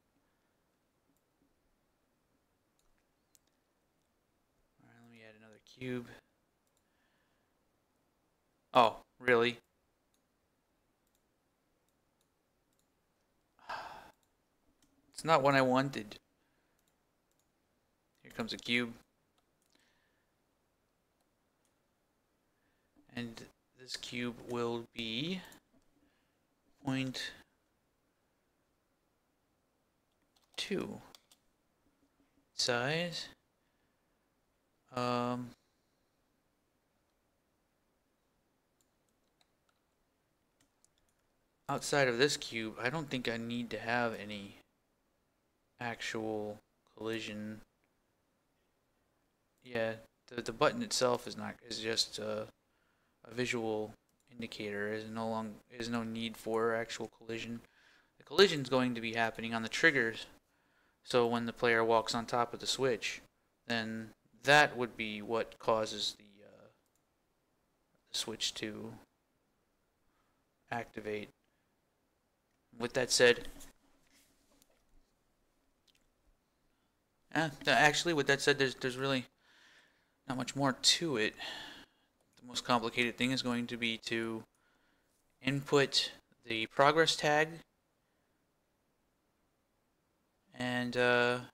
Alright, let me add another cube. Oh, really? It's not what I wanted. Here comes a cube. And this cube will be 0.2 size. Outside of this cube, I don't think I need to have any actual collision. Yeah, the button itself is just a visual indicator. Is no need for actual collision. The collision is going to be happening on the triggers. So when the player walks on top of the switch, then that would be what causes the switch to activate. With that said, actually, with that said, there's really not much more to it. The most complicated thing is going to be to input the progress tag and have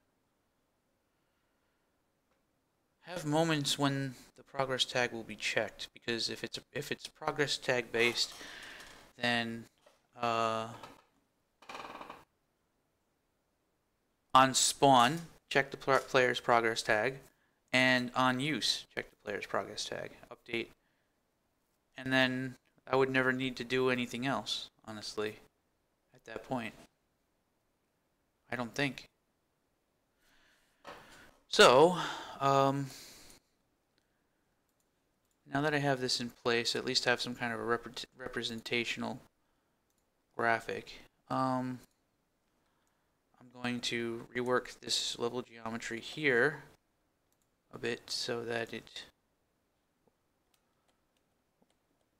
moments when the progress tag will be checked, because if it's progress tag based, then on spawn, check the player's progress tag, and on use, check the player's progress tag, update, and then I would never need to do anything else, honestly, at that point. I don't think. So, now that I have this in place, at least have some kind of a representational graphic. I'm going to rework this level geometry here a bit so that it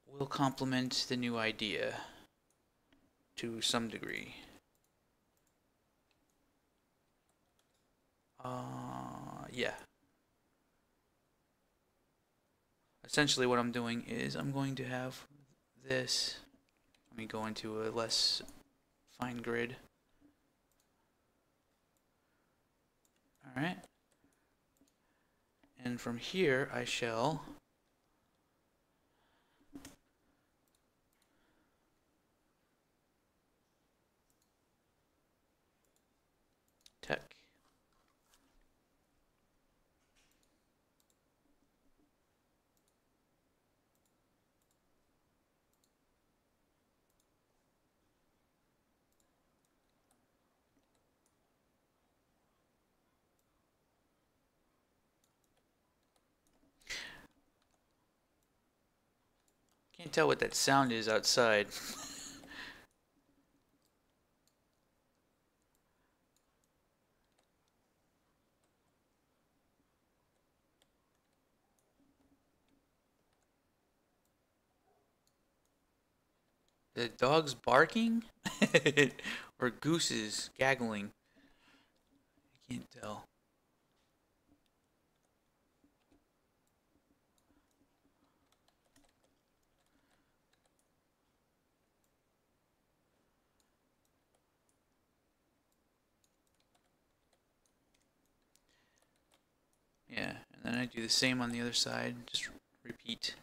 will complement the new idea to some degree. Yeah. Essentially what I'm doing is I'm going to have this. Let me go into a less fine grid. Alright. And from here I shall tech. Can't tell what that sound is outside. The dog's barking? Or gooses gaggling? I can't tell. Yeah, and then I do the same on the other side. Just repeat.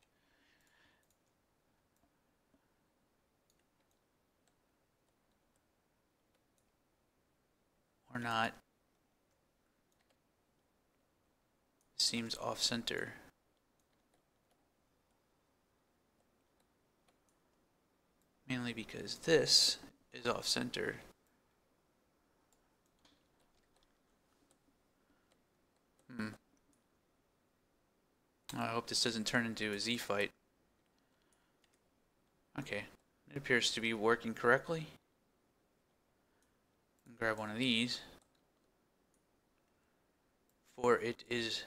Or not. Seems off center. Mainly because this is off center. I hope this doesn't turn into a Z fight. Okay, it appears to be working correctly. Grab one of these, for it is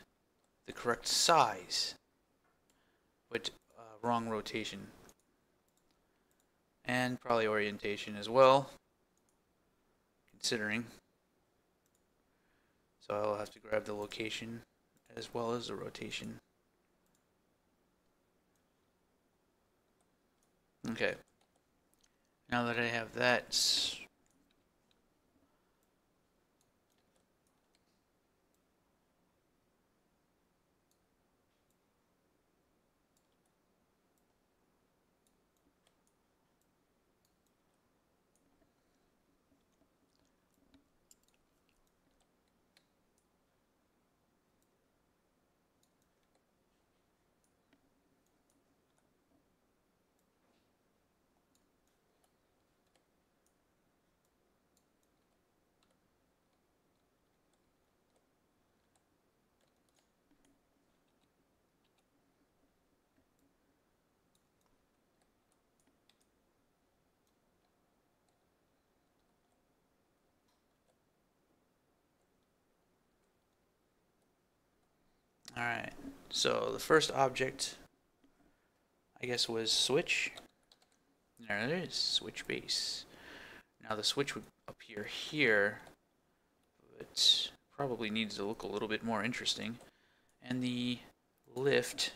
the correct size, but wrong rotation. And probably orientation as well, considering. So I'll have to grab the location as well as the rotation. Okay. Now that I have that, alright, so the first object, I guess, was switch. There it is, switch base. Now the switch would appear here, but probably needs to look a little bit more interesting. And the lift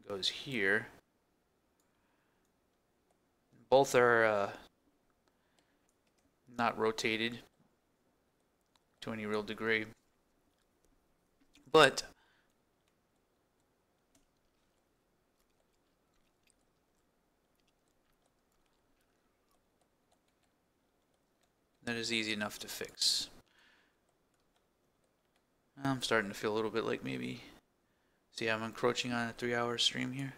goes here. Both are not rotated to any real degree. But that is easy enough to fix. I'm starting to feel a little bit like maybe, see, I'm encroaching on a 3-hour stream here.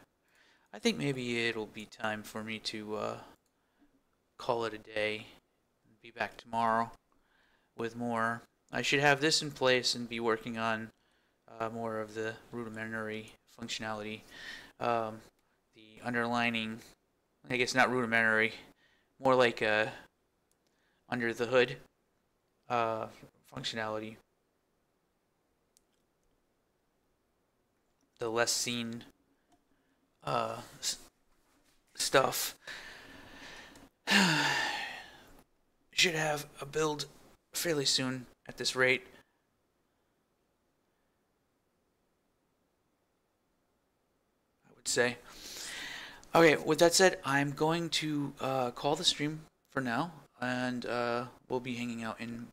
I think maybe it'll be time for me to call it a day and be back tomorrow with more. I should have this in place and be working on more of the rudimentary functionality. The underlining, I guess not rudimentary, more like under the hood functionality. The less seen stuff. Should have a build fairly soon at this rate. I would say. Okay, with that said, I'm going to call the stream for now, and we'll be hanging out in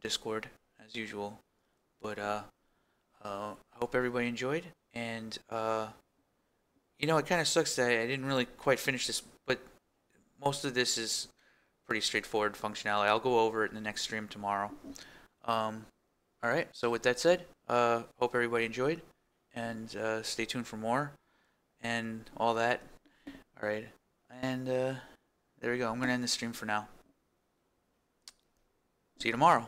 Discord as usual. But I hope everybody enjoyed, and you know, it kind of sucks that I didn't really quite finish this, but most of this is pretty straightforward functionality. I'll go over it in the next stream tomorrow. Alright, so with that said, hope everybody enjoyed, and stay tuned for more, and all that. Alright, and there we go. I'm going to end the stream for now. See you tomorrow.